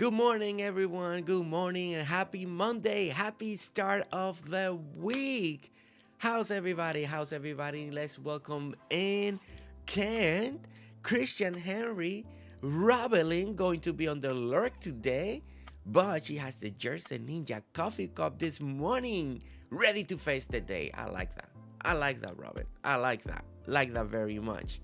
Good morning, everyone. Good morning and happy Monday. Happy start of the week. How's everybody? How's everybody? Let's welcome in Kent, Christian Henry, Robelin going to be on the lurk today, but she has the Jersey Ninja coffee cup this morning, ready to face the day. I like that. I like that, Robin. I like that. Like that very much.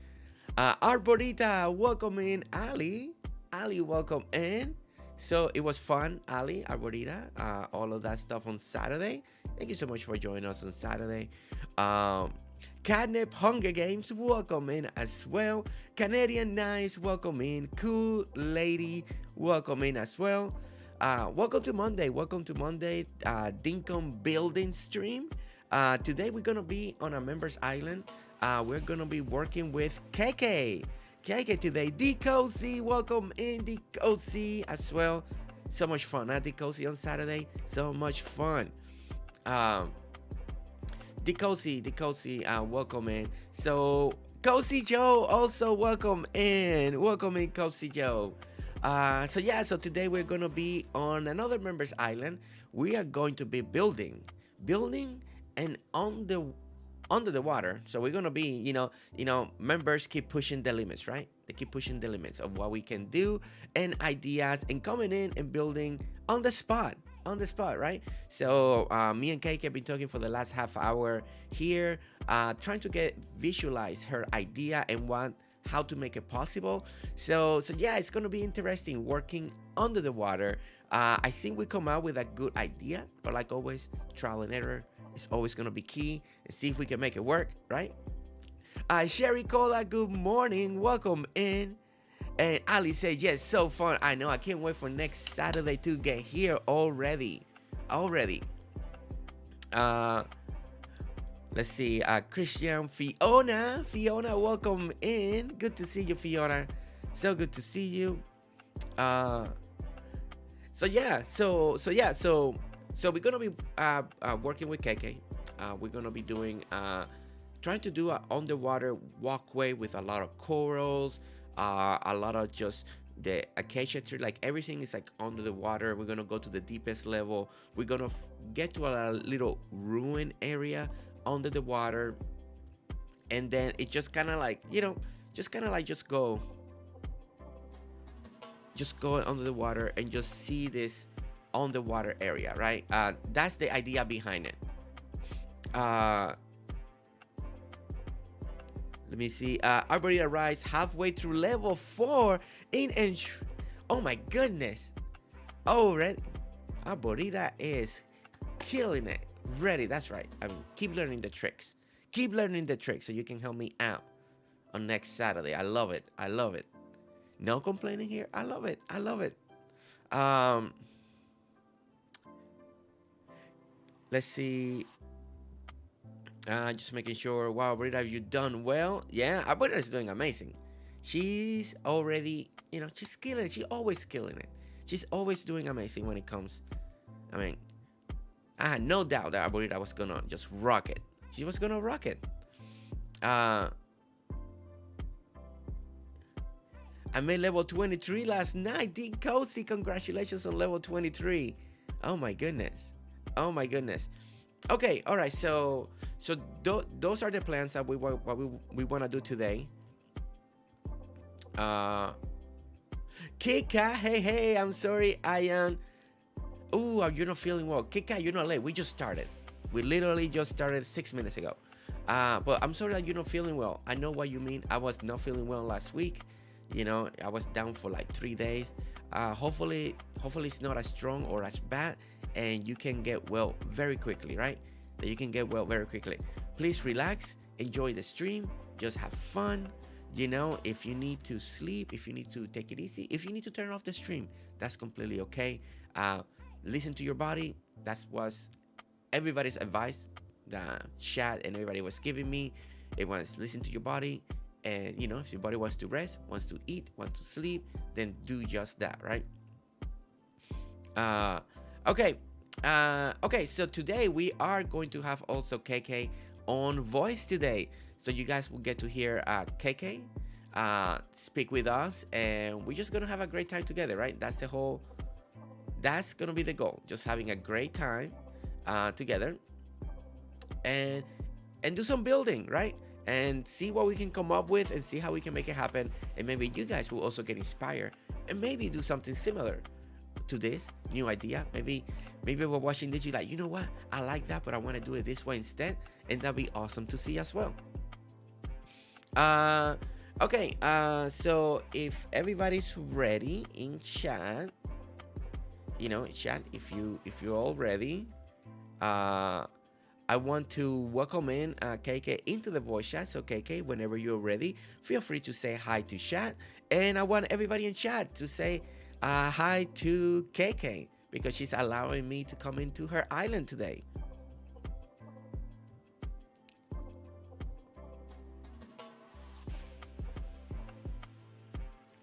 Arborita, welcome in. Ali, welcome in. So it was fun, Ali, Arborita, all of that stuff on Saturday. Thank you so much for joining us on Saturday. Catnip Hunger Games, welcome in as well. Canadian Nice, welcome in. Cool Lady, welcome in as well. Welcome to Monday. Dinkum building stream. Today we're gonna be on a members island. We're gonna be working with KK. KK today. DCOC, welcome in DCOC as well. So much fun, huh? DCOC on Saturday. So much fun. DCOC, welcome in. So Cozy Joe also welcome in. Welcome in, Cozy Joe. So today we're gonna be on another members island. We are going to be building and under the water. So we're gonna be, members keep pushing the limits, right? They keep pushing the limits of what we can do and ideas and coming in and building on the spot, right? So me and Kate have been talking for the last half hour here, trying to visualize her idea and how to make it possible. So yeah, it's gonna be interesting working under the water. I think we come out with a good idea, but like always, trial and error is always going to be key, and see if we can make it work, right? Sherry Cola, good morning. Welcome in. And Ali said, yes, so fun. I know. I can't wait for next Saturday to get here already. Let's see. Christian, Fiona, welcome in. Good to see you, Fiona. So good to see you. So we're gonna be working with KK. We're gonna be doing trying to do an underwater walkway with a lot of corals, a lot of just the acacia tree. Like everything is like under the water. We're gonna go to the deepest level. We're gonna get to a little ruin area under the water, and then it just kind of like just go under the water and just see this on the water area, right? That's the idea behind it. Let me see. Arborita Rise halfway through level 4 oh my goodness. Already. Arborita is killing it. Ready, that's right. Keep learning the tricks. So you can help me out on next Saturday. I love it. No complaining here. I love it. Let's see. Just making sure. Wow, Brita, you done well? Yeah, Brita is doing amazing. She's already, she's killing it. She's always killing it. She's always doing amazing when it comes. I had no doubt that Brita was gonna just rock it. She was gonna rock it. I made level 23 last night. D Cozy, congratulations on level 23. Oh my goodness. Okay, all right. So those are the plans that we want to do today. Kika, hey, I'm sorry, Ian. Oh, you're not feeling well. Kika, you're not late. We just started. We literally just started 6 minutes ago. But I'm sorry that you're not feeling well. I know what you mean. I was not feeling well last week. I was down for like 3 days. Hopefully it's not as strong or as bad, and you can get well very quickly, right? That you can get well very quickly. Please relax, enjoy the stream, just have fun. If you need to sleep, if you need to take it easy, if you need to turn off the stream, that's completely okay. Listen to your body. That was everybody's advice. The chat and everybody was giving me. It was listen to your body. And if your body wants to rest, wants to eat, wants to sleep, then do just that, right? Okay, so today we are going to have also KK on voice today. So you guys will get to hear KK speak with us, and we're just gonna have a great time together, right? That's the whole That's gonna be the goal. Just having a great time together, and do some building, right? And see what we can come up with, and see how we can make it happen. And maybe you guys will also get inspired, and maybe do something similar to this new idea. Maybe we're watching this, you're like, you know what? I like that, but I want to do it this way instead, and that'd be awesome to see as well. Okay. So if everybody's ready in chat, chat, if you're all ready, I want to welcome in KK into the voice chat. So KK, whenever you're ready, feel free to say hi to chat, and I want everybody in chat to say hi to KK, because she's allowing me to come into her island today.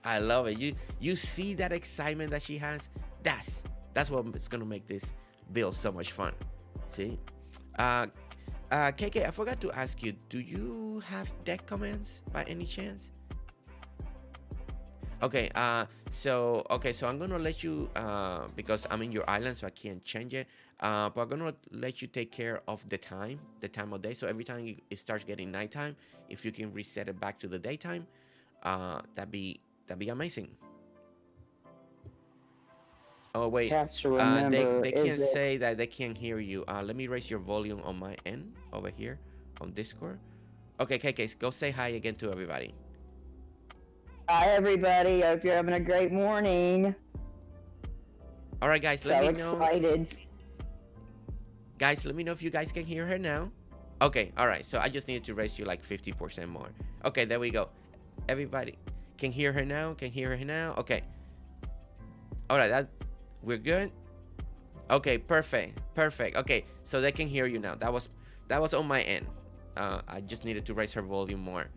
I love it. You see that excitement that she has? That's what's gonna make this build so much fun. See? KK, I forgot to ask you, do you have deck commands by any chance? Okay, so I'm gonna let you, because I'm in your island, so I can't change it. But I'm gonna let you take care of the time of day. So every time it starts getting nighttime, if you can reset it back to the daytime, that'd be amazing. Oh wait, they can't say that they can't hear you. Let me raise your volume on my end over here on Discord. Okay, KK, go say hi again to everybody. Hi, everybody. I hope you're having a great morning. All right, guys, let me know. Excited. Guys, let me know if you guys can hear her now. Okay, all right. So I just needed to raise you like 50% more. Okay, there we go. Everybody can hear her now. Okay. All right, we're good. Okay, perfect. Okay, so they can hear you now. That was on my end. I just needed to raise her volume more.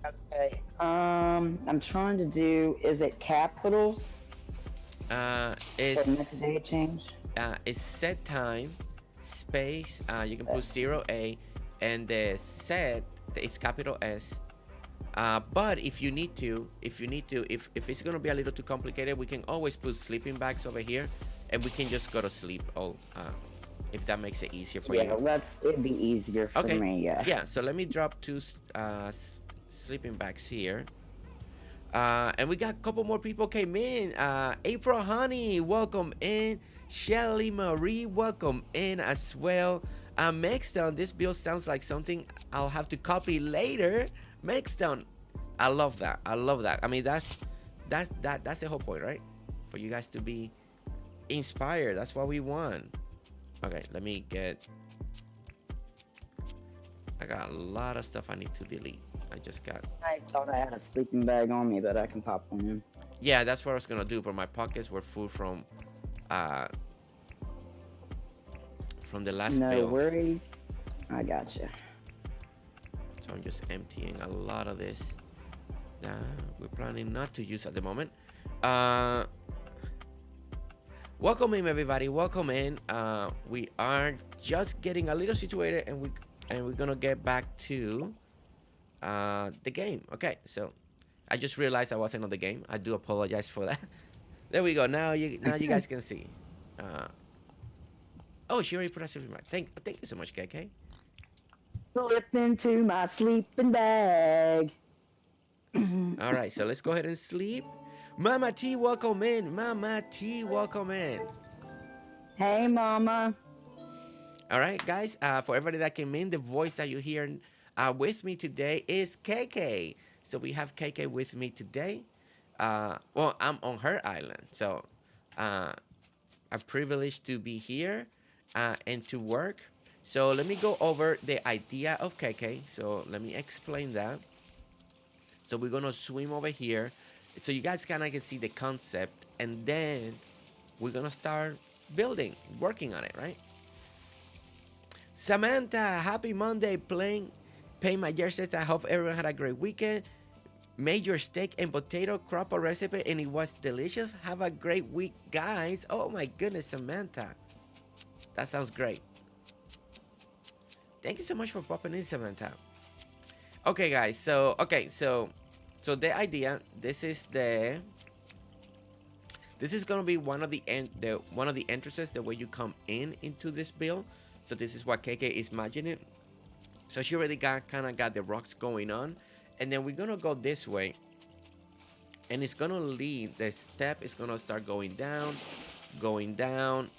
Okay. I'm trying to do. Is it capitals? It's next day change. It's set time space. You can put 0A, and the set is capital S. But if it's gonna be a little too complicated, we can always put sleeping bags over here, and we can just go to sleep. If that makes it easier for you. Yeah, it'd be easier for me. Yeah. So let me drop 2 sleeping bags here. And we got a couple more people came in. April Honey, welcome in. Shelly Marie, welcome in as well. Maxdown, this build sounds like something I'll have to copy later. Maxdown, I love that. I mean, that's the whole point, right? For you guys to be inspired. That's what we want. Okay, let me get. I got a lot of stuff I need to delete. I thought I had a sleeping bag on me, but I can pop one in. Yeah, that's what I was gonna do, but my pockets were full from the last build. No worries. I gotcha. So I'm just emptying a lot of this. We're planning not to use at the moment. Welcome in, everybody. Welcome in. We are just getting a little situated, and we're gonna get back to the game. Okay, so I just realized I wasn't on the game. I do apologize for that. There we go. Now you guys can see. Oh, she already put us in. Thank you so much, KK. Slip into my sleeping bag. All right, so let's go ahead and sleep. Mama T, welcome in. Hey, Mama. All right, guys. For everybody that came in, the voice that you hear with me today is KK. So we have KK with me today. Well, I'm on her island, so I'm privileged to be here and to work. So let me go over the idea of KK. So let me explain that. So we're gonna swim over here, so you guys kind of can see the concept, and then we're gonna start working on it, right? Samantha, happy Monday, paying my jerseys. I hope everyone had a great weekend. Made your steak and potato crumble recipe, and it was delicious. Have a great week, guys. Oh my goodness, Samantha, that sounds great. Thank you so much for popping in, Samantha. Okay, guys. So the idea. This is This is gonna be one of the entrances, the way you come in into this build. So this is what KK is imagining. So she already kind of got the rocks going on, and then we're gonna go this way, and it's gonna lead. The step is gonna start going down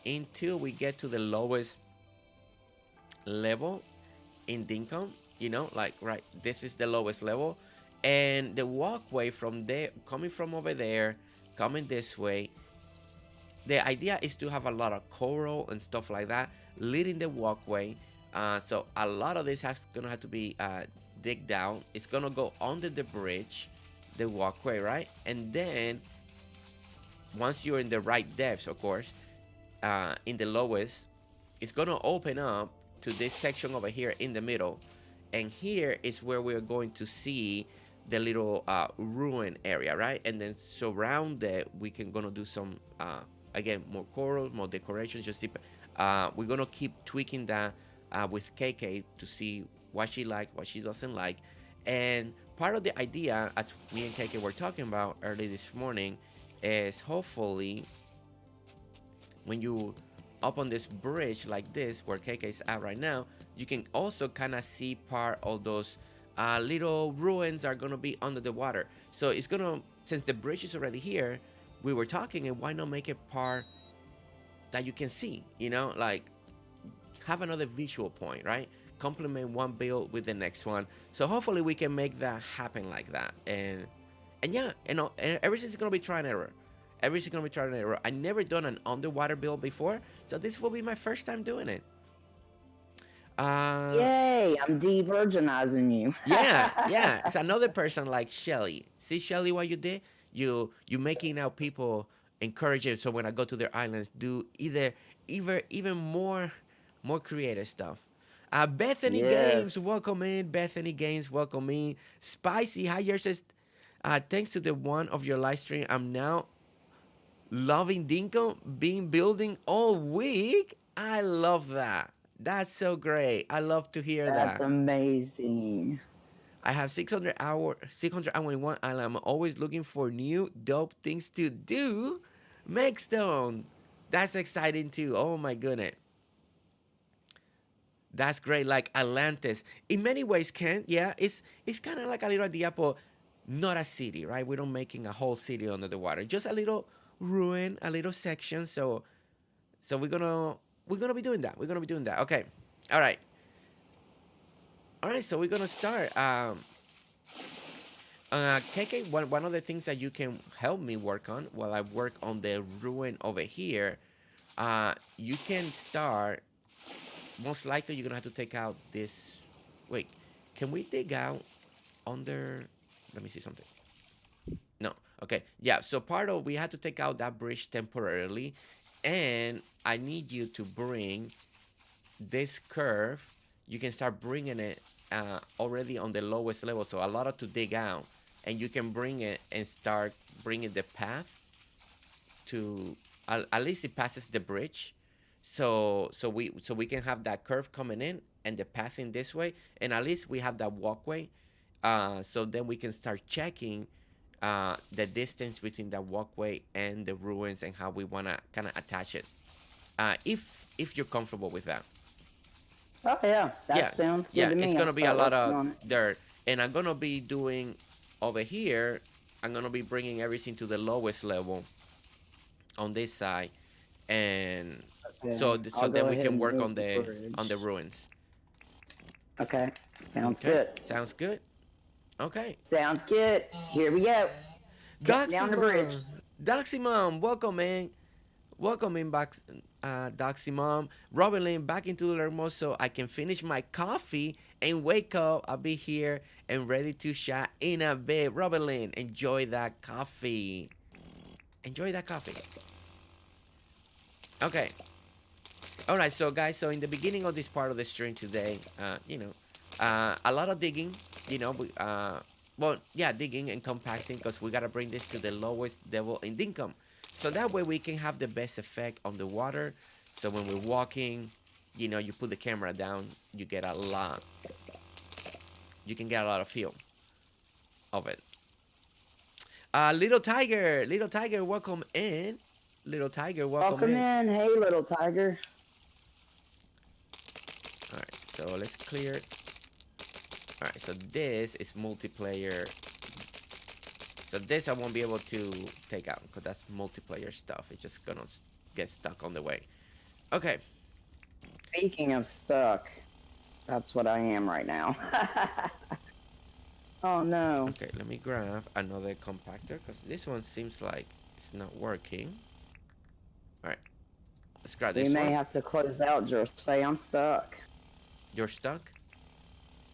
until we get to the lowest level in Dinkum. You know, like right, this is the lowest level, and the walkway from there, coming from over there, coming this way. The idea is to have a lot of coral and stuff like that leading the walkway. So a lot of this has gonna have to be dig down. It's gonna go under the bridge, the walkway, right? And then once you're in the right depths, of course, in the lowest, it's gonna open up to this section over here in the middle, and here is where we're going to see the little ruin area, right? And then surround it, we can gonna do some again, more coral, more decorations. Just we're gonna keep tweaking that with KK to see what she likes, what she doesn't like. And part of the idea, as me and KK were talking about early this morning, is hopefully when you up on this bridge like this, where KK is at right now, you can also kind of see part of those little ruins are gonna be under the water. So it's gonna, since the bridge is already here, we were talking, and why not make it part that you can see, you know, like have another visual point, right? Complement one build with the next one. So hopefully we can make that happen like that. And yeah, and everything's gonna be try and error. Everything's gonna be try and error. I never done an underwater build before, so this will be my first time doing it. Yay, I'm de-virginizing you. Yeah. It's another person like Shelly. See, Shelly, what you did? You making out people encourage it. So when I go to their islands, do even more creative stuff. Bethany Games, Yes. welcome in. Bethany Games, welcome in. Spicy, hi, yours says, thanks to the one of your live stream, I'm now loving Dinkum being building all week. I love that. That's so great. I love to hear That's that. amazing. I have 600 hours in one, and I'm always looking for new dope things to do. Megstone, that's exciting too. Oh my goodness. That's great. Like Atlantis. In many ways, Ken, yeah, it's kind of like a little idea, but not a city, right? We're not making a whole city under the water. Just a little ruin, a little section. So we're gonna be doing that. We're gonna be doing that. Okay. All right. All right. So we're gonna start. KK, one of the things that you can help me work on while I work on the ruin over here, you can start. Most likely, you're gonna have to take out this. Wait, can we dig out under? Let me see something. No. Okay. Yeah. So part of, we had to take out that bridge temporarily, and I need you to bring this curve. You can start bringing it already on the lowest level. So a lot of to dig out, and you can bring it and start bringing the path to at least it passes the bridge. So we can have that curve coming in and the path in this way, and at least we have that walkway. So then we can start checking the distance between the walkway and the ruins and how we wanna kind of attach it. If you're comfortable with that. Oh yeah, that Yeah, sounds good yeah. to me. It's I'll gonna be a start lot working of on it. dirt, and I'm gonna be doing over here. I'm gonna be bringing everything to the lowest level on this side, and Okay, so I'll go then we ahead can and work move on the the bridge. ruins. Okay, sounds Okay, good. sounds good. Okay, Sounds good. Here we go. Heading down the bridge. Doximum, Doximum, welcome in, welcome in back, Doximum. Robin Lane back into the remote so I can finish my coffee and wake up. I'll be here and ready to chat in a bit. Robin Lane, enjoy that coffee. Enjoy that coffee. Okay. All right, so guys, so in the beginning of this part of the stream today, a lot of digging, well, yeah, digging and compacting because we gotta bring this to the lowest level in Dinkum, so that way we can have the best effect on the water. So when we're walking, you put the camera down, you can get a lot of feel of it. Little Tiger, welcome in. little tiger, welcome Welcome in. in. Hey, little tiger. All right, so let's clear it. All right, so this is multiplayer. So this I won't be able to take out because that's multiplayer stuff. It's just gonna get stuck on the way. Okay. Speaking of stuck, that's what I am right now. Oh no. Okay, let me grab another compactor because this one seems like it's not working. All right, let's grab this We one. may have to close out, just say I'm stuck. You're stuck?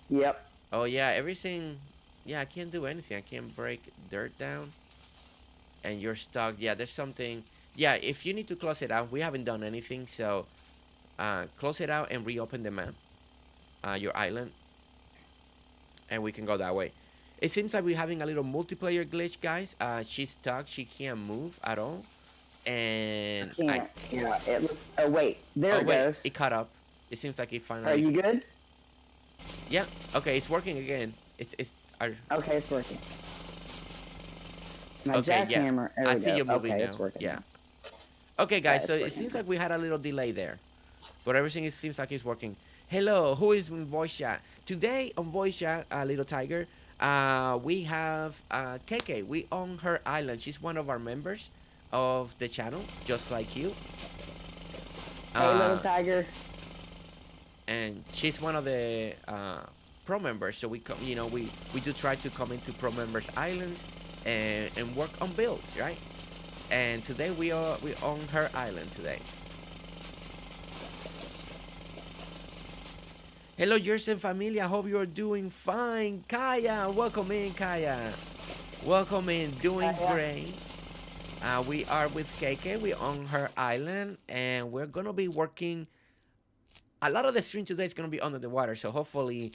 Yep. Oh yeah, everything. Yeah, I can't do anything. I can't break dirt down. And you're stuck. Yeah, there's something. Yeah, if you need to close it out, we haven't done anything. So close it out and reopen the map, your island. And we can go that way. It seems like we're having a little multiplayer glitch, guys. She's stuck. She can't move at all. And I can't. Yeah, it looks. Oh wait, there it goes. It caught up. It seems like it finally. Are you good? Yeah. Okay, it's working again. Okay, it's working. My okay, jackhammer. Yeah. I see you moving now. It's working. Yeah. Now. Okay, guys. Yeah, So it seems like we had a little delay there, but everything seems like it's working. Hello, who is in voice chat today? On voice chat, little tiger. We have KK. We own her island. She's one of our members of the channel, just like you. Hey, little tiger. And she's one of the pro members. So we do try to come into pro members islands and work on builds, right? And today we own her island today. Hello, Gersen familia. Hope you're doing fine. Kaya, welcome in, Kaya. Welcome in. Doing great. We are with KK. We own her island, and we're gonna be working. A lot of the stream today is gonna be under the water, so hopefully,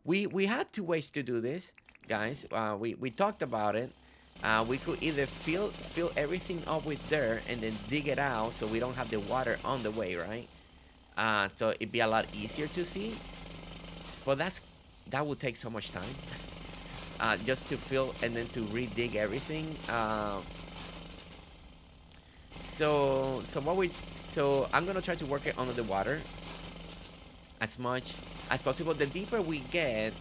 we had two ways to do this, guys. We talked about it. We could either fill everything up with dirt and then dig it out, so we don't have the water on the way, right? So it'd be a lot easier to see. But that would take so much time. Just to fill and then to re-dig everything. So I'm gonna try to work it under the water as much as possible. The deeper we get,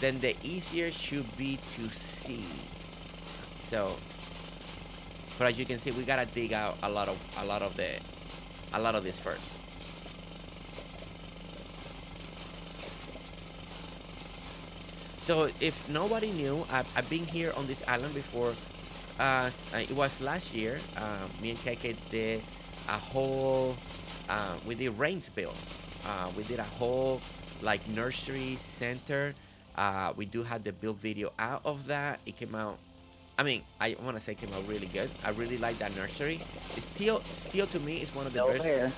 then the easier should be to see. So, but as you can see, we gotta dig out a lot of this first. So if nobody knew, I've been here on this island before. It was last year. Me and KK did a whole. We did rains build. We did a whole like nursery center. We do have the build video out of that. It came out. I mean, I want to say it came out really good. I really like that nursery. It's still to me, it's one of the best.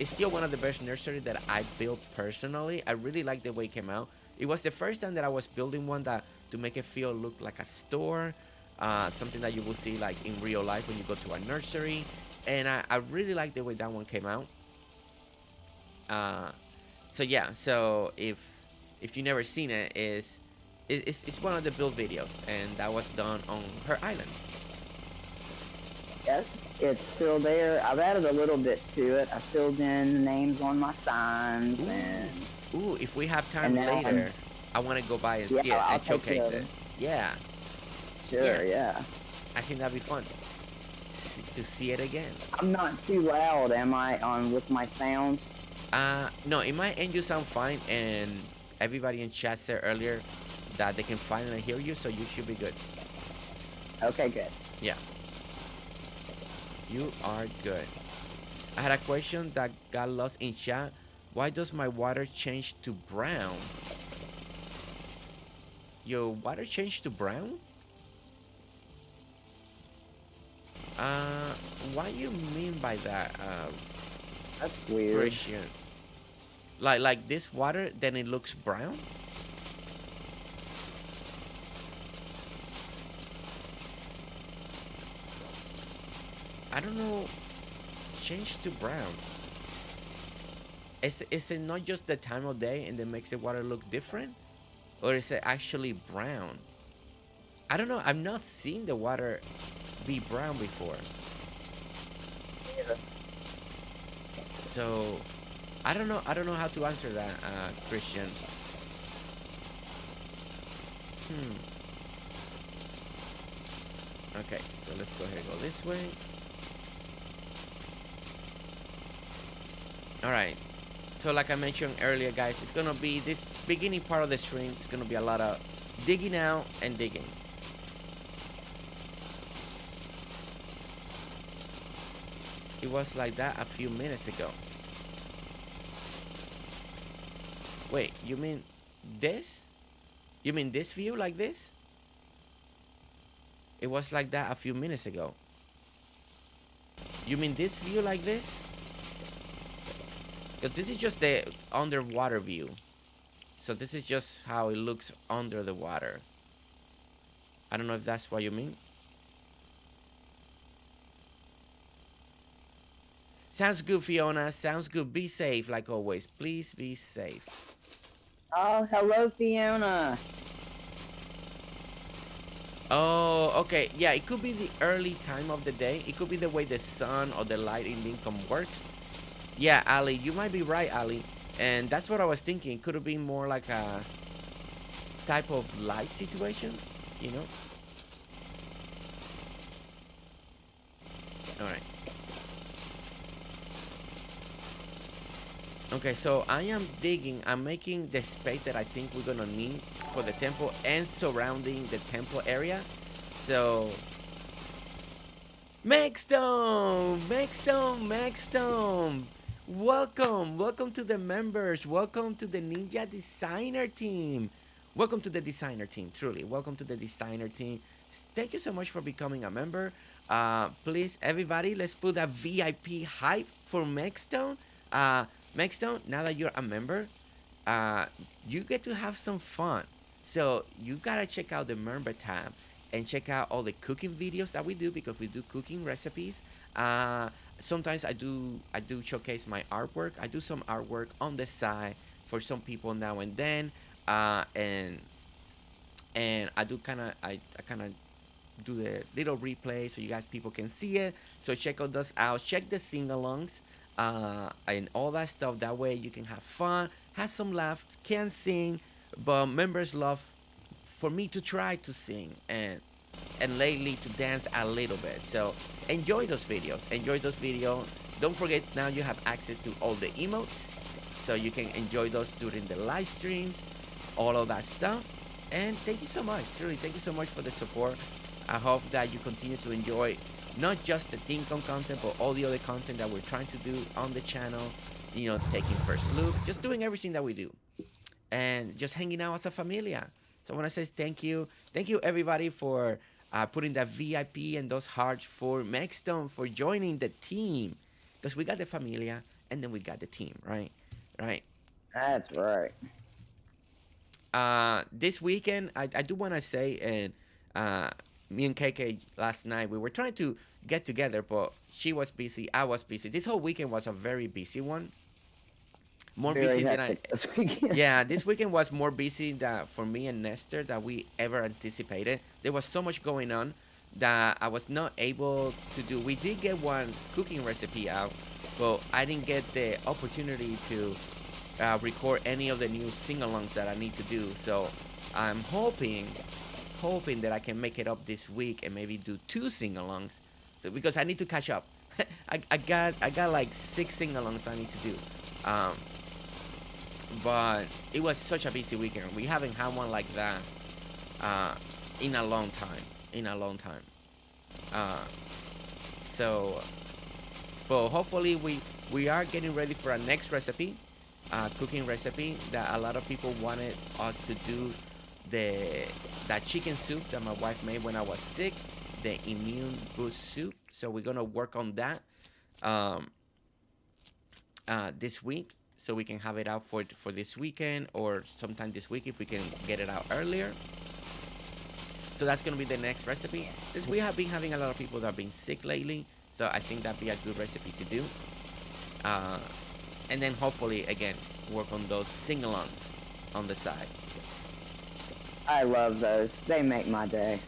It's still one of the best nursery that I built personally. I really like the way it came out. It was the first time that I was building one to make it look like a store, something that you will see like in real life when you go to a nursery, and I really like the way that one came out. So yeah, so if you never seen it, it's one of the build videos, and that was done on her island. Yes, it's still there. I've added a little bit to it. I filled in the names on my signs and. Ooh, if we have time later, I want to go by and see it and showcase it. Yeah. Sure, yeah. I think that'd be fun to see it again. I'm not too loud, am I, with my sound? No, in my end you sound fine, and everybody in chat said earlier that they can finally hear you, so you should be good. Okay, good. Yeah. You are good. I had a question that got lost in chat. Why does my water change to brown? Your water changed to brown? What do you mean by that? That's weird. Christian. Like this water, then it looks brown? I don't know. Change to brown. Is it not just the time of day and that makes the water look different? Or is it actually brown? I don't know. I've not seen the water be brown before. Yeah. So I don't know. I don't know how to answer that, Christian. Hmm. Okay, so let's go ahead and go this way. All right. So like I mentioned earlier, guys, it's gonna be this beginning part of the stream. It's gonna be a lot of digging out and digging. It was like that a few minutes ago. Wait, you mean this? You mean this view like this? It was like that a few minutes ago. You mean this view like this? Because this is just the underwater view. So this is just how it looks under the water. I don't know if that's what you mean. Sounds good, Fiona. Sounds good. Be safe, like always. Please be safe. Oh, hello, Fiona. Oh, okay. Yeah, it could be the early time of the day. It could be the way the sun or the light in Dinkum works. Yeah, Ali, you might be right, Ali. And that's what I was thinking. Could have been more like a type of light situation, you know? All right. Okay, so I am digging. I'm making the space that I think we're gonna need for the temple and surrounding the temple area. So, Megstone, Megstone, Megstone. Welcome to the members. Welcome to the Ninja Designer team. Welcome to the designer team. Truly, welcome to the designer team. Thank you so much for becoming a member. Please, everybody, let's put a VIP hype for Megstone. Megstone, now that you're a member, you get to have some fun. So you gotta check out the member tab and check out all the cooking videos that we do, because we do cooking recipes. Sometimes I do showcase my artwork. I do some artwork on the side for some people now and then, and I do kind of do the little replay so you guys people can see it. So check out those out. Check the sing-alongs. And all that stuff. That way you can have fun, have some laugh, can sing, but members love for me to try to sing and lately to dance a little bit. So enjoy those videos. Don't forget, now you have access to all the emotes, so you can enjoy those during the live streams, all of that stuff. And thank you so much, truly, thank you so much for the support. I hope that you continue to enjoy not just the Dinkum content, but all the other content that we're trying to do on the channel. You know, taking first look, just doing everything that we do, and just hanging out as a familia. So I want to say thank you everybody for putting that VIP and those hearts for Megstone, for joining the team, because we got the familia and then we got the team, right? That's right. This weekend, I do want to say, and me and KK last night, we were trying to get together, but she was busy, I was busy. This whole weekend was a very busy one. More Very busy than hectic this weekend. Yeah, this weekend was more busy than for me and Nestor that we ever anticipated. There was so much going on that I was not able to do. We did get one cooking recipe out, but I didn't get the opportunity to record any of the new sing-alongs that I need to do. So I'm hoping that I can make it up this week and maybe do 2 sing-alongs. So because I need to catch up. I got like 6 sing-alongs I need to do. But it was such a busy weekend. We haven't had one like that in a long time. So, but hopefully we are getting ready for our next recipe, cooking recipe that a lot of people wanted us to do. That chicken soup that my wife made when I was sick, the immune boost soup. So we're gonna work on that this week, so we can have it out for this weekend or sometime this week if we can get it out earlier. So that's gonna be the next recipe. Since we have been having a lot of people that have been sick lately, so I think that'd be a good recipe to do. And then hopefully again work on those sing-alongs on the side. I love those. They make my day.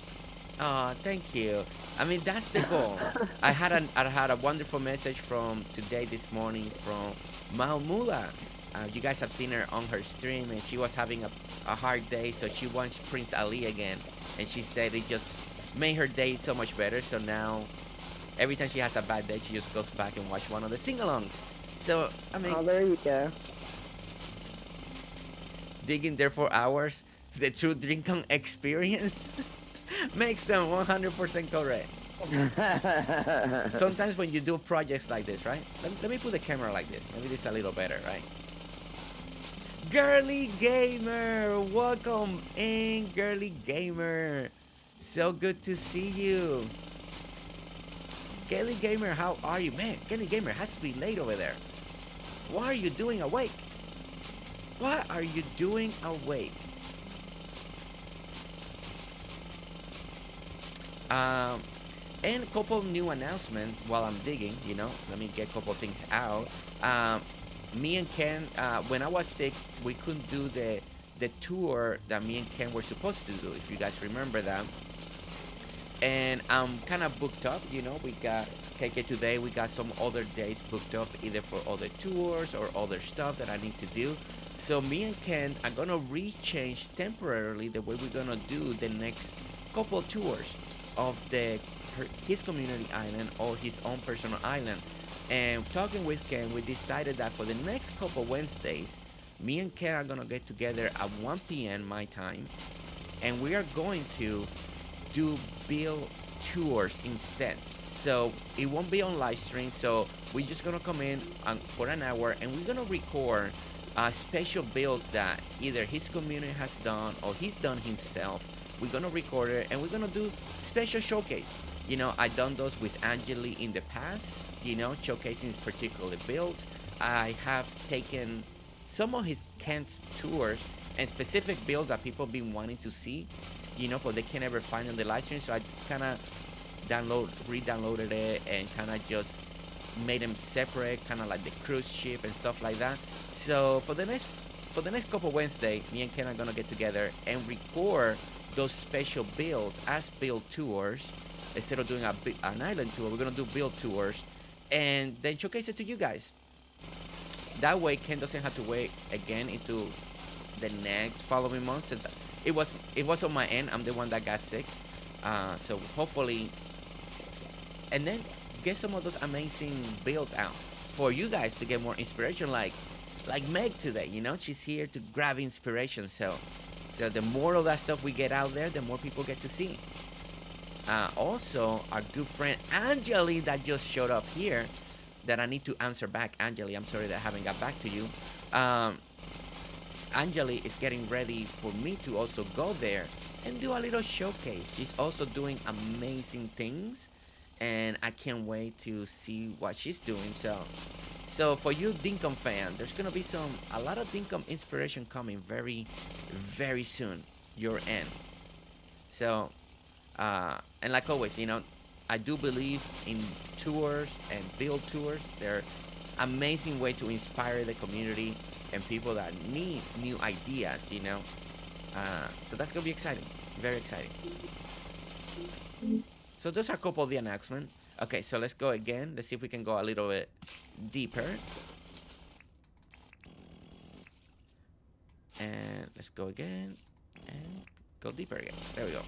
Thank you. I mean, that's the goal. I had a wonderful message from today this morning from Mahmula. You guys have seen her on her stream, and she was having a hard day, so she wants Prince Ali again, and she said it just made her day so much better. So now, every time she has a bad day, she just goes back and watch one of the sing-alongs. So I mean, Oh, there you go. digging there for hours, the true Dinkum experience makes them 100% correct. Sometimes when you do projects like this, right? Let me put the camera like this. Maybe this is a little better, right? Girly Gamer, welcome in, Girly Gamer. So good to see you. Girly Gamer, how are you? Man, Girly Gamer has to be late over there. What are you doing awake? What are you doing awake? And a couple new announcements while I'm digging, you know. Let me get a couple things out. Me and Ken, when I was sick, we couldn't do the tour that me and Ken were supposed to do, if you guys remember that. And I'm kind of booked up, you know. We got KK today, we got some other days booked up, either for other tours or other stuff that I need to do. So me and Ken are gonna rechange temporarily the way we're gonna do the next couple tours of his community island or his own personal island. And talking with Ken, we decided that for the next couple Wednesdays, me and Ken are gonna get together at 1 p.m. my time, and we are going to do build tours instead. So it won't be on live stream. So we're just gonna come in for an hour, and we're gonna record special builds that either his community has done or he's done himself. We're gonna record it, and we're gonna do special showcase. You know, I done those with Angeli in the past, you know, showcasing particular builds. I have taken some of his Kent's tours and specific builds that people been wanting to see, you know, but they can't ever find on the live stream. So I kind of re-downloaded it and kind of just made them separate, kind of like the cruise ship and stuff like that. So for the next couple Wednesday, me and Ken are gonna get together and record those special builds as build tours. Instead of doing an island tour, we're gonna do build tours and then showcase it to you guys. That way Ken doesn't have to wait again into the next following month, since it was on my end. I'm the one that got sick. So hopefully, and then get some of those amazing builds out for you guys to get more inspiration, like Meg today, you know, she's here to grab inspiration. So the more of that stuff we get out there, the more people get to see. Also, our good friend Angeli that just showed up here, that I need to answer back. Angeli, I'm sorry that I haven't got back to you. Angeli is getting ready for me to also go there and do a little showcase. She's also doing amazing things, and I can't wait to see what she's doing. So for you Dinkum fan, there's gonna be a lot of Dinkum inspiration coming very, very soon. Your end. So, and like always, you know, I do believe in tours and build tours. They're amazing way to inspire the community and people that need new ideas, you know. So that's gonna be exciting, very exciting. So those are a couple of the announcements. Okay, so let's go again. Let's see if we can go a little bit deeper. And let's go again and go deeper again. There we go.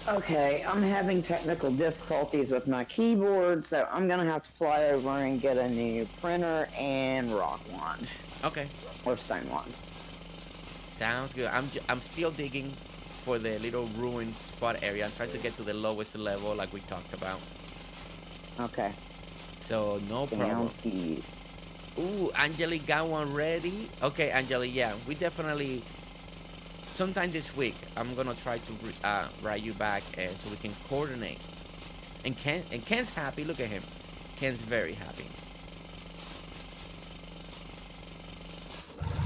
Okay, I'm having technical difficulties with my keyboard, so I'm gonna have to fly over and get a new printer and rock wand. Okay. Or stone wand. Sounds good. I'm still digging for the little ruined spot area. I'm trying to get to the lowest level like we talked about. Okay. So no problem. Good. Ooh, Angeli got one ready. Okay, Angeli, yeah, we definitely sometime this week I'm gonna try to write you back, and so we can coordinate. And Ken's happy. Look at him. Ken's very happy.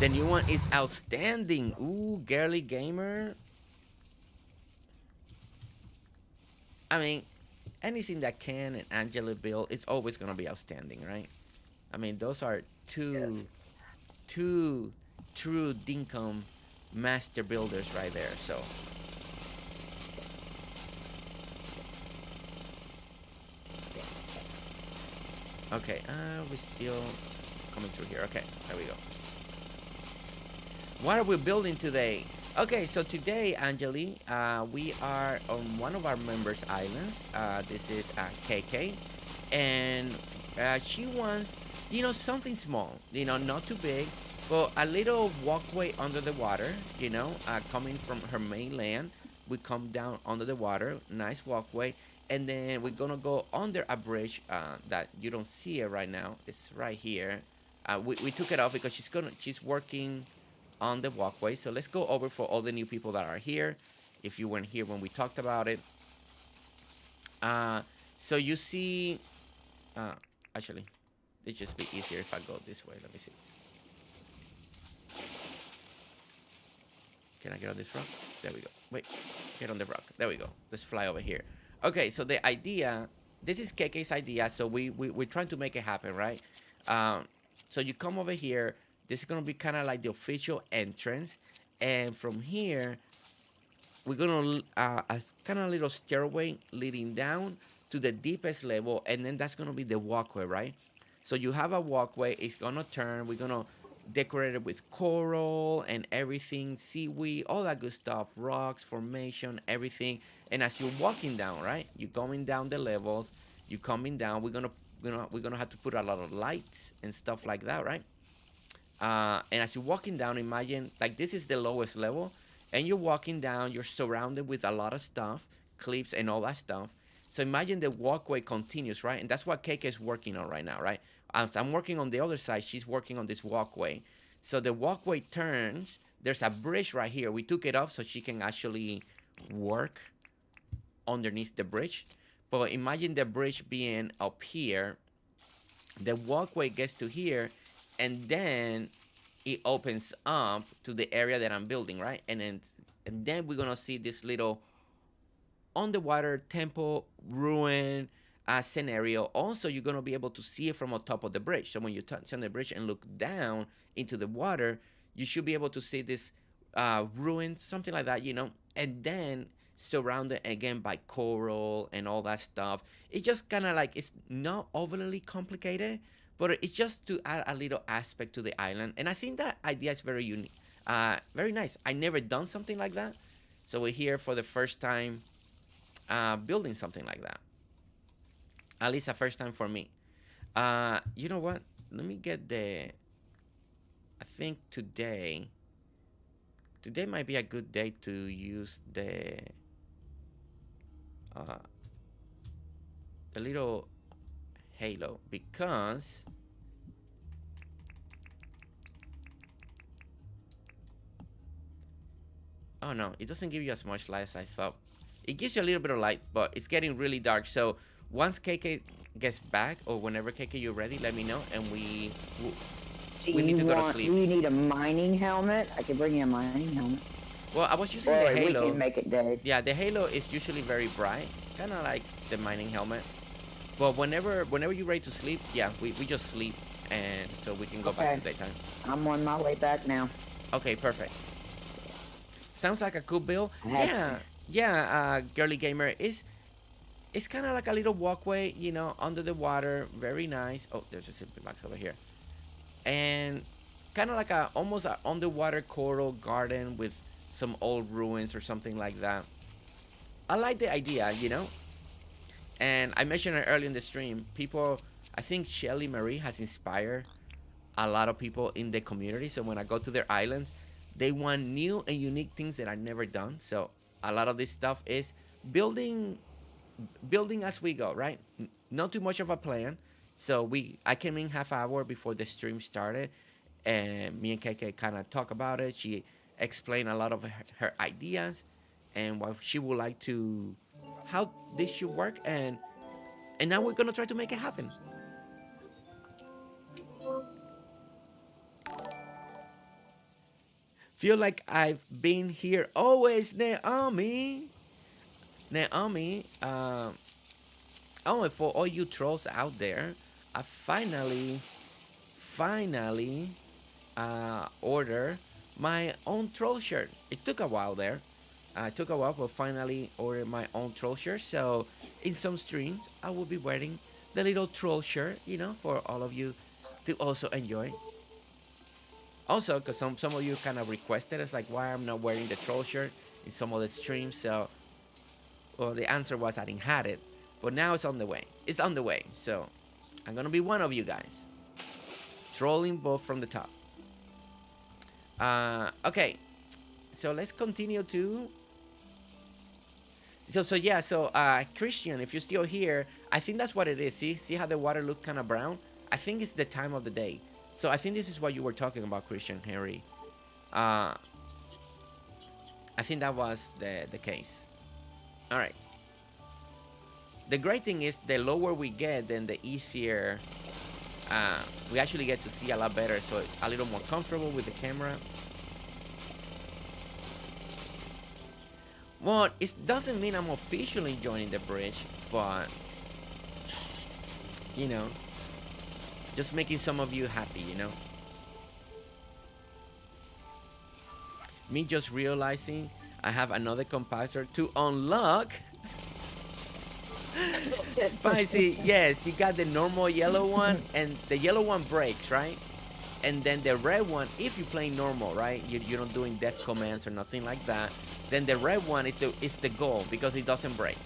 The new one is outstanding. Ooh, girly gamer. I mean, anything that Ken and Angela build, it's always gonna be outstanding, right? I mean, those are two true Dinkum master builders right there. So Okay, we're still coming through here. Okay, there we go. What are we building today? Okay, so today, Angeli, we are on one of our members' islands. This is KK, and she wants, something small. Not too big, but a little walkway under the water. Coming from her mainland, we come down under the water. Nice walkway, and then we're gonna go under a bridge that you don't see it right now. It's right here. We took it off because she's working on the walkway. So let's go over for all the new people that are here. If you weren't here when we talked about it. So you see, actually, it'd just be easier if I go this way. Let me see. Can I get on this rock? There we go. Wait, get on the rock. There we go. Let's fly over here. Okay, so the idea, this is KK's idea. So we're trying to make it happen, right? So you come over here. This is going to be kind of like the official entrance. And from here, we're going to, a kind of little stairway leading down to the deepest level. And then that's going to be the walkway, right? So you have a walkway. It's going to turn. We're going to decorate it with coral and everything, seaweed, all that good stuff, rocks, formation, everything. And as you're walking down, right? You're going down the levels. You're coming down. We're gonna have to put a lot of lights and stuff like that, right? And as you're walking down, imagine like this is the lowest level, and you're walking down. You're surrounded with a lot of stuff, cliffs and all that stuff. So imagine the walkway continues, right? And that's what KK is working on right now, right? As I'm working on the other side, she's working on this walkway. So the walkway turns. There's a bridge right here. We took it off so she can actually work underneath the bridge. But imagine the bridge being up here. The walkway gets to here, and then it opens up to the area that I'm building, right? And then we're gonna see this little underwater temple ruin scenario. Also, you're gonna be able to see it from on top of the bridge. So when you touch on the bridge and look down into the water, you should be able to see this ruin, something like that, and then surrounded again by coral and all that stuff. It's just kind of like, it's not overly complicated, but it's just to add a little aspect to the island. And I think that idea is very unique, very nice. I never done something like that, so we're here for the first time building something like that. At least a first time for me. You know what? Let me get I think today might be a good day to use the little halo, because oh no, it doesn't give you as much light as I thought. It gives you a little bit of light, but it's getting really dark. So once KK gets back, or whenever KK you're ready, let me know, and we need to go to sleep. Do you need a mining helmet? I can bring you a mining helmet. Well, I was using the halo. We can make it day. Yeah, the halo is usually very bright, kind of like the mining helmet. But whenever you're ready to sleep, yeah, we just sleep, and so we can go back to daytime. I'm on my way back now. Okay, perfect. Sounds like a cool build. Yeah, Girly Gamer. It's kind of like a little walkway, under the water. Very nice. Oh, there's a Simply Max over here. And kind of like almost an underwater coral garden with some old ruins or something like that. I like the idea, And I mentioned it earlier in the stream. People, I think Shelly Marie has inspired a lot of people in the community. So when I go to their islands, they want new and unique things that I've never done. So a lot of this stuff is building as we go, right? Not too much of a plan. So I came in half hour before the stream started, and me and KK kind of talk about it. She explained a lot of her ideas and what she would like to, how this should work, and now we're gonna try to make it happen. Feel like I've been here always, Naomi. Oh, and for all you trolls out there, I finally ordered my own troll shirt. It took a while there. But finally ordered my own troll shirt. So in some streams, I will be wearing the little troll shirt, for all of you to also enjoy. Also, because some of you kind of requested, it's like, why I'm not wearing the troll shirt in some of the streams. So, well, the answer was I didn't have it, but now it's on the way. It's on the way. So, I'm gonna be one of you guys, trolling both from the top. Okay, so let's continue to. So Christian, if you're still here, I think that's what it is. See how the water looks kind of brown? I think it's the time of the day. So I think this is what you were talking about, Christian Henry. I think that was the case. All right. The great thing is the lower we get, then the easier we actually get to see a lot better. So a little more comfortable with the camera. Well, it doesn't mean I'm officially joining the bridge, but just making some of you happy, Me just realizing I have another compactor to unlock. Spicy, yes, you got the normal yellow one, and the yellow one breaks, right? And then the red one, if you play normal, right, you're not doing death commands or nothing like that, then the red one is the goal because it doesn't break.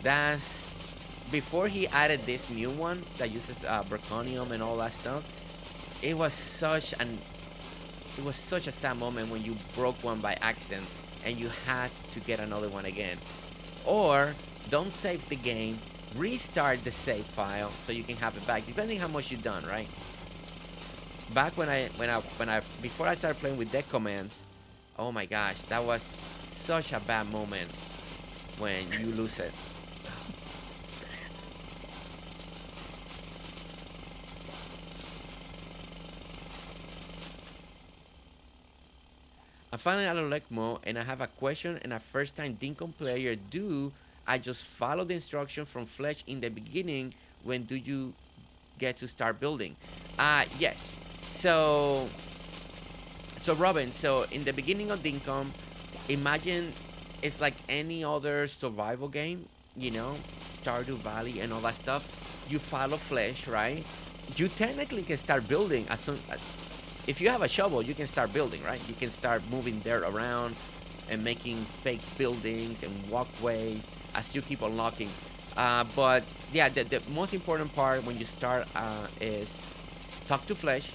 That's before he added this new one that uses Braconium and all that stuff. It was such a sad moment when you broke one by accident and you had to get another one again. Or don't save the game, restart the save file so you can have it back, depending how much you've done, right? Back before I started playing with deck commands, oh my gosh, that was such a bad moment when you lose it. I'm finally out of Lecmo, and I have a question, and a first-time Dinkum player. Do I just follow the instruction from Fletch in the beginning? When do you get to start building? Yes. So Robin, so in the beginning of Dinkum, imagine it's like any other survival game, Stardew Valley and all that stuff. You follow Fletch, right? You technically can start building as soon. If you have a shovel, you can start building, right? You can start moving dirt around and making fake buildings and walkways as you keep unlocking. But yeah, the most important part when you start is talk to Fletch,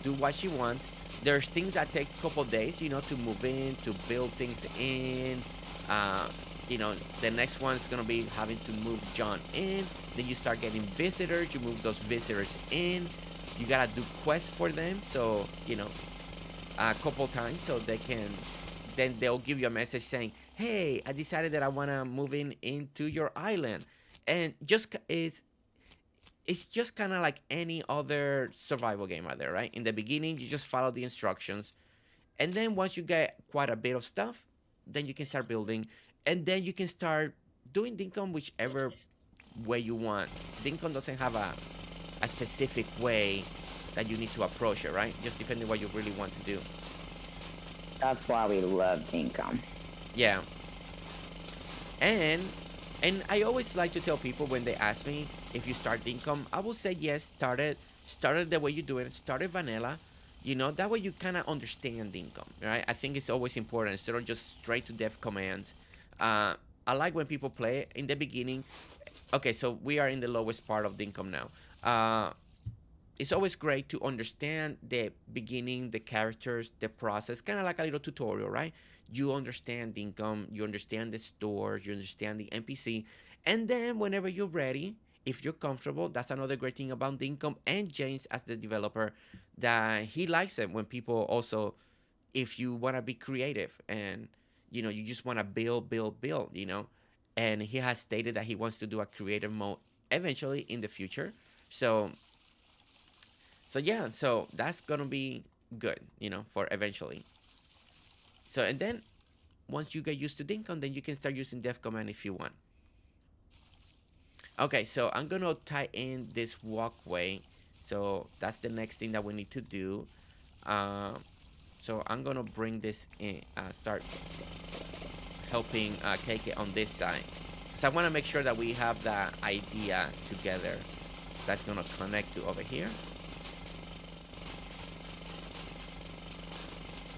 do what she wants. There's things that take a couple days, to move in, to build things in. The next one's gonna be having to move John in. Then you start getting visitors. You move those visitors in. You gotta do quests for them, so a couple times, so then they'll give you a message saying, "Hey, I decided that I wanna move into your island," and it's just kind of like any other survival game out there, right? In the beginning, you just follow the instructions, and then once you get quite a bit of stuff, then you can start building, and then you can start doing Dinkum whichever way you want. Dinkum doesn't have a specific way that you need to approach it, right? Just depending what you really want to do. That's why we love Dinkum. Yeah. And I always like to tell people when they ask me if you start Dinkum, I will say yes, start it the way you do it. Start it vanilla. That way you kind of understand Dinkum, right? I think it's always important instead of just straight to death commands. I like when people play in the beginning. Okay, so we are in the lowest part of Dinkum now. It's always great to understand the beginning, the characters, the process, kind of like a little tutorial, right? You understand Dinkum, you understand the stores, you understand the NPC, and then whenever you're ready, if you're comfortable, that's another great thing about Dinkum and James as the developer, that he likes it when people also, if you want to be creative and, you just want to build, and he has stated that he wants to do a creative mode eventually in the future. So yeah, so that's gonna be good, for eventually. So, and then once you get used to Dinkum, then you can start using def command if you want. Okay, so I'm gonna tie in this walkway. So that's the next thing that we need to do. So I'm gonna bring this in, start helping KK on this side. So I want to make sure that we have that idea together. That's gonna connect to over here.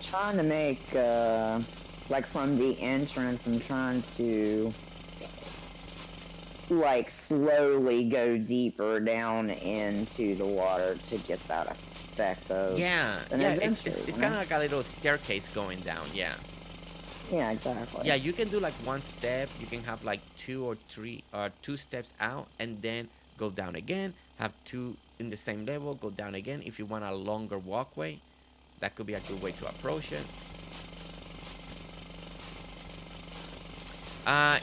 Trying to make, like from the entrance, I'm trying to, like, slowly go deeper down into the water to get that effect of Yeah, an yeah, adventure. it's kind of like a little staircase going down. Yeah. Yeah, exactly. Yeah, you can do like one step. You can have like two or three or two steps out and then go down again. Have two in the same level, go down again. If you want a longer walkway, that could be a good way to approach it.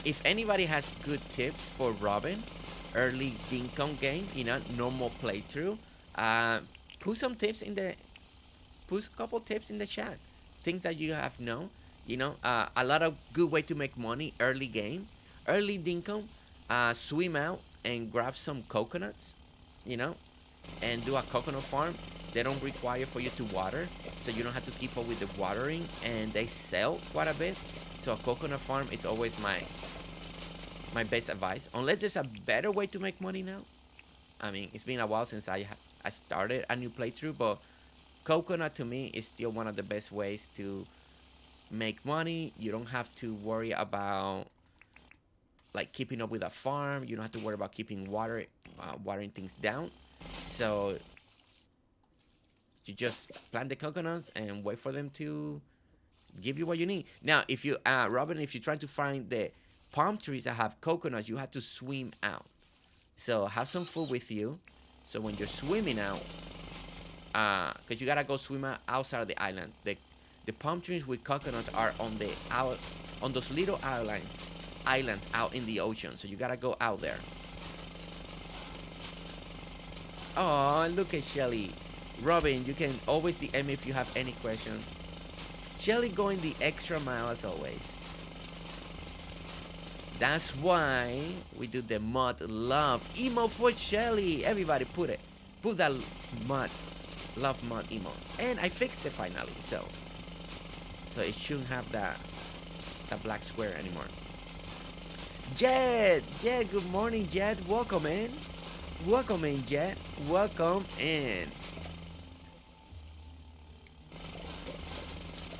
If anybody has good tips for Robin, early Dinkum game, normal playthrough, put some tips in the, put a couple tips in the chat. Things that you have known, a lot of good way to make money early game, early Dinkum, swim out and grab some coconuts, and do a coconut farm. They don't require for you to water, so you don't have to keep up with the watering, and they sell quite a bit. So a coconut farm is always my best advice, unless there's a better way to make money now. I mean, it's been a while since I started a new playthrough, but coconut to me is still one of the best ways to make money. You don't have to worry about like keeping up with a farm. You don't have to worry about keeping watering things down. So you just plant the coconuts and wait for them to give you what you need. Now, if you, Robin, if you're trying to find the palm trees that have coconuts, you have to swim out. So have some food with you. So when you're swimming out, because you gotta go swim outside of the island. The palm trees with coconuts are on those little islands out in the ocean. So you gotta go out there. Oh, look at Shelly. Robin, you can always DM me if you have any questions. Shelly going the extra mile as always. That's why we do the mud love emote for Shelly. Everybody put that mud love mud emote. And I fixed it finally, so it shouldn't have that black square anymore. Jett, good morning, Jett. Welcome in. Welcome in, Jett. Welcome in.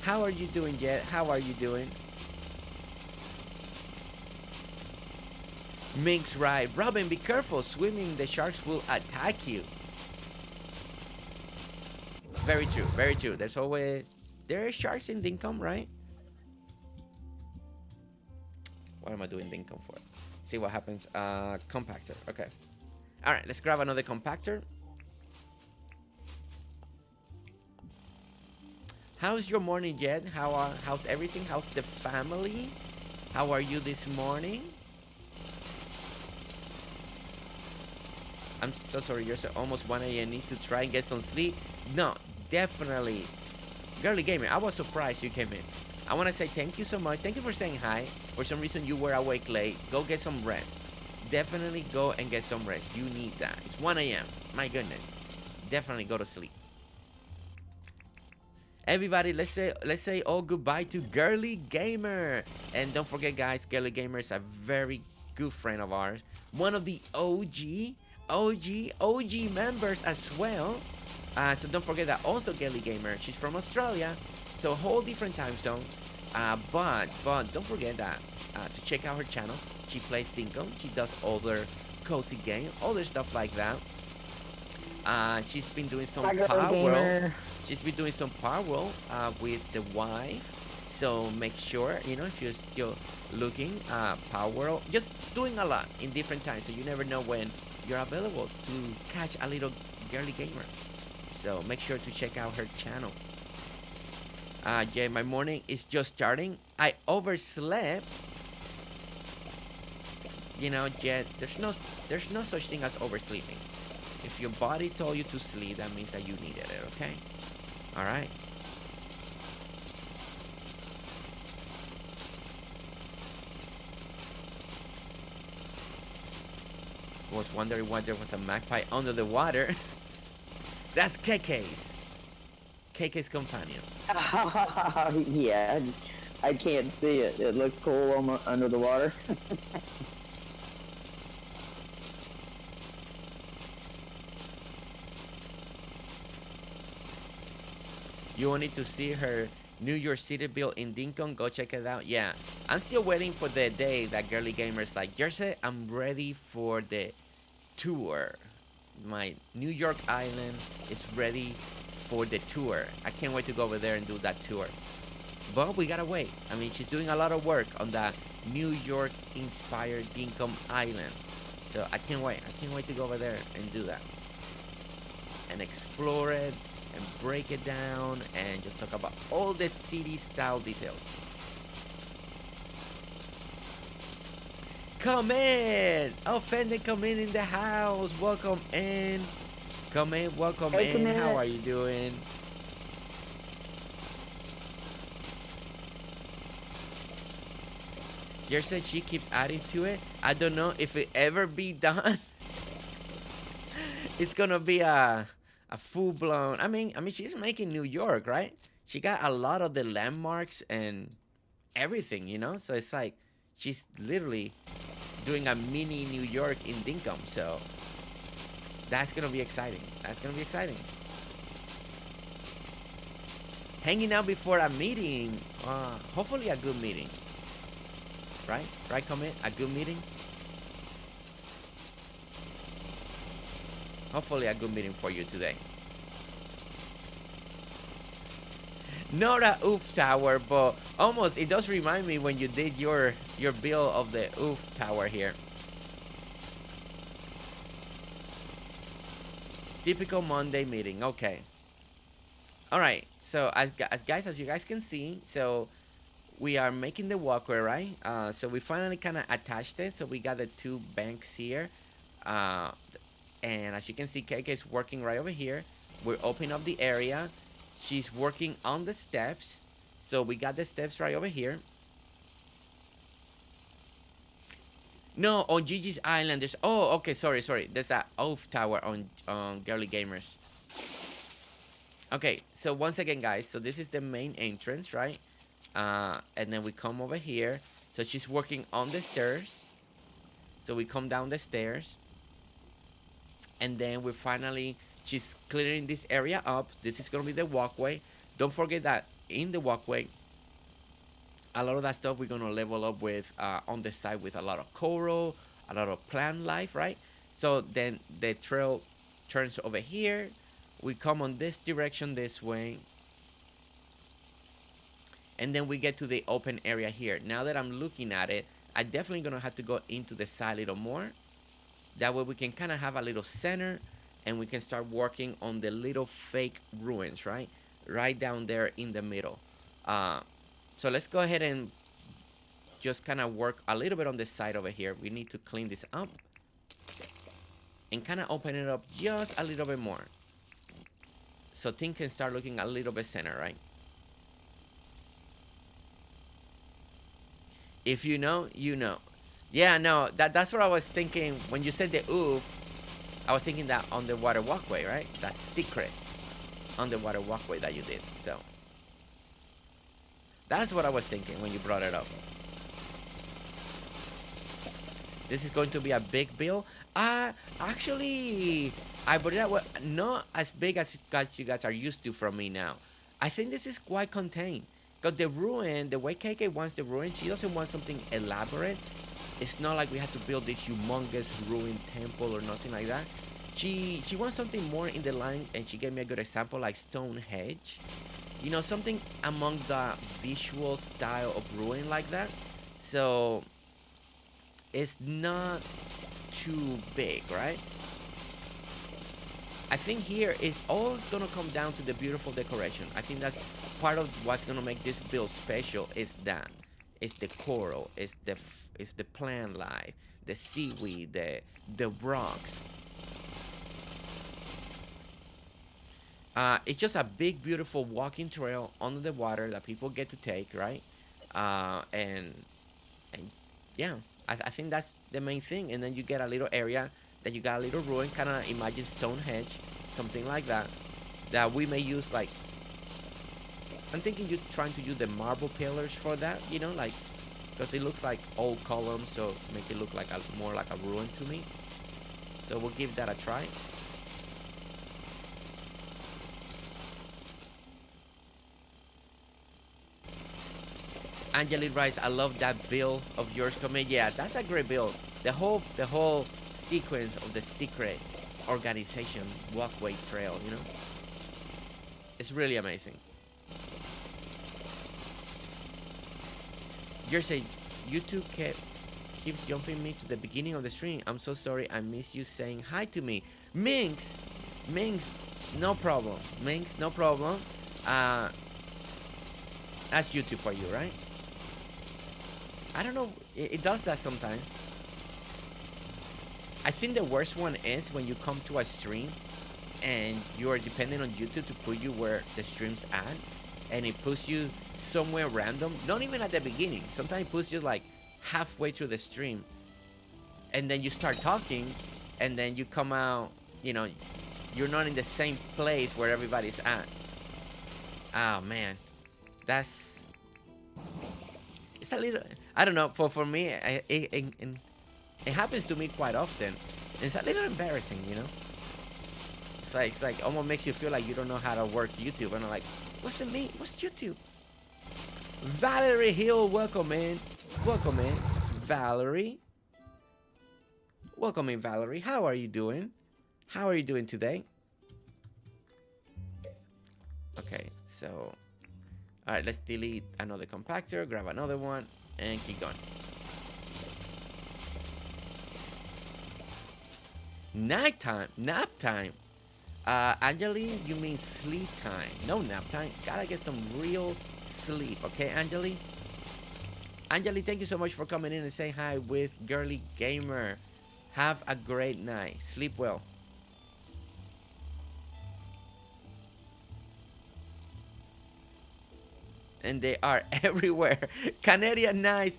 How are you doing, Jett? How are you doing? Mink's right. Robin, be careful. Swimming, the sharks will attack you. Very true, very true. There are sharks in Dinkum, right? What am I doing Dinkum for? See what happens. Compactor. Okay. All right, let's grab another compactor. How's your morning, Jett? How's everything? How's the family? How are you this morning? I'm so sorry, you're almost 1 a.m. Need to try and get some sleep. No, definitely. Girly Gamer, I was surprised you came in. I want to say thank you so much. Thank you for saying hi. For some reason you were awake late. Go get some rest. Definitely go and get some rest. You need that. It's 1 a.m. My goodness. Definitely go to sleep. Everybody, let's say all goodbye to Girly Gamer. And don't forget, guys, Girly Gamer is a very good friend of ours. One of the OG members as well. So don't forget that also Girly Gamer. She's from Australia, so a whole different time zone. But don't forget that to check out her channel. She plays Dinkum. She does other cozy game, other stuff like that. She's been doing some Power World. She's been doing some Power World with the wife. So make sure, if you're still looking, Power World, just doing a lot in different times. So you never know when you're available to catch a little Girly Gamer. So make sure to check out her channel. Yeah, my morning is just starting. I overslept. Jett, there's no such thing as oversleeping. If your body told you to sleep, that means that you needed it, okay? All right. Was wondering why there was a magpie under the water. That's KK's companion. Yeah, I can't see it. It looks cool under the water. You wanted to see her New York City build in Dinkum? Go check it out. Yeah, I'm still waiting for the day that Girly Gamers like, Jersey, I'm ready for the tour. My New York Island is ready for the tour. I can't wait to go over there and do that tour. But we gotta wait. I mean, she's doing a lot of work on that New York inspired Dinkum Island. So I can't wait. I can't wait to go over there and do that. And explore it and break it down and just talk about all the city style details. Come in! Offended, come in the house. Welcome in. Come in, welcome in. How are you doing? Jer said she keeps adding to it. I don't know if it ever be done. It's gonna be a full-blown. I mean, she's making New York, right? She got a lot of the landmarks and everything, you know. So it's like she's literally doing a mini New York in Dinkum. So that's gonna be exciting. That's gonna be exciting. Hanging out before a meeting. Hopefully a good meeting. Right? Right, comment? A good meeting? Hopefully a good meeting for you today. Not a oof tower, but almost. It does remind me when you did your build of the oof tower here. Typical Monday meeting. Okay. All right. So as you guys can see, so we are making the walkway, right? So we finally kind of attached it. So we got the two banks here. And as you can see, KK is working right over here. We're opening up the area. She's working on the steps. So we got the steps right over here. No, on Gigi's Island, there's... Oh, okay, sorry. There's a off tower on Girly Gamers. Okay, so once again, guys. So this is the main entrance, right? And then we come over here. So she's working on the stairs. So we come down the stairs. And then we finally, she's clearing this area up. This is going to be the walkway. Don't forget that in the walkway, a lot of that stuff we're going to level up with on the side with a lot of coral, a lot of plant life, right? So then the trail turns over here. We come on this direction this way. And then we get to the open area here. Now that I'm looking at it, I'm definitely going to have to go into the side a little more. That way we can kind of have a little center and we can start working on the little fake ruins, right? Right down there in the middle. So let's go ahead and just kind of work a little bit on the side over here. We need to clean this up and kind of open it up just a little bit more. So things can start looking a little bit center, right? If you know, you know. Yeah, no, that's what I was thinking when you said the oof. I was thinking that underwater walkway, right? That secret underwater walkway that you did. So that's what I was thinking when you brought it up. This is going to be a big build. Actually, I brought it up not as big as you guys are used to from me now. I think this is quite contained. Because the ruin, the way KK wants the ruin, she doesn't want something elaborate. It's not like we have to build this humongous ruined temple or nothing like that. She wants something more in the line, and she gave me a good example like Stonehenge. You know, something among the visual style of ruin like that. So it's not too big, right? I think here is all gonna come down to the beautiful decoration. I think that's part of what's gonna make this build special. Is that it's the coral, it's the plant life, the seaweed, the rocks. It's just a big, beautiful walking trail under the water that people get to take, right? And yeah, I think that's the main thing. And then you get a little area that you got a little ruin, kind of imagine Stonehenge, something like that, that we may use like, I'm thinking you're trying to use the marble pillars for that, you know, like, because it looks like old columns, so make it look like more like a ruin to me. So we'll give that a try. Angelique writes, I love that build of yours, comment. Yeah, that's a great build. The whole sequence of the secret organization walkway trail, you know? It's really amazing. Jersey, YouTube keeps jumping me to the beginning of the stream. I'm so sorry. I miss you saying hi to me. Minx, no problem. Minx, no problem. That's YouTube for you, right? I don't know. It does that sometimes. I think the worst one is when you come to a stream and you are dependent on YouTube to put you where the stream's at, and it puts you somewhere random. Not even at the beginning. Sometimes it puts you like halfway through the stream, and then you start talking, and then you come out. You know, you're not in the same place where everybody's at. Oh man, it's a little. I don't know. For me, it happens to me quite often. It's a little embarrassing, you know. It's like almost makes you feel like you don't know how to work YouTube, and I'm like, what's it mean? What's YouTube? Valerie Hill, welcome in, Valerie. Welcome in, Valerie. How are you doing? How are you doing today? Okay, so all right, let's delete another compactor, grab another one, and keep going. Nighttime, nap time. Anjali, you mean sleep time? No nap time. Gotta get some real sleep, okay, Anjali? Anjali, thank you so much for coming in and saying hi with Girly Gamer. Have a great night. Sleep well. And they are everywhere. Canadian nice.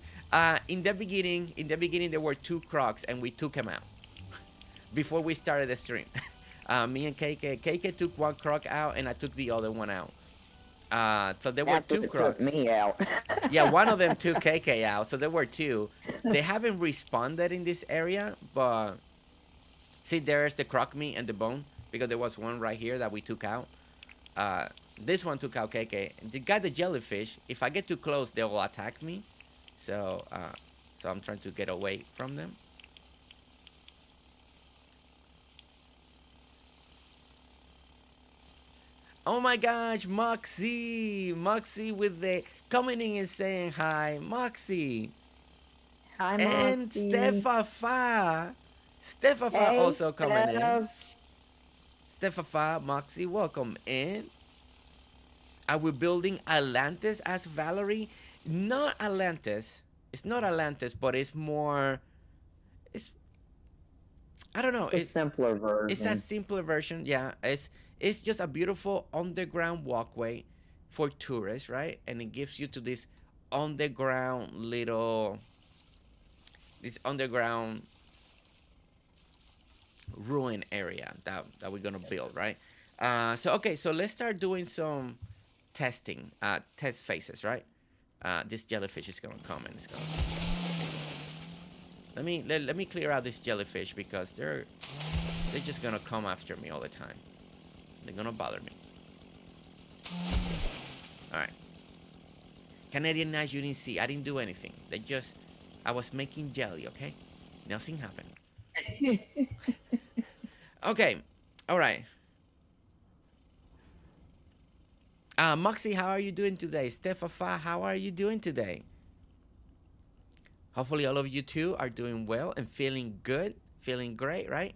In the beginning there were 2 crocs and we took them out before we started the stream. Me and KK took 1 croc out and I took the other one out. So there were 2 crocs. Took me out. Yeah, one of them took KK out, so there were 2. They haven't responded in this area, but see, there's the croc meat and the bone, because there was one right here that we took out. This one took out KK. They got the jellyfish. If I get too close, they will attack me. So I'm trying to get away from them. Oh my gosh, Moxie with the coming in and saying hi, Moxie. Hi, Moxie. And Stefafa hey, also coming in. Stefafa, Moxie, welcome in. Are we building Atlantis as Valerie? Not Atlantis. It's not Atlantis, but it's more. I don't know. It's a simpler version. It's a simpler version. Yeah. It's just a beautiful underground walkway for tourists, right? And it gives you to this underground ruin area that we're gonna build, right? So let's start doing some testing, test phases, right? This jellyfish is gonna come and it's gonna. Let me clear out this jellyfish because they're just gonna come after me all the time. They're gonna bother me. All right. Canadian Nice, you didn't see. I didn't do anything. I was making jelly, okay? Nothing happened. Okay. All right. Moxie, how are you doing today? Stefafa, how are you doing today? Hopefully all of you too are doing well and feeling good, feeling great, right?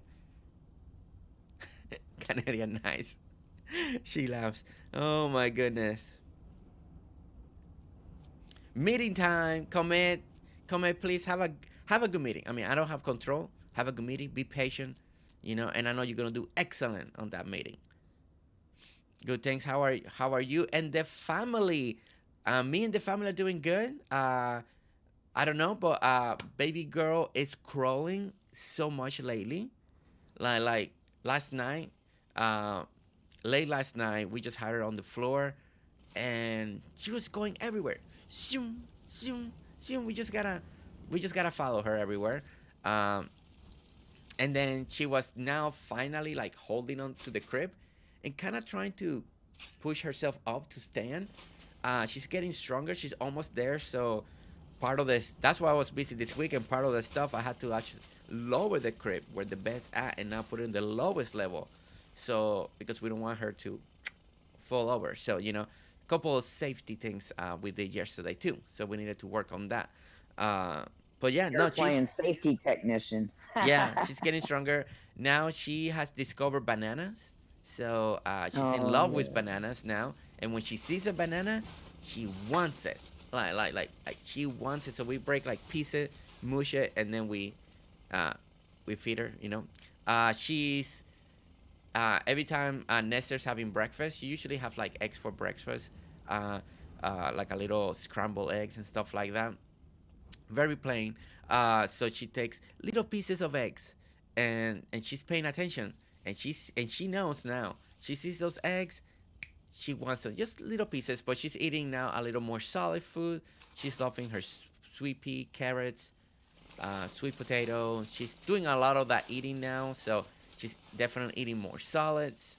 Canadian Nice. She laughs. Oh my goodness. Meeting time. Comment, please. Have a good meeting. I mean, I don't have control. Have a good meeting. Be patient, you know. And I know you're gonna do excellent on that meeting. Good. Thanks. How are you and the family? Me and the family are doing good. I don't know, but baby girl is crawling so much lately. Like last night, late last night, we just had her on the floor, and she was going everywhere. Zoom, zoom, zoom. We just gotta follow her everywhere. And then she was now finally like holding on to the crib, and kind of trying to push herself up to stand. she's getting stronger. She's almost there. So part of this, that's why I was busy this week, and part of the stuff I had to actually lower the crib where the bed's at and now put it in the lowest level. So because we don't want her to fall over. So a couple of safety things we did yesterday too. So we needed to work on that. But yeah, You're no, playing safety technician. yeah, she's getting stronger. Now she has discovered bananas. So she's in love with bananas now. And when she sees a banana, she wants it. Like she wants it. So we break like pieces, mush it, and then we feed her. She's every time Nestor's having breakfast, she usually have like eggs for breakfast, like a little scrambled eggs and stuff like that. Very plain. So she takes little pieces of eggs, and she's paying attention, and she knows now. She sees those eggs, she wants them, just little pieces, but she's eating now a little more solid food. She's loving her sweet pea, carrots, sweet potato. She's doing a lot of that eating now, so she's definitely eating more solids.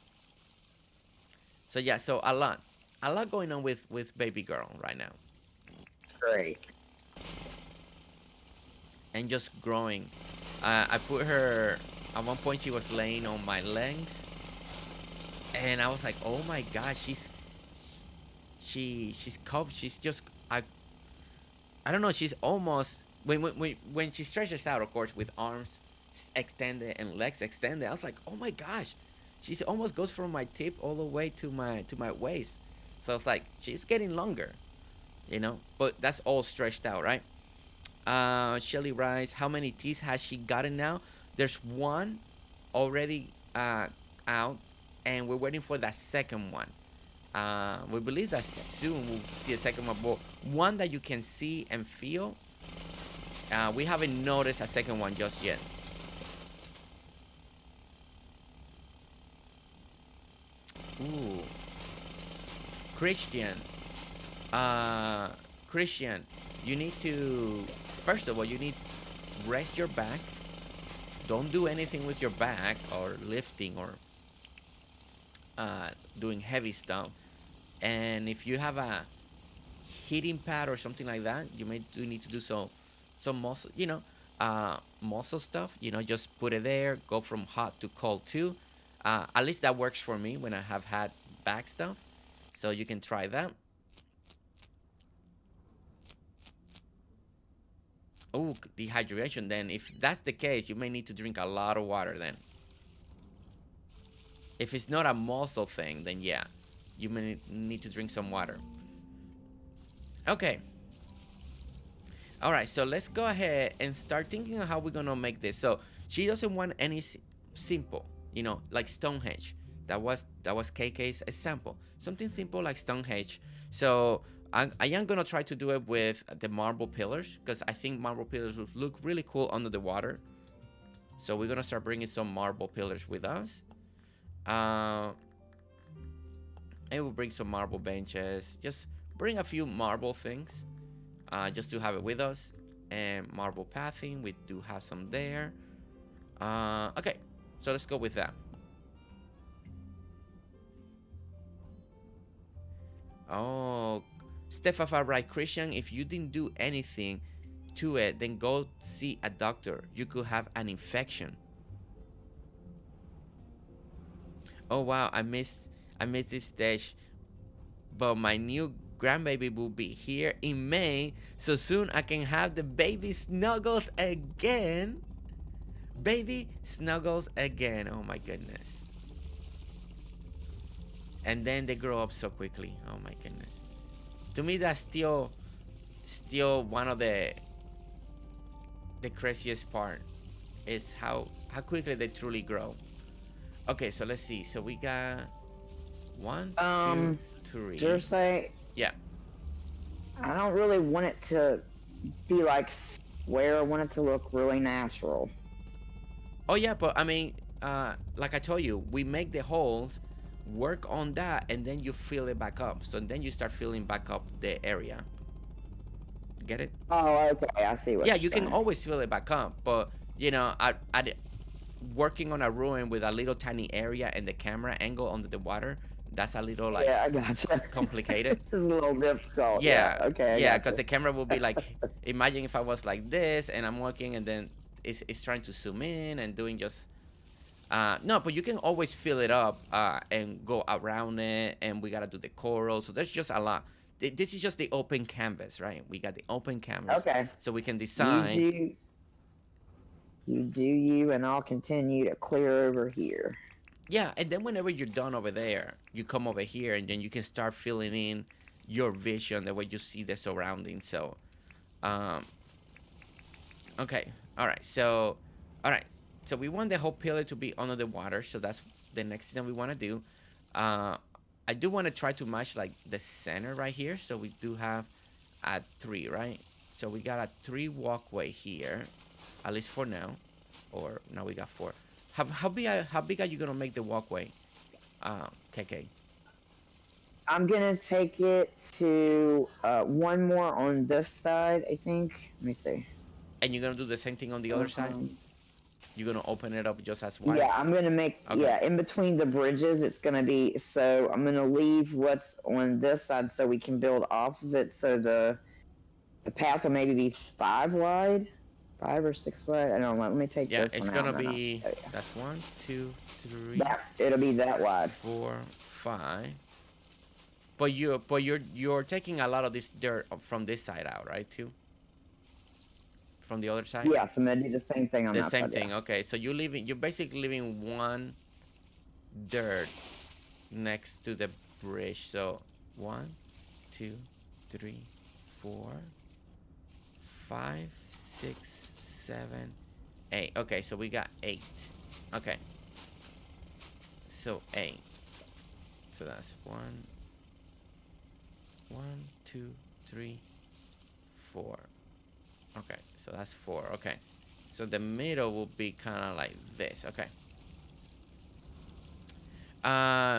So yeah, so a lot going on with baby girl right now. Great. And just growing. I put her, at one point she was laying on my legs, and I was like, oh my gosh, she's covered. She's just, I don't know, she's almost, when she stretches out, of course, with arms extended and legs extended, I was like, oh my gosh, she's almost goes from my tip all the way to my waist. So it's like she's getting longer, but that's all stretched out, right? Shelly writes, how many teeth has she gotten now? There's one already out, and we're waiting for that second one. We believe that soon we'll see a second one, but one that you can see and feel. We haven't noticed a second one just yet. Ooh. Christian, you need to, first of all, you need rest your back. Don't do anything with your back or lifting or doing heavy stuff. And if you have a heating pad or something like that, you may need to do some muscle, muscle stuff. Just put it there. Go from hot to cold too. At least that works for me when I have had back stuff. So you can try that. Oh, dehydration. Then if that's the case, you may need to drink a lot of water then. If it's not a muscle thing, then yeah, you may need to drink some water. Okay. All right, so let's go ahead and start thinking of how we're gonna make this. So she doesn't want any simple, like Stonehenge. That was KK's example. Something simple like Stonehenge. So I am gonna try to do it with the marble pillars, because I think marble pillars will look really cool under the water. So we're gonna start bringing some marble pillars with us. And we'll bring some marble benches. Just bring a few marble things, just to have it with us. And marble pathing, we do have some there. Okay, so let's go with that. Oh, Stefafa, right, Christian, if you didn't do anything to it, then go see a doctor. You could have an infection. Oh wow, I missed this stage, but my new grandbaby will be here in May, so soon I can have the baby snuggles again. Baby snuggles again. Oh my goodness. And then they grow up so quickly. Oh my goodness. To me, that's still one of the craziest part, is how quickly they truly grow. Okay, so let's see. So we got 1, 2, 3. Jersey. Yeah. I don't really want it to be like square. I want it to look really natural. Oh yeah, but I mean, like I told you, we make the holes, work on that, and then you fill it back up. So then you start filling back up the area. Get it? Oh, okay. I see what. Yeah, you're you saying. can always fill it back up, but I working on a ruin with a little tiny area and the camera angle under the water That's a little like Yeah, I gotcha. complicated. This is a little difficult. Yeah. Yeah, Okay, I yeah, because gotcha. the camera will be like, imagine if I was like this and I'm working and then it's trying to zoom in and doing just no, but you can always fill it up and go around it, and we gotta do the coral. So there's just a lot. This is just the open canvas, right? We got the open canvas, Okay. so we can You design. do you do you, and I'll continue to clear over here. Yeah, and then whenever you're done over there, you come over here, and then you can start filling in your vision the way you see the surroundings. So, um, okay, all right. So, all right. So we want the whole pillar to be under the water. So that's the next thing we want to do. Uh, I do want to try to match like the center right here. So we do have a 3, right? So we got a 3 walkway here, at least for now. Or now we got 4. How big are you gonna make the walkway, KK? I'm gonna take it to one more on this side, I think. Let me see. And you're gonna do the same thing on the other side? You're gonna open it up just as wide? Yeah, I'm gonna make Okay. yeah, in between the bridges it's gonna be, so I'm gonna leave what's on this side so we can build off of it, so the path will maybe be 5 wide. 5 or 6 wide. I don't know. Let me take Yeah, this it's one gonna out. be. That's 1, 2, 3. It'll be that wide. 4, 5. But you're taking a lot of this dirt from this side out, right? Too. From the other side. Yes, I'm gonna do the same thing on the that same side. thing. Yeah. Okay, so you're basically leaving one dirt next to the bridge. So 1, 2, 3, 4, 5, 6, 7, 8. Okay, so we got 8. Okay. So 8. So that's 1, 2, 3, 4. Okay, so that's 4. Okay. So the middle will be kind of like this. Okay.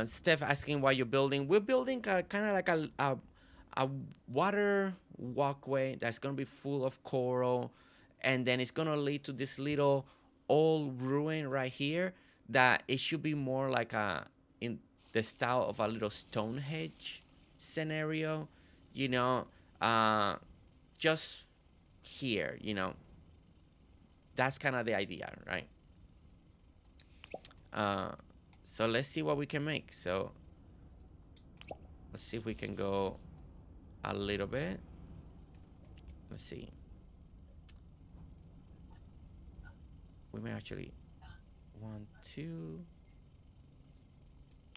Steph asking why you're building. We're building kind of like a water walkway that's gonna be full of coral, and then it's gonna lead to this little old ruin right here that it should be more like in the style of a little Stonehenge scenario, you know, just here, you know. That's kind of the idea, right? So let's see what we can make. So let's see if we can go a little bit. Let's see. We may actually 1, 2.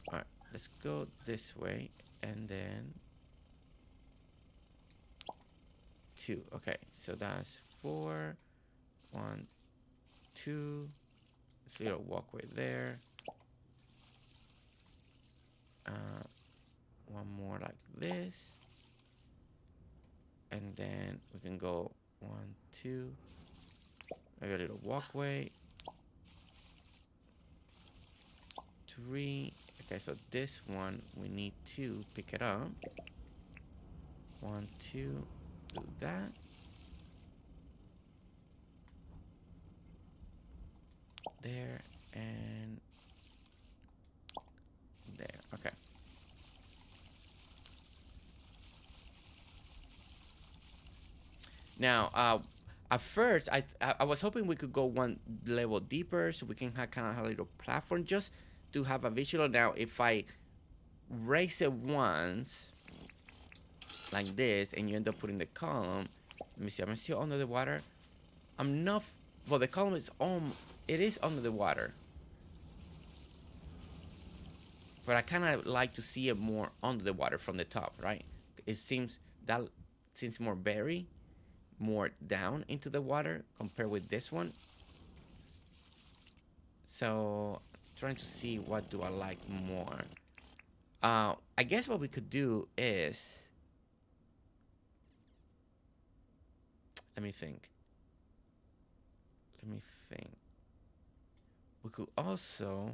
All right, let's go this way and then 2. Okay, so that's 4. 1, 2. This little walkway there. One more like this, and then we can go 1, 2. Maybe a little walkway. 3. Okay, so this one we need to pick it up. 1, 2. Do that. There and there. Okay. Now, at first, I was hoping we could go one level deeper so we can have kind of a little platform just to have a visual. Now, if I raise it once like this and you end up putting the column, let me see. I'm still under the water. I'm not. Well, the column is on. It is under the water. But I kind of like to see it more under the water from the top, right? It seems more buried, more down into the water compared with this one. So trying to see what do I like more. I guess what we could do is, let me think. We could also,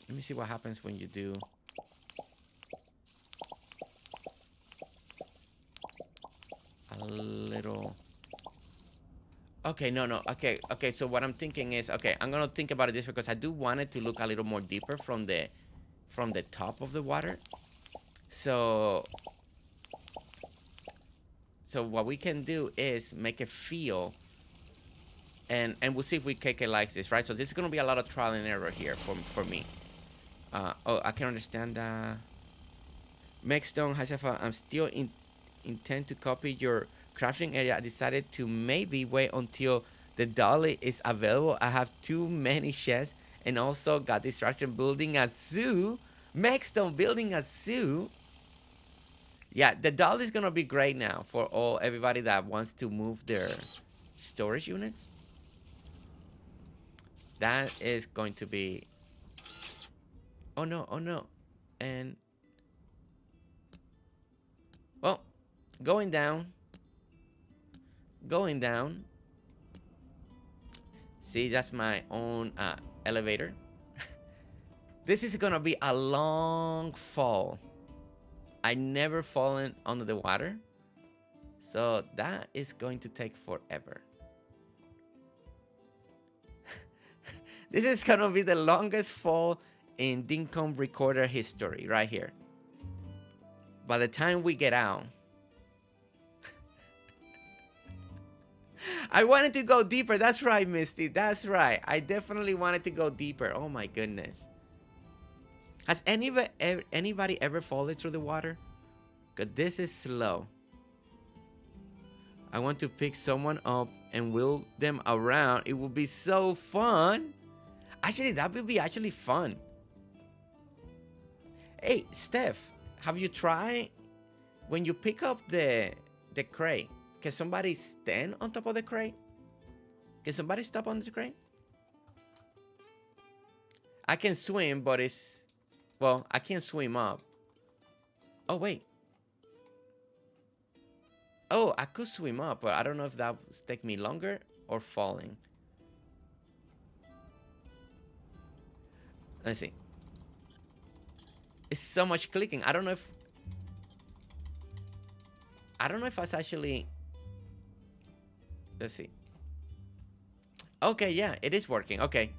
let me see what happens when you do a little. Okay, no. Okay, so what I'm thinking is, okay, I'm gonna think about it this because I do want it to look a little more deeper from the from the top of the water. So what we can do is make a field, and we'll see if we KK likes this, right? So this is gonna be a lot of trial and error here for me. Oh, I can understand that. Megstone has I'm still intend to copy your crafting area. I decided to maybe wait until the dolly is available. I have too many chests and also got distraction building a zoo. Megstone building a zoo. Yeah, the dolly is gonna be great now for everybody that wants to move their storage units. That is going to be. Oh no! Oh no! And well, going down. Going down. See, that's my own elevator. This is gonna be a long fall. I never fallen under the water, so that is going to take forever. This is gonna be the longest fall in Dinkum recorder history right here. By the time we get out, I wanted to go deeper. That's right, Misty. That's right. I definitely wanted to go deeper. Oh my goodness. Has anybody ever fallen through the water? Because this is slow. I want to pick someone up and wheel them around. It would be so fun. Actually, that would be actually fun. Hey, Steph, have you tried when you pick up the crate? Can somebody stand on top of the crate? Can somebody stop on the crate? I can swim, but it's... Well, I can't swim up. Oh, wait. Oh, I could swim up, but I don't know if that would take me longer or falling. Let's see. It's so much clicking. I don't know if it's actually... Let's see. Okay, yeah, it is working. Okay.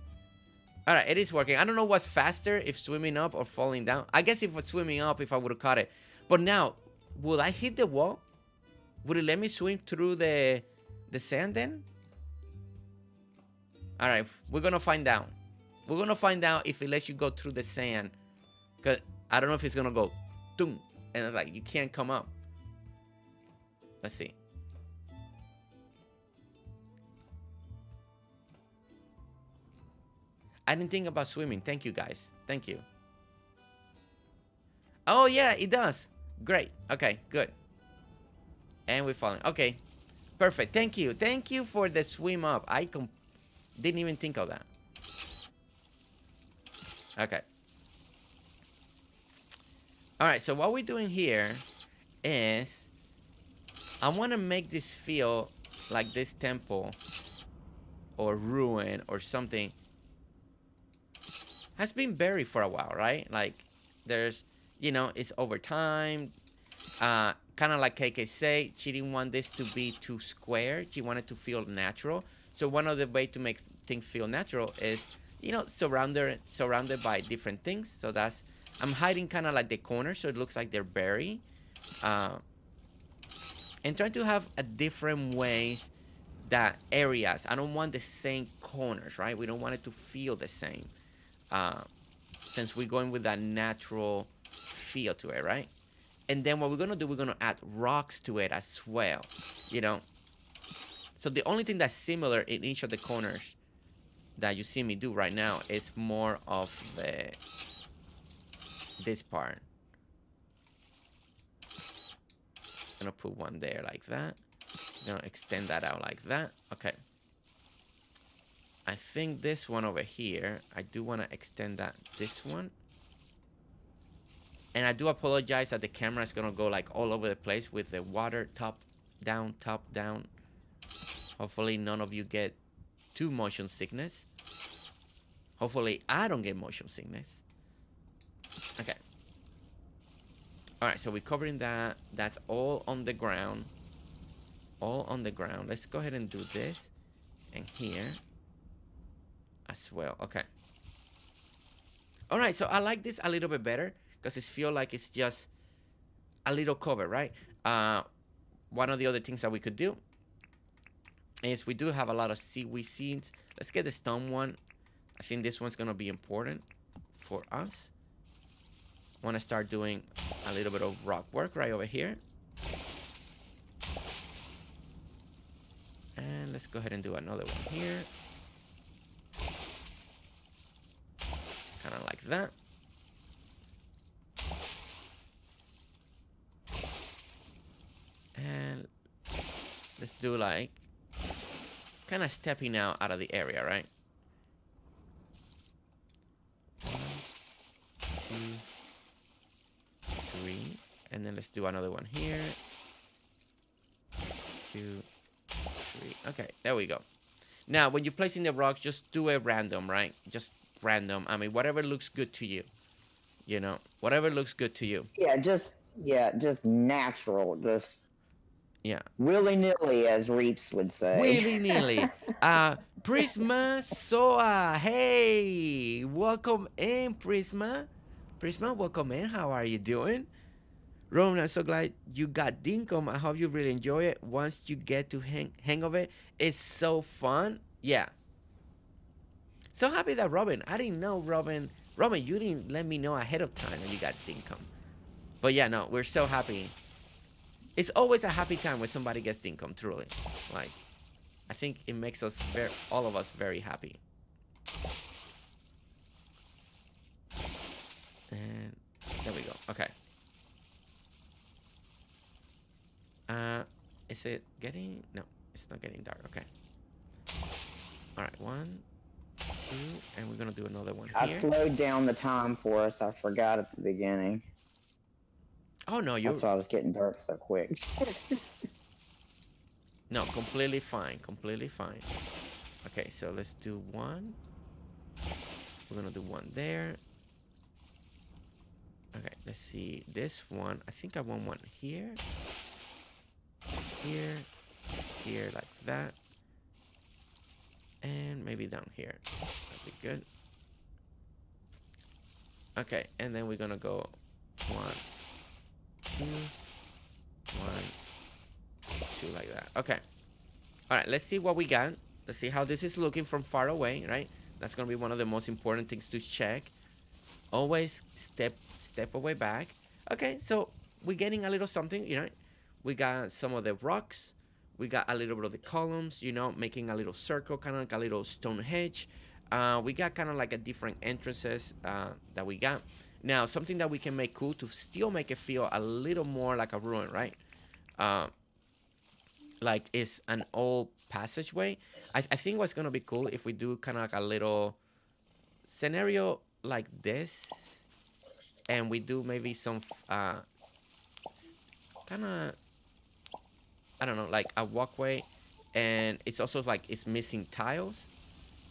All right, it is working. I don't know what's faster, if swimming up or falling down. I guess if it's swimming up, if I would have caught it. But now, will I hit the wall? Would it let me swim through the sand then? All right, we're going to find out. We're going to find out if it lets you go through the sand. Because I don't know if it's going to go, boom, and it's like, you can't come up. Let's see. I didn't think about swimming. Thank you, guys. Thank you. Oh, yeah, it does. Great. Okay, good. And we're falling. Okay, perfect. Thank you. Thank you for the swim up. I didn't even think of that. Okay. All right, so what we're doing here is I want to make this feel like this temple or ruin or something has been buried for a while, right? Like there's, you know, it's over time. Kind of like KK say, she didn't want this to be too square. She wanted to feel natural. So one of the ways to make things feel natural is, you know, surrounded by different things. So that's, I'm hiding kind of like the corners so it looks like they're buried. And trying to have a different ways that areas. I don't want the same corners, right? We don't want it to feel the same. Since we're going with that natural feel to it, right? And then what we're gonna do, we're gonna add rocks to it as well, you know. So the only thing that's similar in each of the corners that you see me do right now is more of this part. I'm gonna put one there like that. I'm gonna extend that out like that. Okay. I think this one over here, I do want to extend that this one. And I do apologize that the camera is going to go like all over the place with the water top down, top down. Hopefully none of you get too motion sickness. Hopefully I don't get motion sickness. Okay. All right, so we're covering that. That's all on the ground. All on the ground. Let's go ahead and do this. And here as well. Okay. All right, so I like this a little bit better because it feels like it's just a little cover, right? One of the other things that we could do is we do have a lot of seaweed seeds. Let's get the stone one. I think this one's gonna be important for us. Want to start doing a little bit of rock work right over here. And let's go ahead and do another one here. Kind of like that. And let's do like kind of stepping out of the area, right? 1, 2, 3, and then let's do another one here. 2, 3. Okay, there we go. Now, when you're placing the rocks, just do it random, right? Just random. I mean, whatever looks good to you. You know, whatever looks good to you. Yeah, just natural, just willy-nilly, as Reeps would say. Willy-nilly. Prisma Soa. Hey, welcome in, Prisma. Prisma, welcome in. How are you doing? Roman, I'm so glad you got Dinkum. I hope you really enjoy it. Once you get to hang of it, it's so fun. Yeah. So happy that Robin. I didn't know, Robin, you didn't let me know ahead of time that you got Dinkum. But yeah, no, we're so happy. It's always a happy time when somebody gets Dinkum, truly. Like, I think it makes us all of us very happy. And there we go. Okay. Is it getting? No, it's not getting dark. Okay. All right, 1, 2, and we're gonna do another one here. I slowed down the time for us. I forgot at the beginning. Oh no, that's why I was getting dark so quick. No, completely fine. Completely fine. Okay, so let's do 1. We're gonna do 1 there. Okay, let's see this one. I think I want 1 here. Here, here, like that, and maybe down here. That'd be good. Okay, and then we're gonna go 1, 2, 1, 2, like that. Okay. All right, let's see what we got. Let's see how this is looking from far away, right? That's gonna be one of the most important things to check. Always step away back. Okay, so we're getting a little something, you know. We got some of the rocks. We got a little bit of the columns, you know, making a little circle, kind of like a little stone hedge. We got kind of like a different entrances that we got. Now, something that we can make cool to still make it feel a little more like a ruin, right? Like it's an old passageway. I think what's going to be cool if we do kind of like a little scenario like this. And we do maybe some kind of, I don't know, like a walkway, and it's also like it's missing tiles,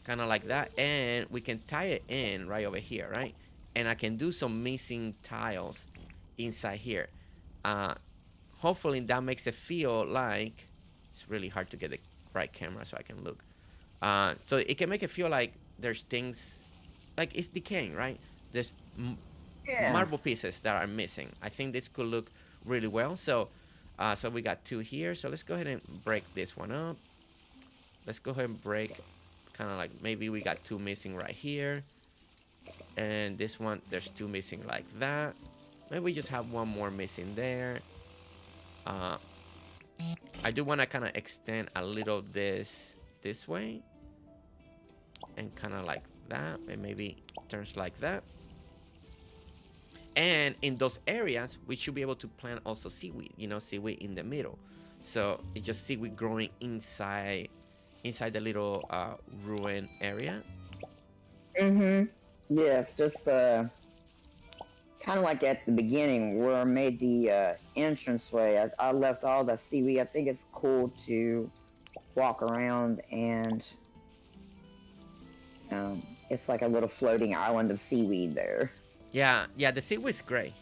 kind of like that, and we can tie it in right over here, right? And I can do some missing tiles inside here. Hopefully that makes it feel like it's really hard to get the right camera so I can look. So it can make it feel like there's things like it's decaying, right? There's marble pieces that are missing. I think this could look really well. So we got 2 here. So let's go ahead and break this one up. Let's go ahead and break kind of like maybe we got 2 missing right here. And this one, there's 2 missing like that. Maybe we just have 1 more missing there. I do want to kind of extend a little this way. And kind of like that. And maybe turns like that. And in those areas, we should be able to plant also seaweed, you know, seaweed in the middle. So it's just seaweed growing inside the little ruin area. Yes, just kind of like at the beginning where I made the entranceway. I left all the seaweed. I think it's cool to walk around and it's like a little floating island of seaweed there. Yeah, the seaweed's great.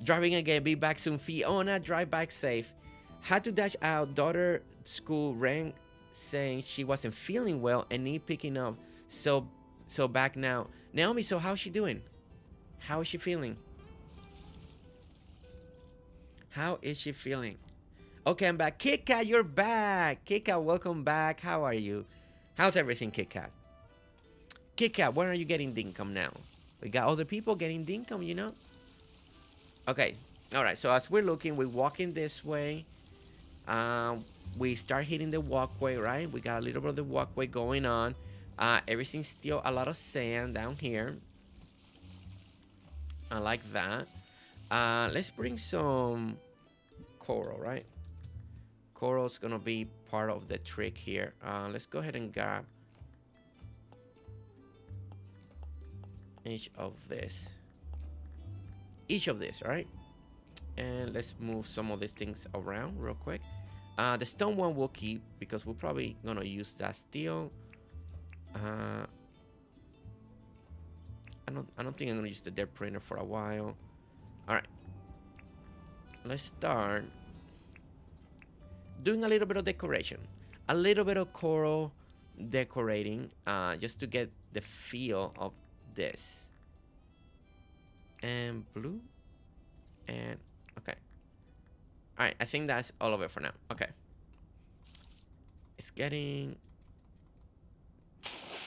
Driving again, be back soon. Fiona, drive back safe. Had to dash out. Daughter school rang saying she wasn't feeling well and need picking up. So So back now. Naomi, so how's she doing? How is she feeling? How is she feeling? Okay, I'm back. Kit Kat, you're back. Kit Kat, welcome back. How are you? How's everything, Kit Kat? Kit Kat, when are you getting Dinkum now? We got other people getting Dinkum, you know? Okay. All right. So as we're looking, we're walking this way. We start hitting the walkway, right? We got a little bit of the walkway going on. Everything's still a lot of sand down here. I like that. Let's bring some coral, right? Coral's gonna be part of the trick here. Let's go ahead and grab each of this. Right? And let's move some of these things around real quick. The stone one we'll keep because we're probably gonna use that steel. I don't think I'm gonna use the depth printer for a while. All right, let's start doing a little bit of decoration, a little bit of coral decorating, just to get the feel of this. And blue, and okay. All right, I think that's all of it for now. Okay, it's getting.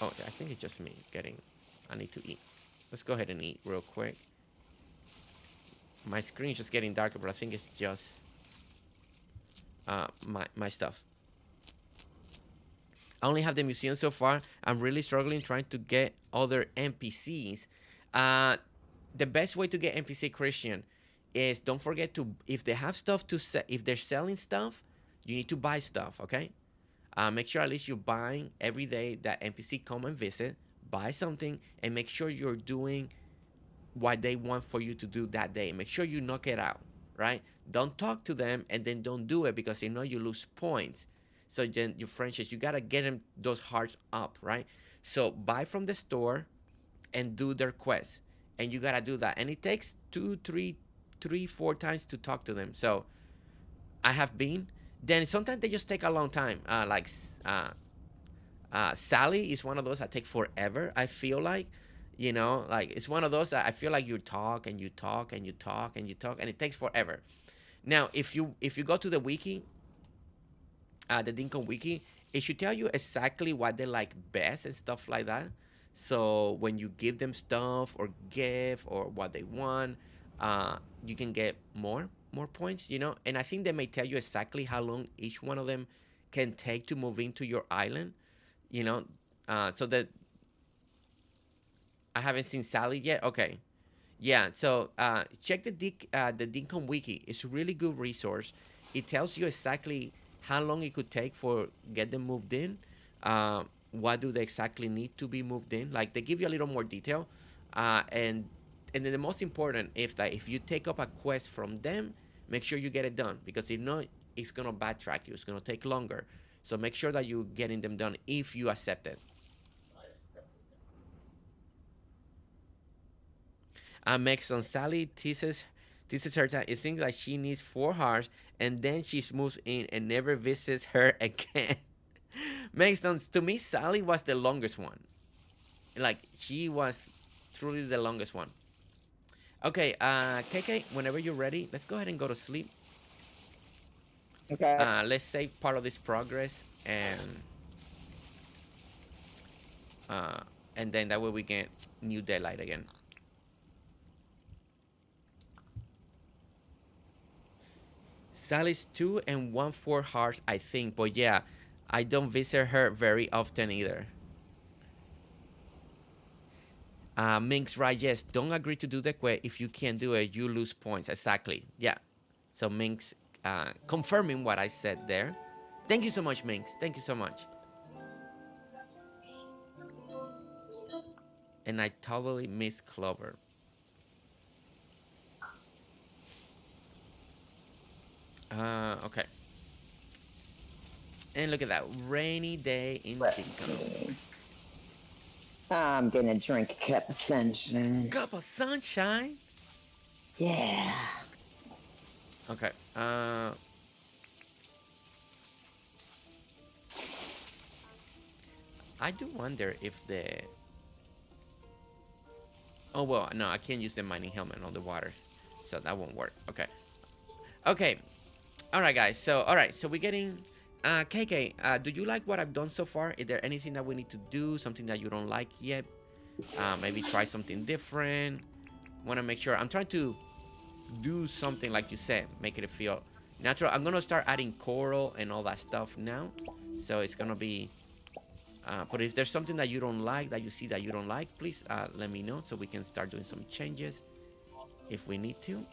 Oh, I think it's just me getting. I need to eat. Let's go ahead and eat real quick. My screen is just getting darker, but I think it's just my stuff. I only have the museum so far. I'm really struggling trying to get other NPCs. The best way to get NPC Christian is don't forget to, if they have stuff to sell, if they're selling stuff, you need to buy stuff, okay? Make sure at least you're buying every day that NPC come and visit. Buy something and make sure you're doing what they want for you to do that day. Make sure you knock it out, right? Don't talk to them and then don't do it because you know you lose points. So then your friendships, you gotta get them those hearts up, right? So buy from the store and do their quest, and you gotta do that. And it takes 2, 3, 4 times to talk to them. So I have been. Then sometimes they just take a long time. Sally is one of those that take forever. I feel like, you know, like it's one of those that I feel like you talk and you talk and you talk and you talk and it takes forever. Now, if you go to the wiki, the Dinkum wiki, it should tell you exactly what they like best and stuff like that. So when you give them stuff or gift or what they want, you can get more points, you know. And I think they may tell you exactly how long each one of them can take to move into your island, you know. So that I haven't seen Sally yet. Okay, yeah. So check the Dinkum wiki. It's a really good resource. It tells you exactly how long it could take for get them moved in. What do they exactly need to be moved in? Like they give you a little more detail, and then the most important if you take up a quest from them, make sure you get it done because if not, it's gonna backtrack you. It's gonna take longer. So make sure that you're getting them done if you accept it. Makes on Sally teases her that it seems like she needs 4 hearts and then she moves in and never visits her again. Makes sense to me. Sally was the longest one. Like she was truly the longest one. Okay, KK, whenever you're ready, let's go ahead and go to sleep. Okay. Let's save part of this progress and then that way we get new daylight again. Sally's 2 and 1/4 hearts, I think, but yeah, I don't visit her very often either. Minx, right? Yes, don't agree to do the quest. If you can't do it, you lose points. Exactly. Yeah. So Minx, confirming what I said there. Thank you so much, Minx. Thank you so much. And I totally miss Clover. Okay. And look at that rainy day in Dinkum. I'm gonna drink a cup of sunshine. Cup of sunshine? Yeah. Okay. I do wonder if the Oh, well, no, I can't use the mining helmet on the water. So that won't work. Okay. Okay. All right, guys. So, all right. So we're getting... KK, do you like what I've done so far? Is there anything that we need to do? Something that you don't like yet? Maybe try something different? Want to make sure... I'm trying to do something like you said. Make it feel natural. I'm going to start adding coral and all that stuff now. So it's going to be... but if there's something that you don't like, that you see that you don't like, please let me know so we can start doing some changes if we need to.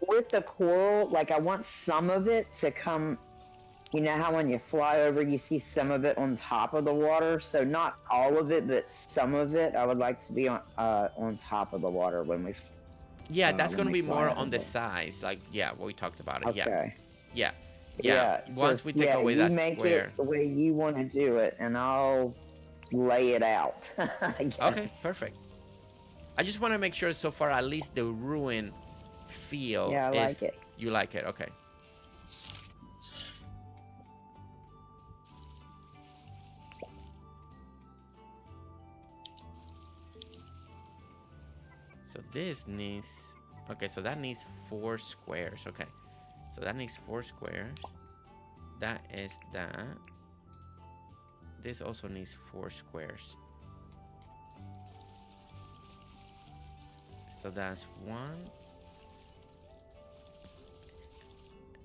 With the coral, like I want some of it to come. You know how when you fly over, you see some of it on top of the water. So not all of it, but some of it. I would like to be on top of the water when we. Yeah, that's when gonna we be more fly on the over. sides, like what we talked about it. Okay. Yeah. Once Just, we take away you that make square. it the way you want to do it, and I'll lay it out. I guess. Okay, perfect. I just want to make sure so far at least the ruin feel Yeah, I is like it. you like it. Okay. So this needs... Okay, so that needs 4 squares. Okay. So that needs 4 squares. That is that. This also needs 4 squares. So that's 1.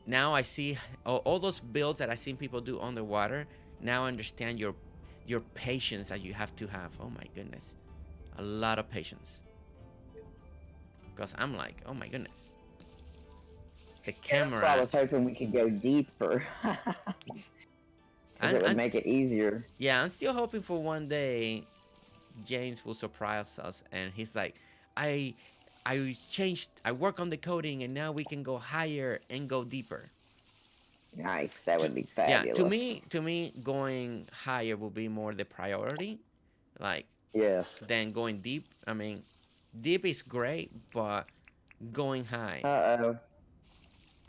Now I see all those builds that I've seen people do underwater. Now I understand your patience that you have to have. Oh my goodness. A lot of patience. Because I'm like, oh my goodness. The camera. That's why I was hoping we could go deeper. Because it would make it easier. Yeah, I'm still hoping for one day James will surprise us and he's like, I work on the coding and now we can go higher and go deeper. Nice, that would be fabulous. Yeah, to me going higher will be more the priority. Like, yes. Than going deep. I mean, deep is great, but going high. Uh-oh.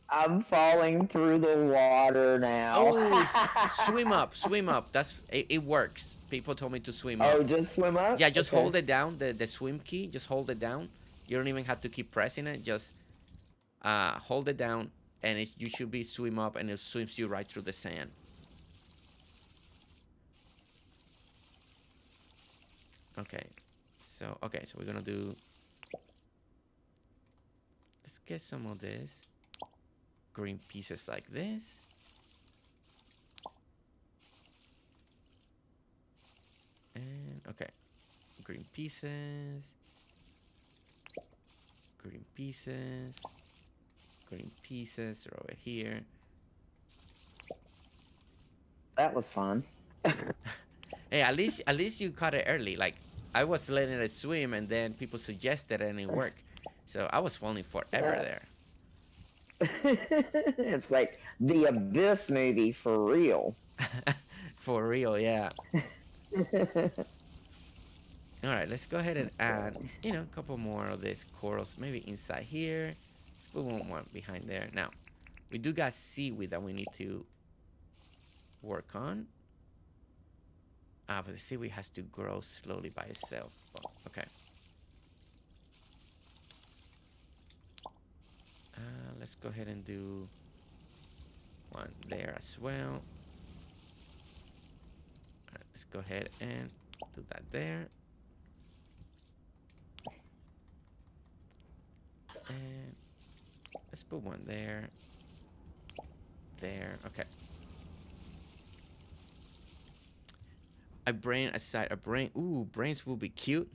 I'm falling through the water now. Oh, swim up. It works. People told me to swim up. Oh, just swim up? Yeah, just hold it down, the swim key. Just hold it down. You don't even have to keep pressing it. Just hold it down, and you should be swim up, and it swims you right through the sand. Okay, so we're gonna do. Let's get some of this green pieces like this. And okay, green pieces, green pieces, green pieces are over here. That was fun. Hey, at least you caught it early. Like I was letting it swim, and then people suggested it and it worked. So I was falling forever there. It's like the Abyss movie for real. For real, yeah. All right, let's go ahead and add, a couple more of these corals, maybe inside here. Let's put one behind there. Now, we do got seaweed that we need to work on. But the seaweed has to grow slowly by itself. Oh, okay. Let's go ahead and do one there as well. All right, let's go ahead and do that there. And let's put one there. There. Okay. A brain aside. A brain. Ooh, brains will be cute.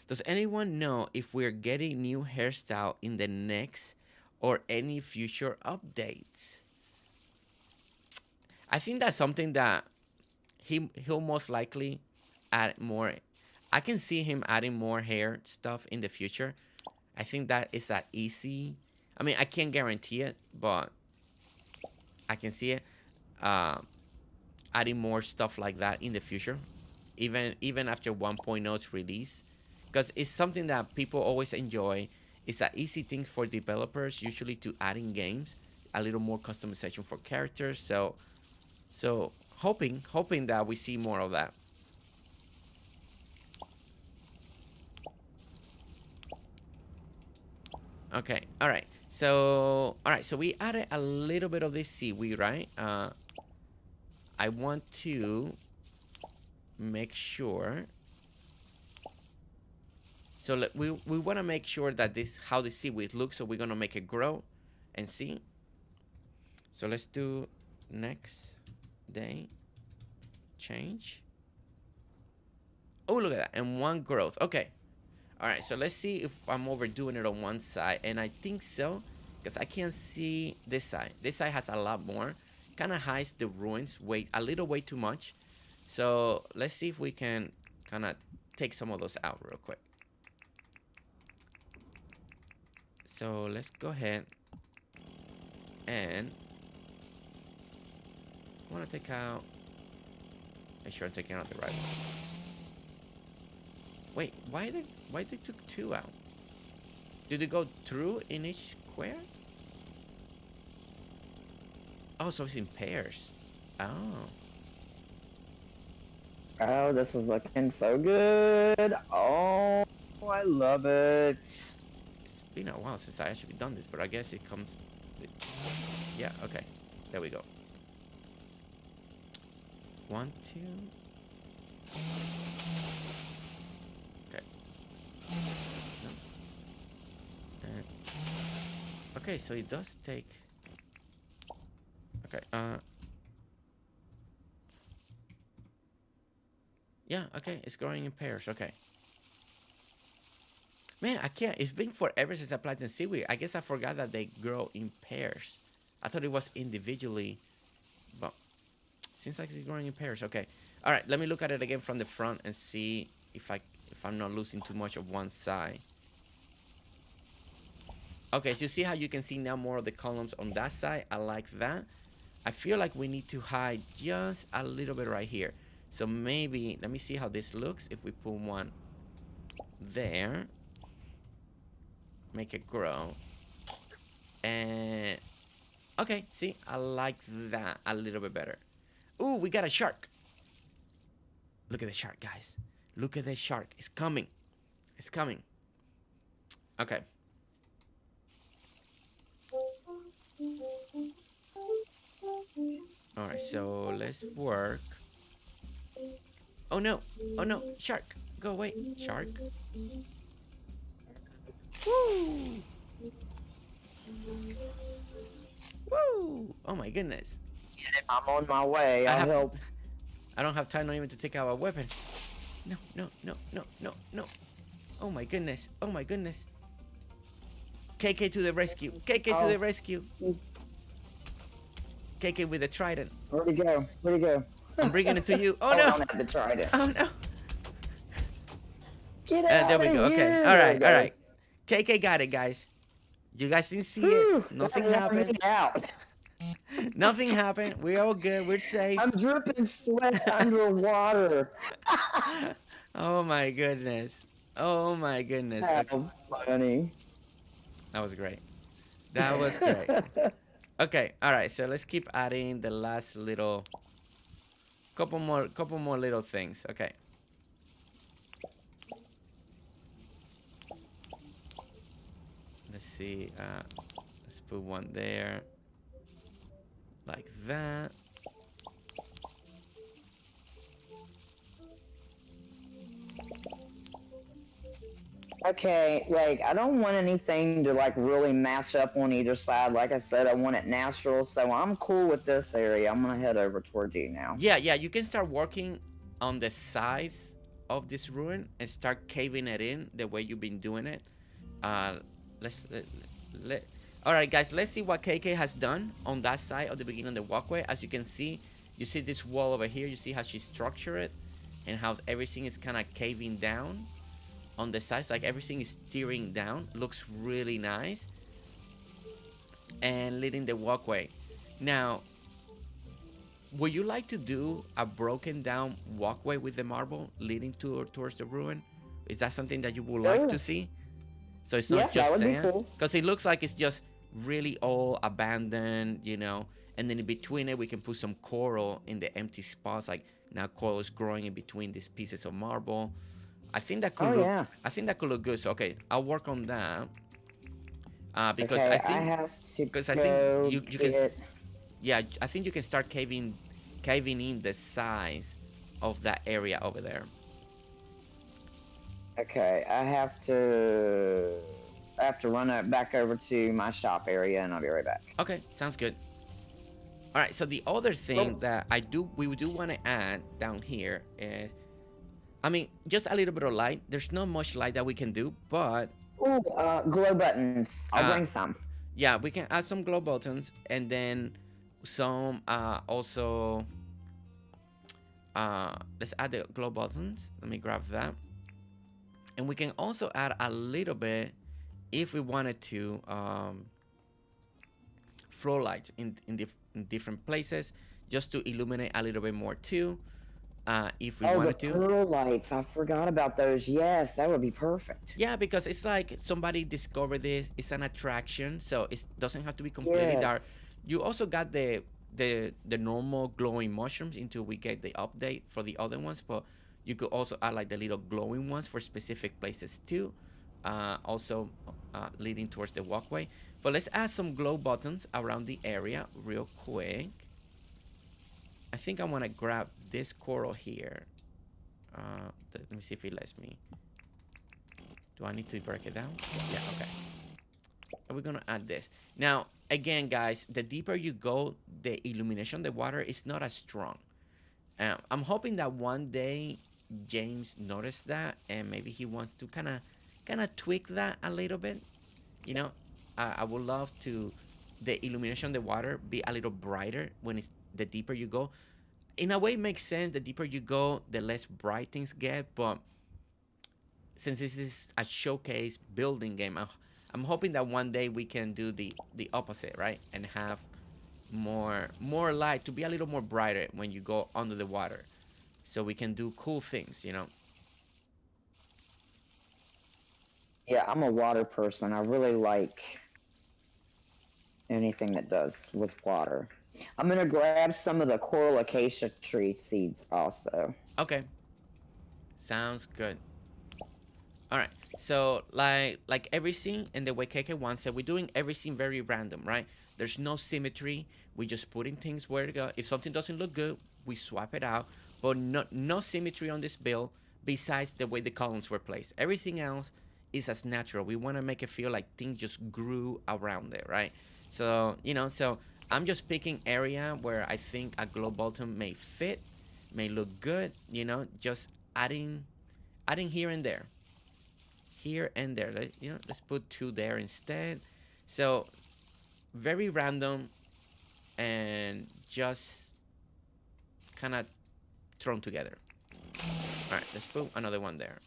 Does anyone know if we're getting new hairstyle in the next or any future updates? I think that's something that he'll most likely add more. I can see him adding more hair stuff in the future. I think that is that easy. I mean, I can't guarantee it, but I can see it adding more stuff like that in the future, even after 1.0's release, because it's something that people always enjoy. It's an easy thing for developers usually to add in games, a little more customization for characters. So hoping that we see more of that. Okay. All right. So, all right. So we added a little bit of this seaweed, right? I want to make sure. So we want to make sure that this how the seaweed looks. So we're gonna make it grow, and see. So let's do next day change. Oh, look at that. And one growth. Okay. All right. So let's see if I'm overdoing it on one side. And I think so. Because I can't see this side. This side has a lot more. Kind of hides the ruins a little way too much. So let's see if we can kind of take some of those out real quick. So let's go ahead and I want to take out. Make sure I'm taking out the right one. Wait, why they took two out? Did they go through in each square? Oh, so it's in pairs. Oh. Oh, this is looking so good. Oh, I love it. It's been a while since I actually done this, but I guess it comes. Yeah. Okay. There we go. 1, 2. Okay. No. And okay, so it does take. Okay. Yeah. Okay, it's growing in pairs. Okay. Man, I can't. It's been forever since I planted seaweed. I guess I forgot that they grow in pairs. I thought it was individually, but seems like it's growing in pairs. Okay. All right. Let me look at it again from the front and see if I'm not losing too much of one side. Okay. So you see how you can see now more of the columns on that side. I like that. I feel like we need to hide just a little bit right here. So maybe let me see how this looks if we put one there. Make it grow. And okay, see, I like that a little bit better. Ooh, we got a shark. Look at the shark, guys. Look at the shark. It's coming. It's coming. Okay. All right, so let's work. Oh no. Oh no, shark. Go away, shark. Woo! Woo! Oh my goodness. I'm on my way. I'll help. I don't have time not even to take out a weapon. No, no, no, no, no, no. Oh my goodness. Oh my goodness. KK to the rescue. KK to the rescue. KK with a trident. Where'd he go? Where'd he go? I'm bringing it to you. Oh, no. I don't have the trident. Oh no. Get out There we go. of Okay. here. All right. All right. KK got it, guys. You guys didn't see it. Nothing happened. Nothing happened. We're all good. We're safe. I'm dripping sweat underwater. Oh my goodness. Oh my goodness. How funny. That was great. That was great. Okay. All right. So let's keep adding the last little couple more little things. Okay. Let's see. Let's put one there. Like that. Okay, like, I don't want anything to, like, really match up on either side. Like I said, I want it natural, so I'm cool with this area. I'm gonna head over towards you now. Yeah, you can start working on the sides of this ruin and start caving it in the way you've been doing it. All right, guys, let's see what KK has done on that side of the beginning of the walkway. As you can see, you see this wall over here. You see how she structured it and how everything is kind of caving down on the sides, like everything is steering down. Looks really nice. And leading the walkway. Now, would you like to do a broken down walkway with the marble leading towards the ruin? Is that something that you would like to see? So it's not just sand, because it looks like it's just really all abandoned, you know. And then in between it, we can put some coral in the empty spots. Like now, coral is growing in between these pieces of marble. I think that could look. I think that could look good. So okay, I'll work on that. Because Okay, I have to I think go you can, get. yeah, I think you can start caving in the size of that area over there. Okay, I have to. I have to run it back over to my shop area, and I'll be right back. Okay, sounds good. All right, so the other thing Oh, that we do want to add down here is, I mean, just a little bit of light. There's not much light that we can do, but ooh, glow buttons. I'll uh, bring some. yeah, we can add some glow buttons, and then some also let's add the glow buttons. Let me grab that, and we can also add a little bit if we wanted to, flow lights in different places, just to illuminate a little bit more too, if we Oh, the wanted to. pearl lights. I forgot about those. Yes, that would be perfect. Yeah, because it's like somebody discovered this. It's an attraction, so it doesn't have to be completely dark. Yes. You also got the normal glowing mushrooms until we get the update for the other ones, but you could also add like the little glowing ones for specific places too. Also, leading towards the walkway. But let's add some glow buttons around the area real quick. I think I want to grab this coral here. Let me see if it lets me. Do I need to break it down? Yeah, okay. And we're gonna add this. Now, again, guys, the deeper you go, the illumination of the water is not as strong. I'm hoping that one day James noticed that, and maybe he wants to kind of tweak that a little bit. You know, I would love to the illumination of the water be a little brighter when it's the deeper you go. In a way, it makes sense. The deeper you go, the less bright things get. But since this is a showcase building game, I'm hoping that one day we can do the opposite, right? And have more light, to be a little more brighter when you go under the water, so we can do cool things, you know. Yeah, I'm a water person. I really like anything that does with water. I'm gonna grab some of the coral acacia tree seeds also. Okay, sounds good. All right. So like everything in the way KK wants it, we're doing everything very random, right? There's no symmetry. We just putting things where to go. If something doesn't look good, we swap it out. But no symmetry on this build besides the way the columns were placed. Everything else is as natural. We want to make it feel like things just grew around there, right? So, so I'm just picking area where I think a glow bottom may fit, may look good, just adding here and there. Here and there. Let's put two there instead. So very random and just kind of thrown together. All right, let's put another one there.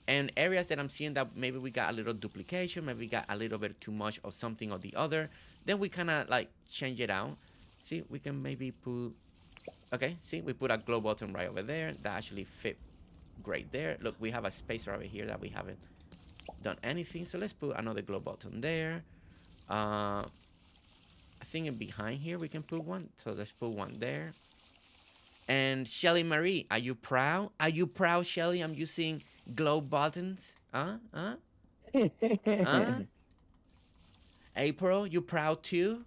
And areas that I'm seeing that maybe we got a little duplication, maybe we got a little bit too much of something or the other, then we kind of like change it out. See, we can maybe put, okay, see, we put a glow button right over there that actually fit great there. Look, we have a space right over here that we haven't done anything, so let's put another glow button there. I think in behind here we can put one, so let's put one there. And Shelly Marie, are you proud? Are you proud, Shelly? I'm using glow buttons. Huh? April, you proud too?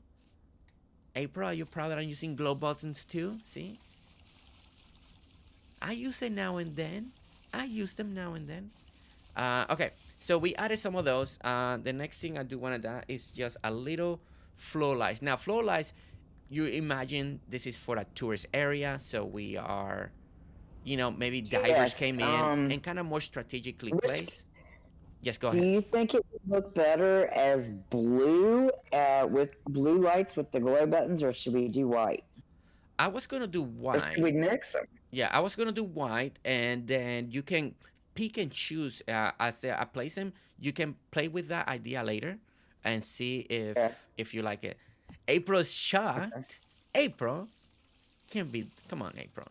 April, are you proud that I'm using glow buttons too? See? I use it now and then. I use them now and then. Okay, so we added some of those. The next thing I do want to add is just a little flow lights. Now, flow lights, you imagine this is for a tourist area, so we are, maybe divers Yes, came in and kind of more strategically placed. Yes, go do ahead. you think it would look better as blue with blue lights with the glow buttons, or should we do white? I was gonna do Or should we white. mix them? Yeah, I was gonna do white, and then you can pick and choose as I place them. You can play with that idea later, and see Okay. if you like it. April's Okay. shocked. April can't be. Come on, April.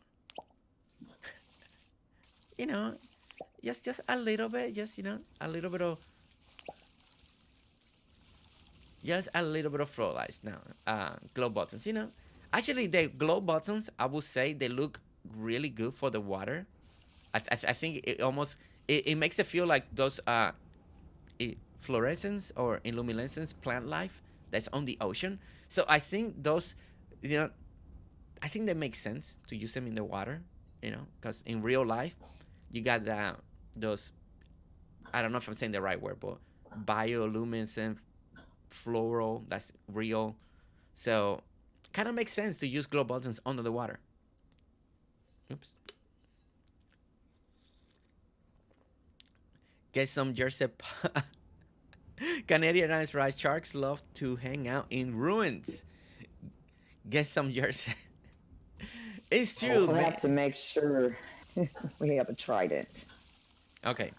you know, just a little bit. Just a little bit of flow lights now. Glow buttons. Actually, the glow buttons, I would say they look really good for the water. I think it almost it makes it feel like those fluorescence or illuminescence plant life that's on the ocean. So I think those, you know, I think that makes sense to use them in the water, because in real life, you got those. I don't know if I'm saying the right word, but bioluminescent floral. That's real. So, kind of makes sense to use glow buttons under the water. Oops. Get some Jersey. Canadian ice rice sharks love to hang out in ruins. Get some Jersey. It's true, We'll man. have to make sure we have a trident. Okay.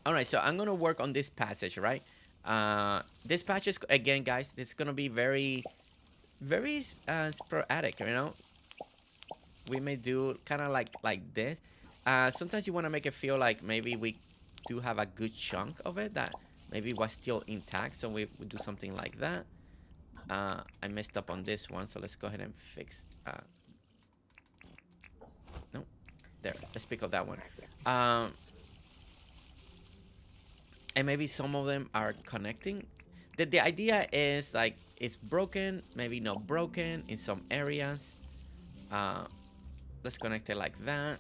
All right, so I'm gonna work on this passage, right? This passage again, guys. This is gonna be very, very sporadic. We may do kind of like this. Sometimes you want to make it feel like maybe we do have a good chunk of it that maybe was still intact, so we do something like that. I messed up on this one, so let's go ahead and fix. No, there. Let's pick up that one. And maybe some of them are connecting. The idea is like it's broken, maybe not broken in some areas. Let's connect it like that.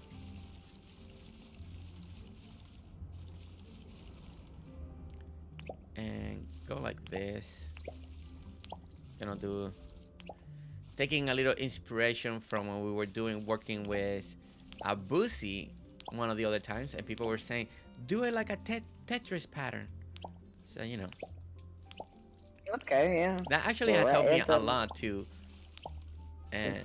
And go like this. Gonna do taking a little inspiration from when we were working with a Boosie one of the other times, and people were saying do it like a Tetris pattern. So Okay, yeah. that actually has helped me a lot too. And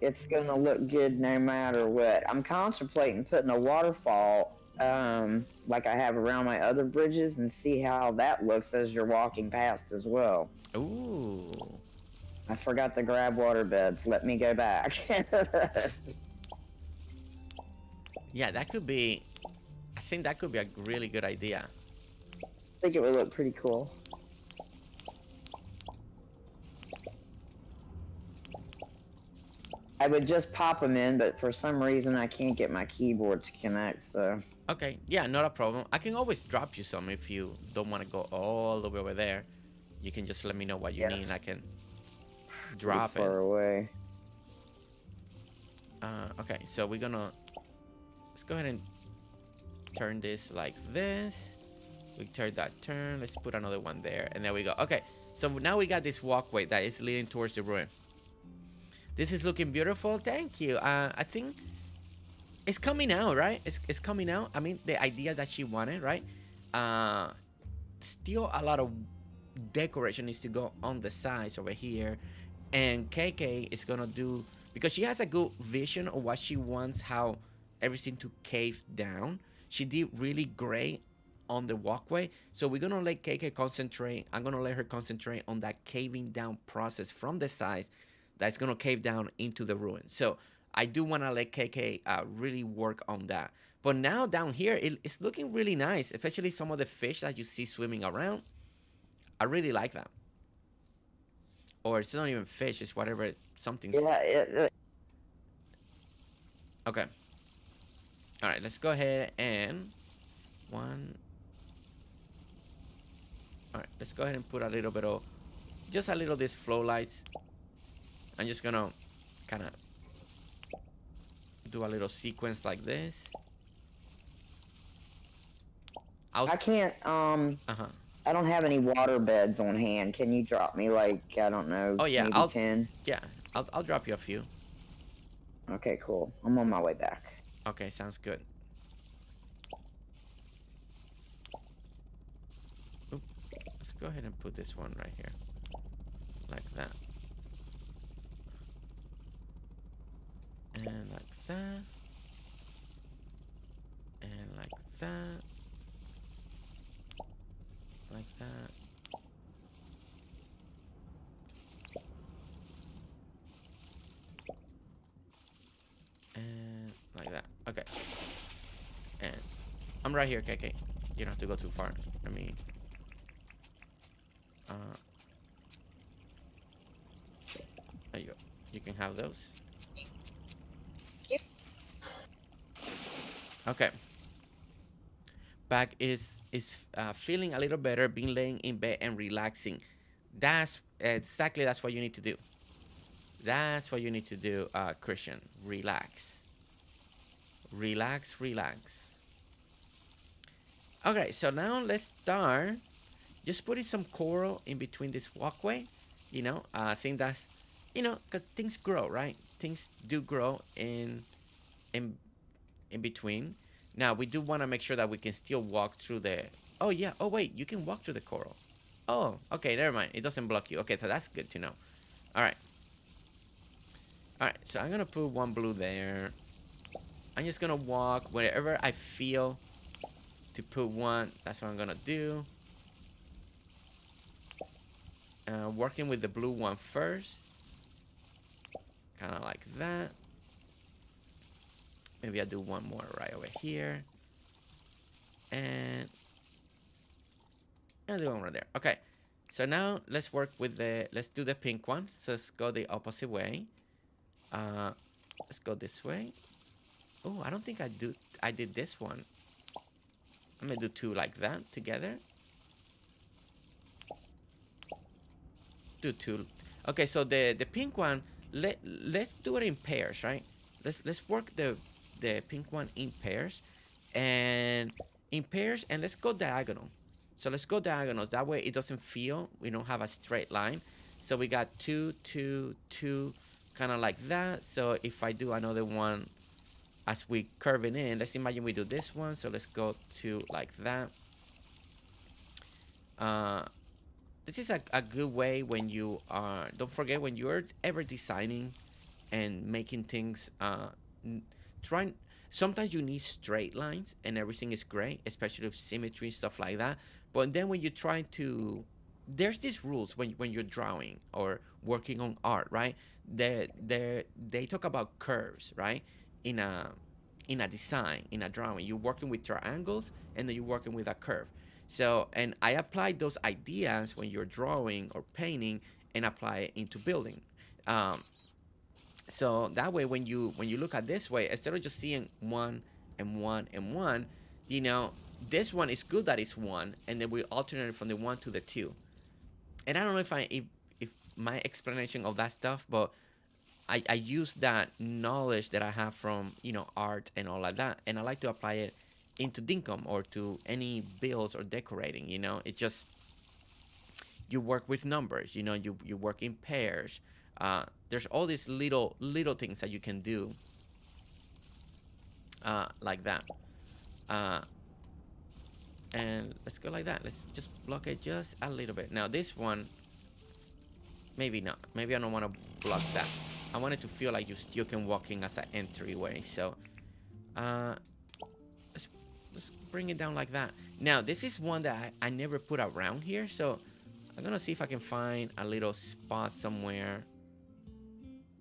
it's gonna look good no matter what. I'm contemplating putting a waterfall like I have around my other bridges and see how that looks as you're walking past as well. ooh, I forgot to grab water beds. Let me go back. yeah, that could be. I think that could be a really good idea. I think it would look pretty cool. I would just pop them in, but for some reason I can't get my keyboard to connect, so... Okay, yeah, not a problem. I can always drop you some if you don't want to go all the way over there. You can just let me know what you need and I can drop it. Far away. Okay, so we're gonna... Let's go ahead and turn this like this. We turn that turn. Let's put another one there. And there we go. Okay, so now we got this walkway that is leading towards the ruin. This is looking beautiful. Thank you. I think it's coming out, right? It's coming out. I mean, the idea that she wanted, right? Still a lot of decoration needs to go on the sides over here. And KK is going to do... Because she has a good vision of what she wants, how everything to cave down. She did really great on the walkway. So we're going to let KK concentrate. I'm going to let her concentrate on that caving down process from the sides. That's going to cave down into the ruin. So I do want to let KK really work on that. But now down here, it's looking really nice, especially some of the fish that you see swimming around. I really like that. Or it's not even fish, it's whatever, something. Yeah, Okay. All right, let's go ahead and one. All right, let's go ahead and put a little bit of, just a little of these flow lights. I'm just gonna kind of do a little sequence like this. I can't, I don't have any water beds on hand. Can you drop me, like, I don't know, maybe 10? Yeah, I'll drop you a few. Okay, cool. I'm on my way back. Okay, sounds good. Oop, let's go ahead and put this one right here. Like that. And like that. And like that. Like that. And like that. Okay. And I'm right here, KK. You don't have to go too far. I mean, there you go. You can have those. Okay. back is feeling a little better, being laying in bed and relaxing. That's what you need to do. That's what you need to do, Christian. Relax. Relax, relax. Okay, so now let's start just putting some coral in between this walkway. I think that, because things grow, right? Things do grow in in between. Now we do want to make sure that we can still walk through the. Oh yeah. Oh wait, you can walk through the coral. Oh, okay. Never mind. It doesn't block you. Okay, so that's good to know. All right. All right. So I'm gonna put one blue there. I'm just gonna walk wherever I feel to put one. That's what I'm gonna do. Working with the blue one first. Kind of like that. Maybe I'll do one more right over here. And do one right there. Okay. So now let's work with let's do the pink one. So let's go the opposite way. Let's go this way. Oh, I don't think I did this one. I'm gonna do two like that together. Do two. Okay, so the pink one, let's do it in pairs, right? Let's work the pink one in pairs, and let's go diagonal. So let's go diagonals. That way it doesn't feel we don't have a straight line. So we got 2, 2, 2, kind of like that. So if I do another one as we curve it in, let's imagine we do this one. So let's go to like that. This is a good way when you are, don't forget, when you're ever designing and making things, sometimes you need straight lines and everything is great, especially with symmetry, stuff like that. But then when you're trying to, there's these rules when you're drawing or working on art, right? They talk about curves, right? In a design, in a drawing, you're working with triangles and then you're working with a curve. So, and I applied those ideas when you're drawing or painting and apply it into building. So that way, when you look at this way, instead of just seeing 1 and 1 and 1, this one is good that it's 1, and then we alternate from the 1 to the 2. And I don't know if my explanation of that stuff, but I use that knowledge that I have from art and all like that, and I like to apply it into Dinkum or to any builds or decorating. It just, you work with numbers, you work in pairs. There's all these little things that you can do like that. And let's go like that. Let's just block it just a little bit. Now this one, maybe not. Maybe I don't want to block that. I want it to feel like you still can walk in as an entryway. So let's bring it down like that. Now this is one that I never put around here, so I'm gonna see if I can find a little spot somewhere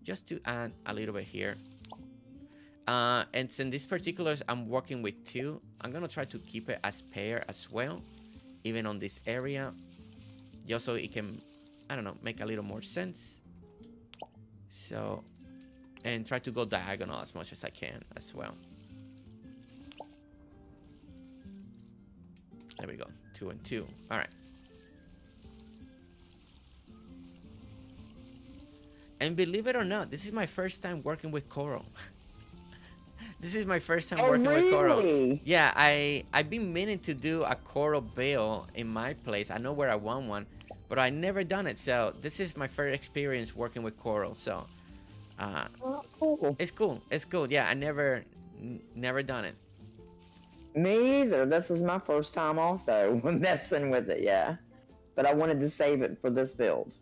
just to add a little bit here. And since these particulars I'm working with 2, I'm gonna try to keep it as pair as well, even on this area, just so it can, I don't know, make a little more sense. So, and try to go diagonal as much as I can as well. There we go, 2 and 2. All right. And believe it or not, this is my first time working with coral. This is my first time working with coral. Yeah, I've been meaning to do a coral bill in my place. I know where I want one, but I never done it. So this is my first experience working with coral. So cool. It's cool. It's cool. Yeah, I never done it. Me either. This is my first time also messing with it. Yeah, but I wanted to save it for this build.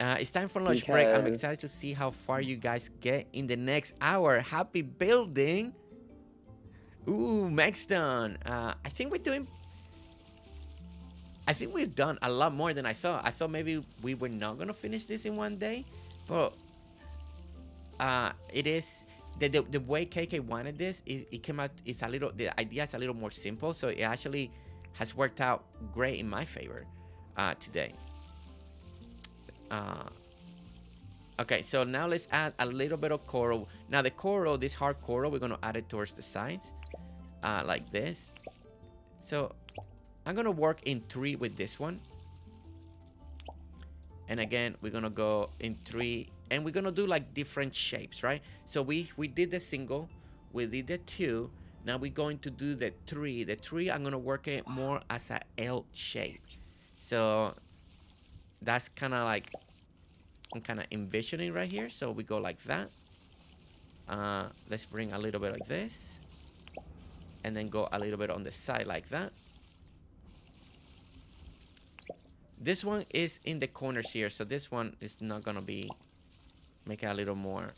It's time for lunch break. I'm excited to see how far you guys get in the next hour. Happy building. Ooh, Maxton. I think we've done a lot more than I thought. I thought maybe we were not gonna finish this in one day, but it is the way KK wanted this. It came out. It's a little. The idea is a little more simple, so it actually has worked out great in my favor today. Okay, so now let's add a little bit of coral. Now the coral, this hard coral, we're gonna add it towards the sides, like this. So I'm gonna work in 3 with this one. And again, we're gonna go in 3, and we're gonna do like different shapes, right? So we did the single, we did the 2. Now we're going to do the 3. The 3, I'm gonna work it more as a L shape. So that's kind of like I'm kind of envisioning right here. So we go like that. Let's bring a little bit like this, and then go a little bit on the side like that. This one is in the corners here, so this one is not gonna be, make it a little more.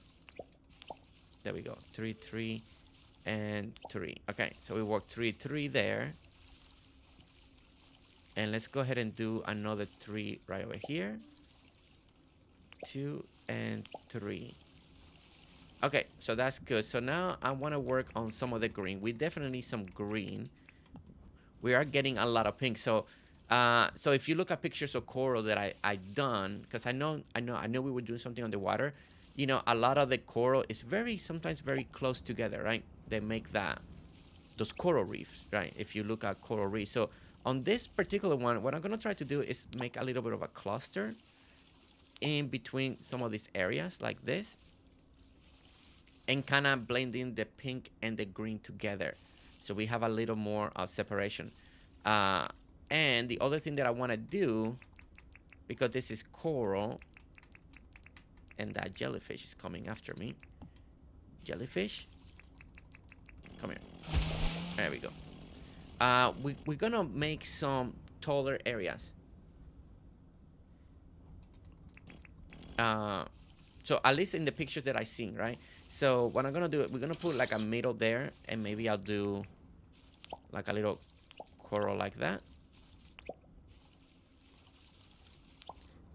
There we go, 3, 3, and 3. Okay, so we work 3, 3 there, and let's go ahead and do another 3 right over here. 2 and 3. Okay, so that's good. So now I want to work on some of the green. We definitely need some green. We are getting a lot of pink. So so if you look at pictures of coral that I done, because I know we were doing something on the water, you know, a lot of the coral is sometimes very close together, right? They make those coral reefs, right? If you look at coral reefs. So on this particular one, what I'm gonna try to do is make a little bit of a cluster in between some of these areas like this, and kind of blending the pink and the green together, so we have a little more separation. And the other thing that I want to do, because this is coral, and that jellyfish is coming after me. Jellyfish, come here. There we go. We're gonna make some taller areas. So at least in the pictures that I seen, right? So what I'm gonna do, we're gonna put like a middle there, and maybe I'll do like a little coral like that.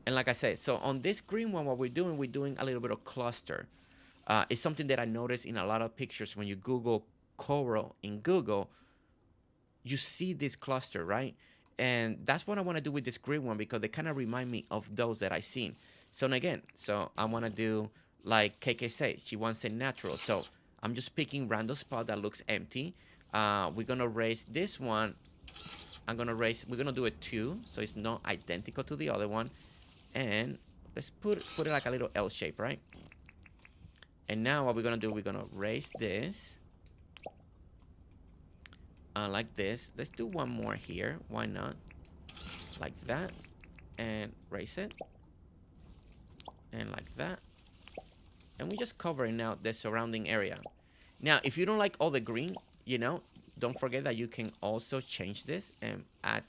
And like I said, so on this green one, what we're doing a little bit of cluster. It's something that I noticed in a lot of pictures. When you Google coral in Google, you see this cluster, right? And that's what I want to do with this green one, because they kind of remind me of those that I seen. So again, so I want to do like KK said, she wants it natural. So I'm just picking random spot that looks empty. We're gonna raise this one. We're gonna do it 2, so it's not identical to the other one. And let's put it like a little L shape, right? And now what we're gonna do, we're gonna raise this like this. Let's do one more here, why not? Like that, and raise it, and like that, and we just covering now the surrounding area. Now if you don't like all the green, you know, don't forget that you can also change this and add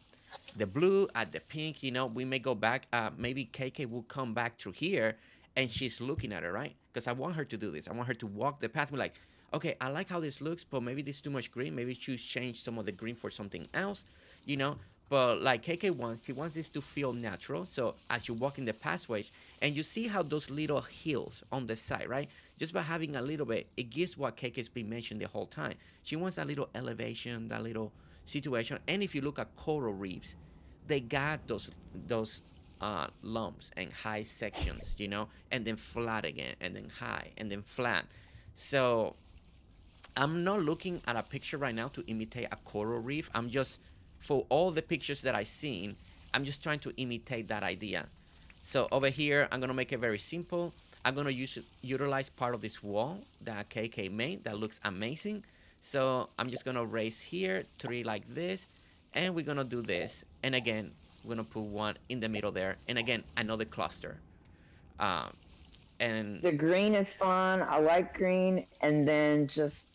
the blue, add the pink. You know, we may go back, maybe KK will come back through here, and she's looking at it, right? Because I want her to do this. I want her to walk the path. We're like, okay, I like how this looks, but maybe this is too much green. Maybe change some of the green for something else, you know. But like KK wants, she wants this to feel natural. So as you walk in the pathways, and you see how those little hills on the side, right? Just by having a little bit, it gives what KK's been mentioning the whole time. She wants that little elevation, that little situation. And if you look at coral reefs, they got those lumps and high sections, you know, and then flat again, and then high, and then flat. So I'm not looking at a picture right now to imitate a coral reef. I'm just, for all the pictures that I've seen, I'm just trying to imitate that idea. So over here, I'm gonna make it very simple. I'm gonna utilize part of this wall that KK made that looks amazing. So I'm just gonna raise here 3 like this, and we're gonna do this. And again, we're gonna put one in the middle there, and again, another cluster. And the green is fun. I like green, and then just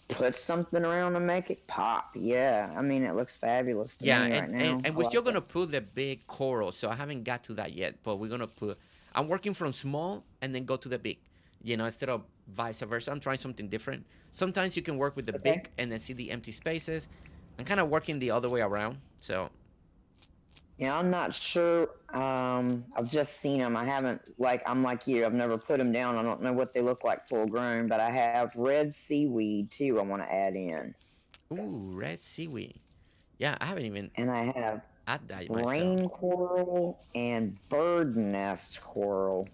put something around to make it pop. Yeah, I mean, it looks fabulous to yeah, me right now. and we're still gonna put the big coral. So I haven't got to that yet, but we're gonna put. I'm working from small and then go to the big. You know, instead of vice versa. I'm trying something different. Sometimes you can work with the big and then see the empty spaces. I'm kind of working the other way around. So yeah, I'm not sure. I've just seen them. I haven't, like, I'm like you. I've never put them down. I don't know what they look like full grown, but I have red seaweed too. I want to add in. ooh, red seaweed. Yeah, I haven't even And I have add that myself. rain coral and bird nest coral.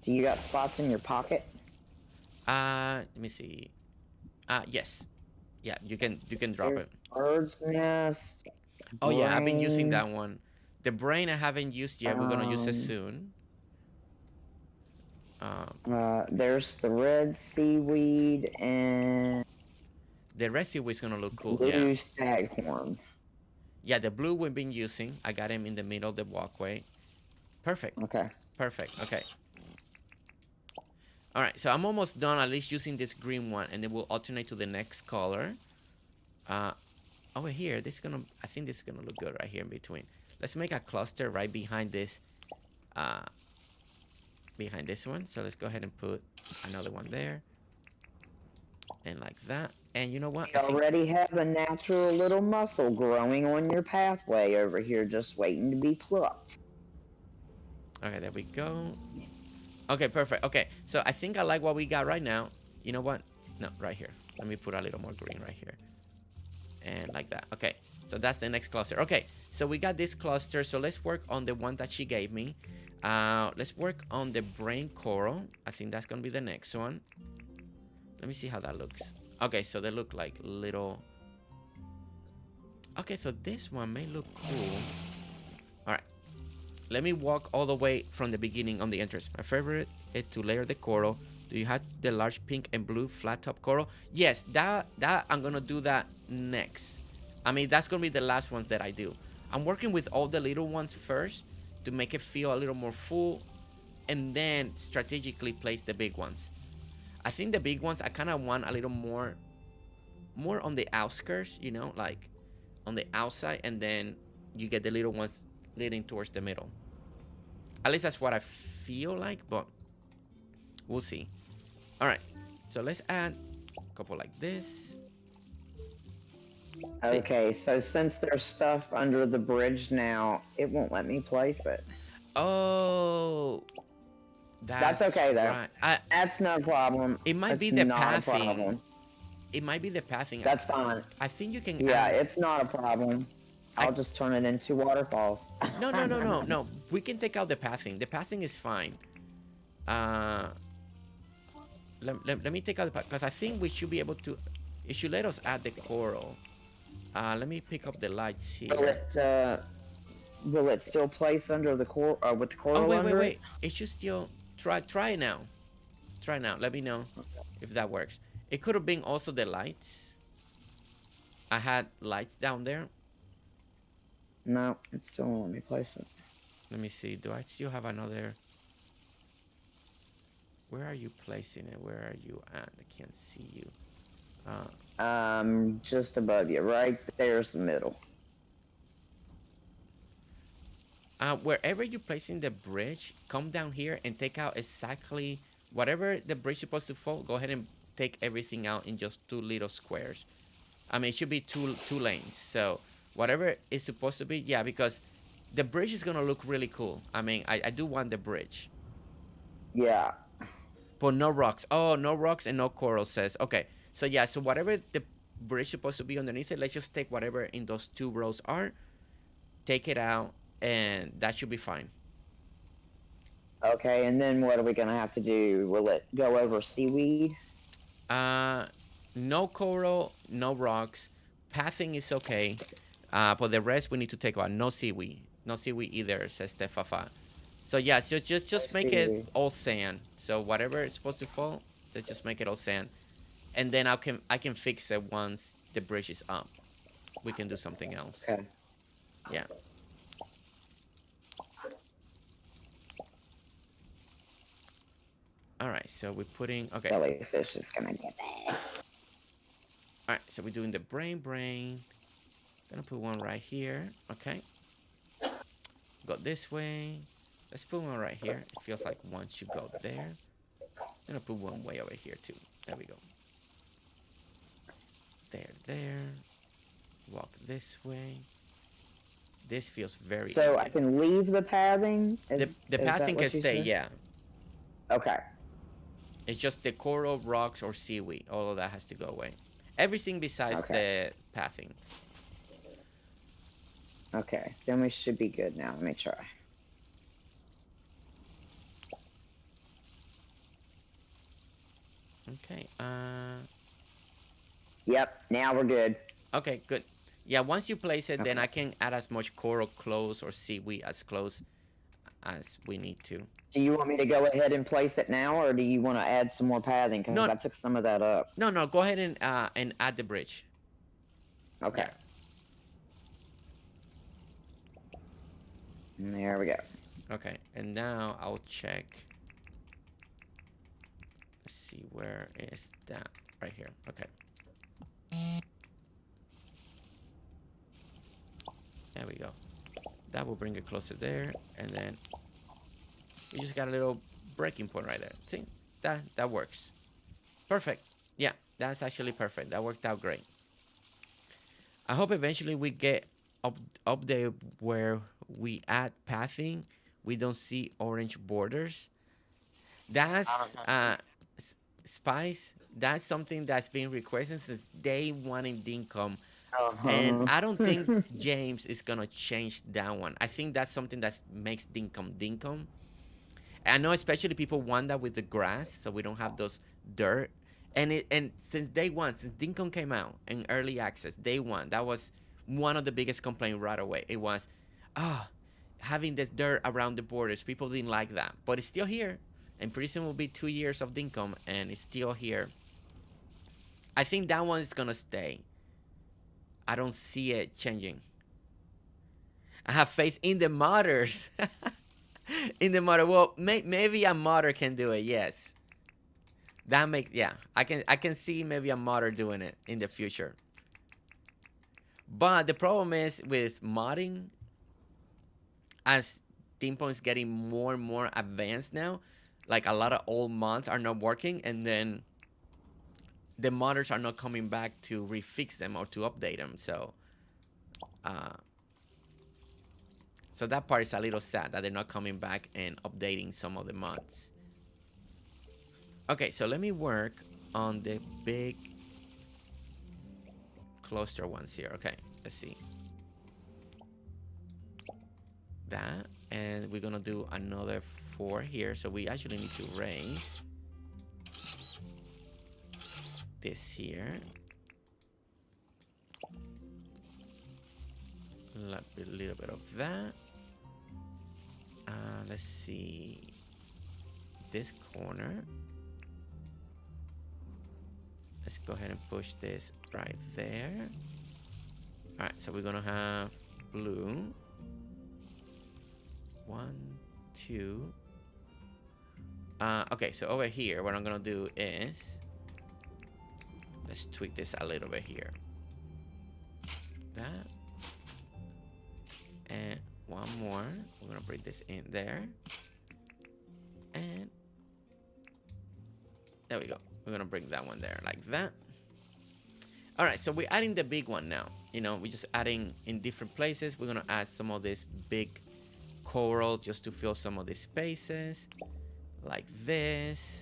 Do you got spots in your pocket? Let me see. Yes. Yeah, you can drop There's it. bird's nest, Oh yeah, I've been using brain. that one. The brain I haven't used yet. We're gonna use it Um, soon. Um, there's the red seaweed and the recipe is gonna look cool. Yeah. blue staghorn. Yeah, the blue we've been using. I got him in the middle of the walkway. Perfect. Okay. Perfect. Okay. All right. So I'm almost done. At least using this green one, and then we'll alternate to the next color. Over here, this is gonna. I think this is gonna look good right here in between. Let's make a cluster right behind this. Behind this one. So let's go ahead and put another one there, and like that. And you know what? You already have a natural little mussel growing on your pathway over here, just waiting to be plucked. Okay, there we go. Okay, perfect. Okay, so I think I like what we got right now. You know what? No, right here. Let me put a little more green right here. And like that. Okay, so that's the next cluster. Okay, so we got this cluster. So let's work on the one that she gave me. Let's work on the brain coral. I think that's going to be the next one. Let me see how that looks. Okay, so they look like little... Okay, so this one may look cool. All right. Let me walk all the way from the beginning on the entrance. My favorite is to layer the coral. Do you have the large pink and blue flat top coral? Yes, that I'm gonna do that next. I mean, that's gonna be the last ones that I do. I'm working with all the little ones first to make it feel a little more full, and then strategically place the big ones. I think the big ones I kind of want a little more on the outskirts, you know, like on the outside, and then you get the little ones leading towards the middle. At least that's what I feel like, but we'll see. All right, so let's add a couple like this. Okay, so since there's stuff under the bridge now, it won't let me place it. Oh, That's okay though. Right. That's no problem. It might be the pathing. It might be the pathing. That's fine. I think you can. Yeah, it's not a problem. I'll just turn it into waterfalls. No. We can take out the pathing. The pathing is fine. Let me take out the path, because I think we should be able to. It should let us add the coral. Let me pick up the lights here. Will it still place under the with the coral under it? Wait. It should still try now. Try now. Let me know if that works. It could have been also the lights. I had lights down there. No, it still won't let me place it. Let me see. Do I still have another? Where are you placing it? Where are you at? I can't see you. Just above you. Right there's the middle. Wherever you're placing the bridge, come down here and take out exactly whatever the bridge is supposed to fall. Go ahead and take everything out in just 2 little squares. I mean, it should be two lanes. So whatever it's supposed to be, yeah, because the bridge is gonna look really cool. I mean, I do want the bridge. Yeah. But no rocks. Oh, no rocks and no coral says. Okay, so yeah, so whatever the bridge is supposed to be underneath it, let's just take whatever in those 2 rows are, take it out, and that should be fine. Okay, and then what are we gonna have to do? Will it go over seaweed? No coral, no rocks. Pathing is okay. But the rest we need to take out. No seaweed. No seaweed either, says Stefafa. So yeah, so just make it all sand. So whatever it's supposed to fall, let's just make it all sand. And then I can fix it once the bridge is up. We can do something else. Okay. Yeah. All right, so we're putting, okay. Jellyfish is gonna get that. All right, so we're doing the brain. Gonna put one right here. Okay. Go this way. Let's put one right here. It feels like one should go there. Gonna put one way over here too. There we go. There. Walk this way. This feels very So empty. I can leave the pathing? The pathing can stay, yeah. Okay. It's just the coral, rocks, or seaweed. All of that has to go away. Everything besides the pathing. Okay, then we should be good now. Let me try. Okay. Yep. Now we're good. Okay, good. Yeah, once you place it, then Okay. I can add as much coral close or seaweed as close as we need to. Do you want me to go ahead and place it now, or do you want to add some more pathing? Because No, I took some of that up. no, no. Go ahead and add the bridge. Okay. Yeah. And there we go. Okay, and now I'll check. Let's see, where is that? Right here. Okay. There we go. That will bring it closer there, and then you just got a little breaking point right there. See, that works. Perfect. Yeah, that's actually perfect. That worked out great. I hope eventually we get up there where we add pathing. We don't see orange borders. That's Spice. That's something that's been requested since day one in Dinkum. And I don't think James is gonna change that one. I think that's something that makes Dinkum Dinkum. I know especially people want that with the grass, so we don't have those dirt. And since day one, since Dinkum came out in early access, day one, that was one of the biggest complaints right away. It was, ah, having this dirt around the borders. People didn't like that, but it's still here. And pretty soon will be 2 years of Dinkum, and it's still here. I think that one is gonna stay. I don't see it changing. I have faith in the modders. In the modder. Well, maybe a modder can do it. Yes. That make yeah. I can see maybe a modder doing it in the future. But the problem is with modding, as Teampo is getting more and more advanced now, like a lot of old mods are not working, and then the modders are not coming back to refix them or to update them. So that part is a little sad that they're not coming back and updating some of the mods. Okay, so let me work on the big cluster ones here. Okay, let's see. That, and we're gonna do another 4 here. So we actually need to raise this here. A little bit of that. Let's see. This corner. Let's go ahead and push this right there. Alright, so we're gonna have blue. 1, 2. Okay, so over here, what I'm gonna do is, let's tweak this a little bit here. That. And one more. We're gonna bring this in there. And there we go. We're gonna bring that one there like that. All right, so we're adding the big one now. You know, we're just adding in different places. We're gonna add some of this big coral just to fill some of the spaces like this,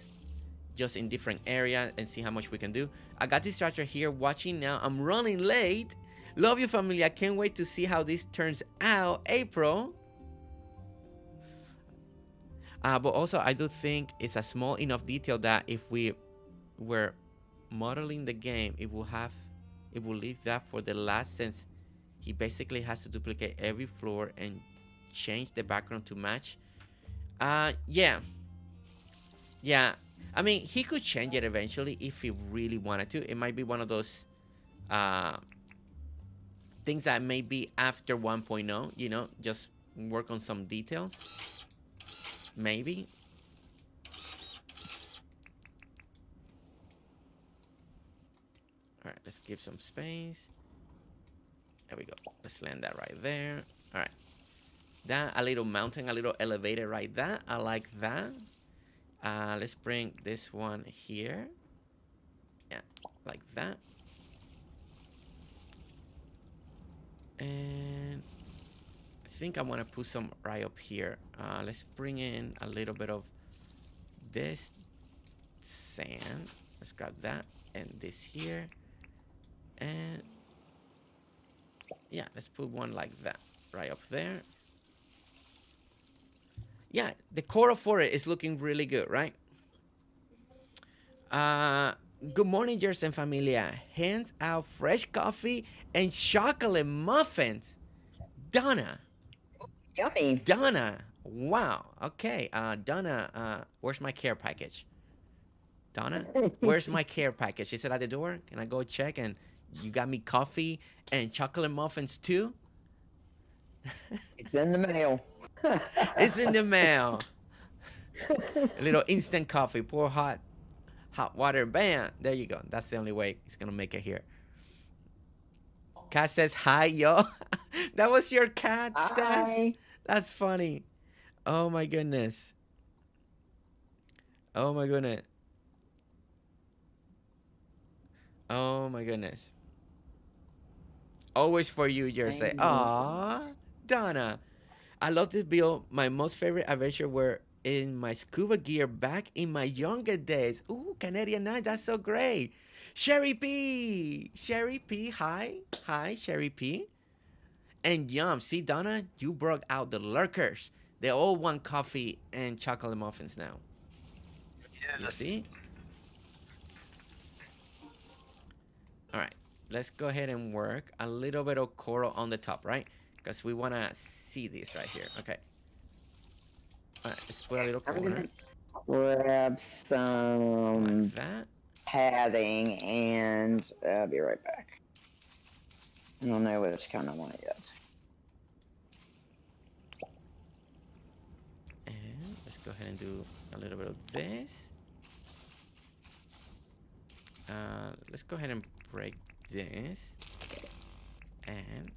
just in different areas, and see how much we can do. I got this structure here watching now. I'm running late. Love you, family. I can't wait to see how this turns out. April. But also, I do think it's a small enough detail that if we were modeling the game, it will leave that for the last, since he basically has to duplicate every floor and change the background to match. Yeah. I mean, he could change it eventually if he really wanted to. It might be one of those things that may be after 1.0, you know, just work on some details. Maybe. All right, let's give some space. There we go. Let's land that right there. All right. That, a little mountain, a little elevated right there. I like that. Let's bring this one here. Yeah, like that. And I think I want to put some right up here. Let's bring in a little bit of this sand. Let's grab that and this here. And yeah, let's put one like that right up there. Yeah, the coral forest is looking really good, right? Uh, Good morning, Jers and Familia. Hands out fresh coffee and chocolate muffins. Donna. Yummy. Donna. Wow. Okay. Donna, where's my care package? Donna, where's my care package? Is it at the door? Can I go check? And you got me coffee and chocolate muffins too? It's in the mail. It's in the mail. A little instant coffee. Pour hot water. Bam. There you go. That's the only way it's gonna make it here. Cat says hi, yo. That was your cat, Steph. Hi. That's funny. Oh my goodness. Oh my goodness. Oh my goodness. Always for you, Jersey. Aw, Donna. I love this build. My most favorite adventure were in my scuba gear back in my younger days. Ooh, Canadian Night. That's so great. Sherry P. Sherry P. Hi. Hi, Sherry P. And Yum. See, Donna, you brought out the lurkers. They all want coffee and chocolate muffins now. Yes. You see? All right. Let's go ahead and work a little bit of coral on the top, right? Because we want to see this right here. Okay. All right. Let's put a little I'm corner. gonna grab some Like that. padding and I'll be right back. I don't know which kind I want yet. And let's go ahead and do a little bit of this. Let's go ahead and break this. And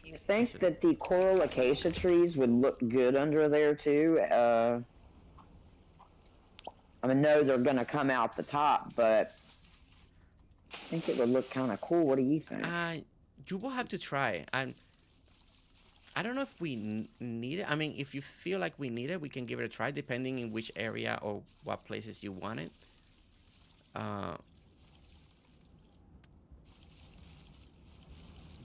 You think that the coral acacia trees would look good under there too? I know they're gonna come out the top, but I think it would look kind of cool. What do you think? you will have to try. I don't know if we need it. I mean, if you feel like we need it, we can give it a try, depending in which area or what places you want it.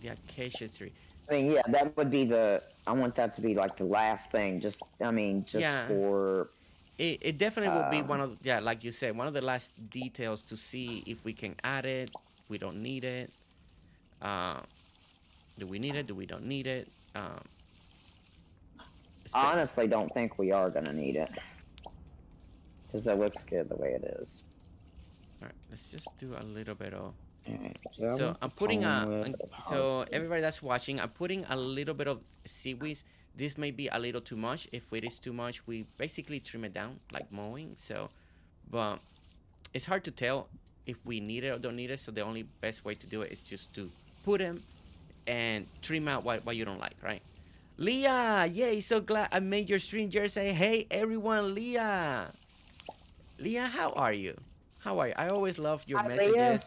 The acacia tree. I mean, yeah, that would be the. I want that to be like the last thing. Just, I mean, just Yeah. for. It definitely will be one of, yeah, like you said, one of the last details to see if we can add it. We don't need it. Do we need it? Do we don't need it? Honestly, don't think we are gonna need it because it looks good the way it is. All right, let's just do a little bit of. Alright, So I'm putting so everybody that's watching, I'm putting a little bit of seaweed. This may be a little too much. If it is too much, we basically trim it down like mowing. So, but it's hard to tell if we need it or don't need it. So the only best way to do it is just to put them and trim out what you don't like, right? Leah, yay, so glad I made your stream. Say, hey everyone, Leah. Leah, how are you? How are you? I always love your Hi, messages Leah.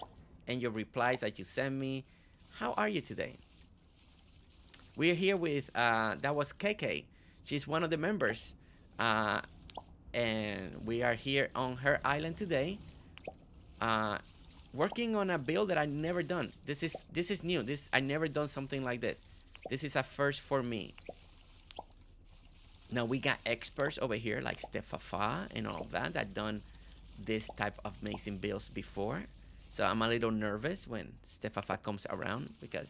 and your replies that you send me. How are you today? We're here with, that was KK. She's one of the members. And we are here on her island today. Working on a build that I never done. This is new. I never done something like this. This is a first for me. Now we got experts over here like Stefafa and all that done this type of amazing builds before. So I'm a little nervous when Stefafa comes around because,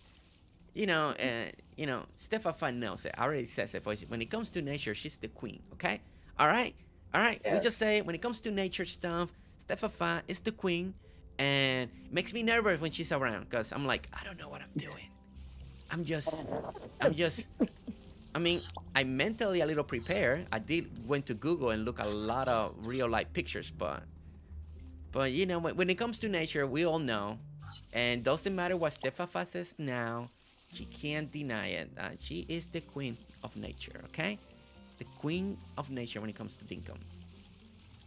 Stefafa knows it. I already says it. When it comes to nature, she's the queen. Okay. All right. Yes. We just say when it comes to nature stuff, Stefafa is the queen, and it makes me nervous when she's around because I'm like, I don't know what I'm doing. I'm just. I mean, I'm mentally a little prepared. I went to Google and look a lot of real life pictures, but when it comes to nature, we all know, and doesn't matter what Stefafa says now, she can't deny it. She is the queen of nature, okay? The queen of nature when it comes to Dinkum.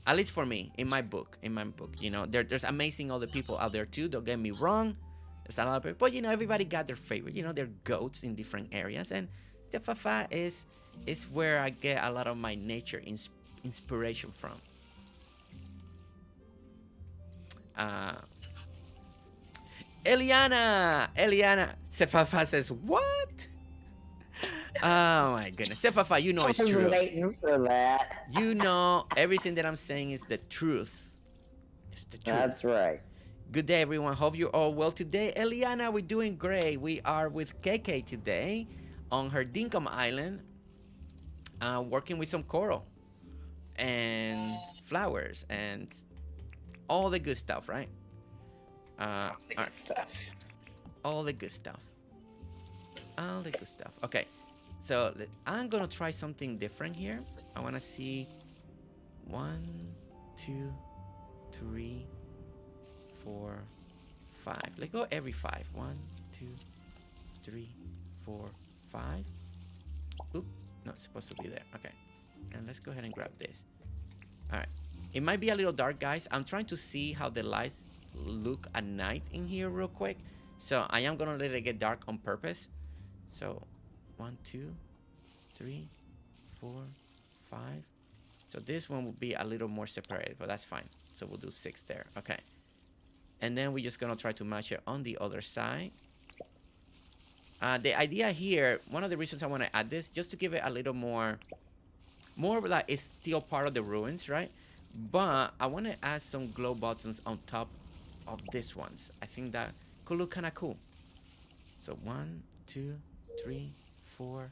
At least for me, in my book. There's amazing other people out there too. Don't get me wrong. There's a lot of people, but everybody got their favorite. They're goats in different areas, and Stefafa is where I get a lot of my nature inspiration from. Eliana, Stefafa says, what? Oh my goodness. Sefafa, you know I it's was true. waiting for that. You know everything that I'm saying is the truth. It's the truth. That's right. Good day, everyone. Hope you're all well today. Eliana, we're doing great. We are with KK today on her Dinkum Island, working with some coral and flowers and all the good stuff, right? All the All good right. stuff. All the good stuff. All the good stuff. Okay, so I'm gonna try something different here. I wanna see 1, 2, 3, 4, 5. Let's go every 5. 1, 2, 3, 4, 5. Oop, no, it's supposed to be there. Okay, and let's go ahead and grab this. All right, it might be a little dark, guys. I'm trying to see how the lights look at night in here real quick. So I am gonna let it get dark on purpose. So 1, 2, 3, 4, 5. So this one will be a little more separated, but that's fine. So we'll do 6 there. Okay. And then we're just gonna try to match it on the other side. The idea here, one of the reasons I want to add this, just to give it a little more like it's still part of the ruins, right? But I want to add some glow buttons on top of these ones. I think that could look kind of cool. So 1, 2, 3, 4,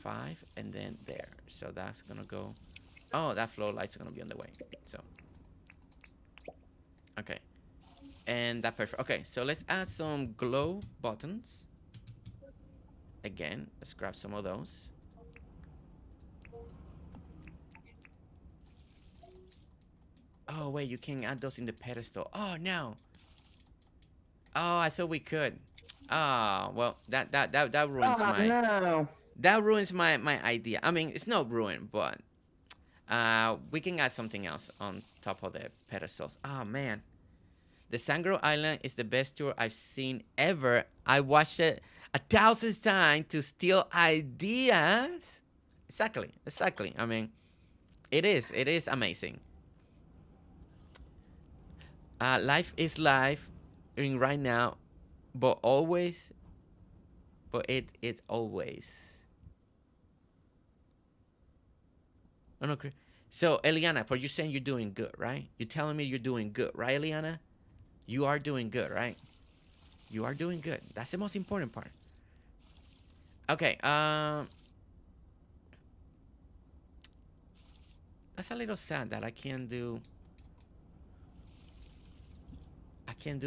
5, and then there. So that's gonna go. Oh, that flow light's gonna be on the way. So okay, and that perfect. Okay, so let's add some glow buttons. Again, let's grab some of those. Oh wait, you can add those in the pedestal. Oh no. Oh, I thought we could. Ah, well, that ruins Oh my no. that ruins my idea. I mean, it's not ruined, but we can add something else on top of the pedestals. Oh man, the Sangro Island is the best tour I've seen ever. I watched it 1,000 times to steal ideas. Exactly. I mean, it is amazing. Life is life, in right now, but always, but it's always. Oh no, so Eliana, for you saying you're doing good, right? You're telling me you're doing good, right, Eliana? You are doing good, right? You are doing good. That's the most important part. Okay, that's a little sad that I can't do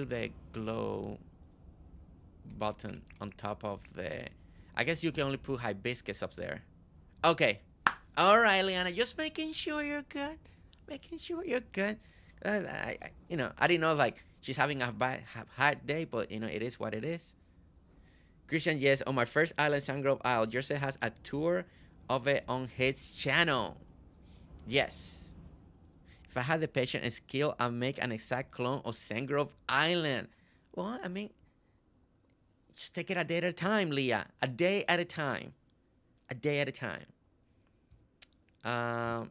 the glow button on top of the. I guess you can only put hibiscus up there. Okay. All right, Liana. Just making sure you're good. Making sure you're good. I didn't know like she's having a hard day, but it is what it is. Christian, yes, on my first island, Sungrove Isle, Jersey has a tour of it on his channel. Yes. If I had the patience and skill, I'd make an exact clone of Sangrove Island. Well, I mean, just take it a day at a time, Leah. A day at a time. A day at a time. I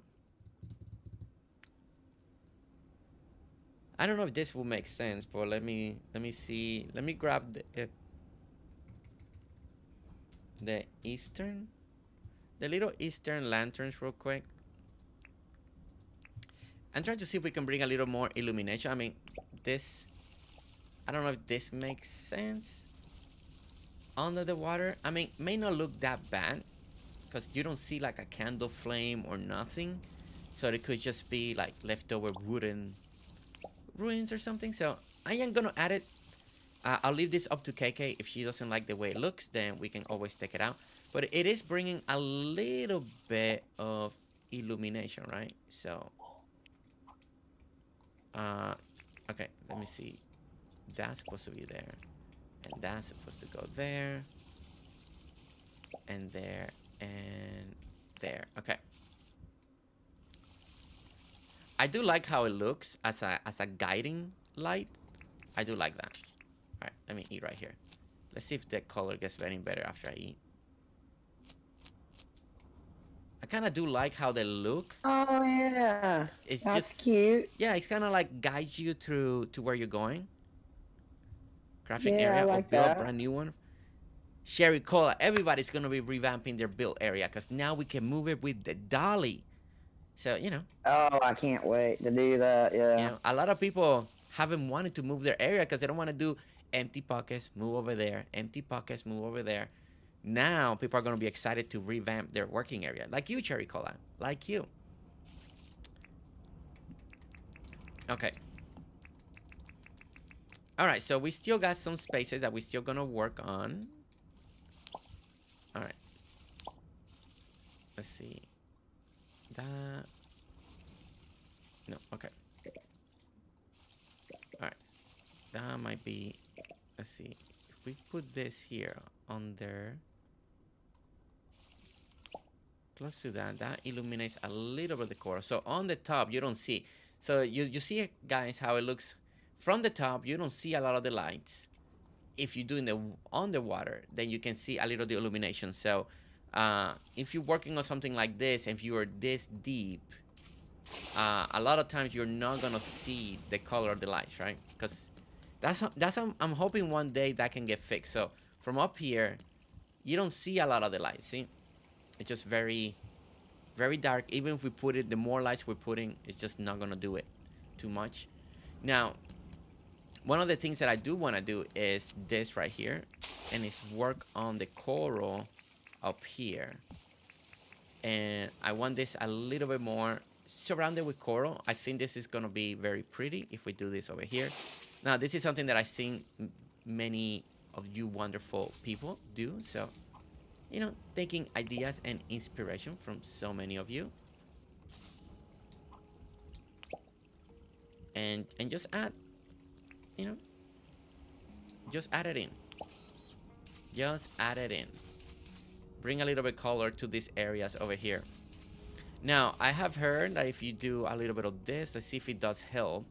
don't know if this will make sense, but let me see. Let me grab the little eastern lanterns real quick. I'm trying to see if we can bring a little more illumination. I mean, I don't know if this makes sense. Under the water, I mean, may not look that bad because you don't see like a candle flame or nothing. So it could just be like leftover wooden ruins or something. So I am gonna add it. I'll leave this up to KK. If she doesn't like the way it looks, then we can always take it out. But it is bringing a little bit of illumination, right? So okay, let me see. That's supposed to be there, and that's supposed to go there, and there, and there. Okay. I do like how it looks as a guiding light. I do like that. All right, let me eat right here. Let's see if the color gets getting better after I eat. I kind of do like how they look. Oh yeah, It's that's just cute. yeah, it's kind of like guides you through to where you're going. Crafting Yeah, I area or like build a that. brand new one. Sherry Cola, everybody's gonna be revamping their build area because now we can move it with the dolly. So Oh, I can't wait to do that. Yeah. a lot of people haven't wanted to move their area because they don't want to do empty pockets, move over there, empty pockets, move over there. Now people are gonna be excited to revamp their working area, like you, Cherry Cola, like you. Okay. All right, so we still got some spaces that we still gonna work on. All right. Let's see. That. No, okay. All right. That might be, let's see. If we put this here under, close to that, that illuminates a little bit of the coral. So on the top, you don't see. So you see, guys, how it looks from the top. You don't see a lot of the lights. If you're doing the underwater, then you can see a little of the illumination. So if you're working on something like this, and if you are this deep, a lot of times you're not gonna see the color of the lights, right? Because I'm hoping one day that can get fixed. So from up here, you don't see a lot of the lights. See, it's just very, very dark. Even if we put it, the more lights we're putting, it's just not gonna do it too much. Now, one of the things that I do want to do is this right here, and it's work on the coral up here. And I want this a little bit more surrounded with coral. I think this is going to be very pretty if we do this over here. Now, this is something that I've seen many of you wonderful people do. So, taking ideas and inspiration from so many of you. And just add, just add it in. Just add it in. Bring a little bit color to these areas over here. Now, I have heard that if you do a little bit of this, let's see if it does help.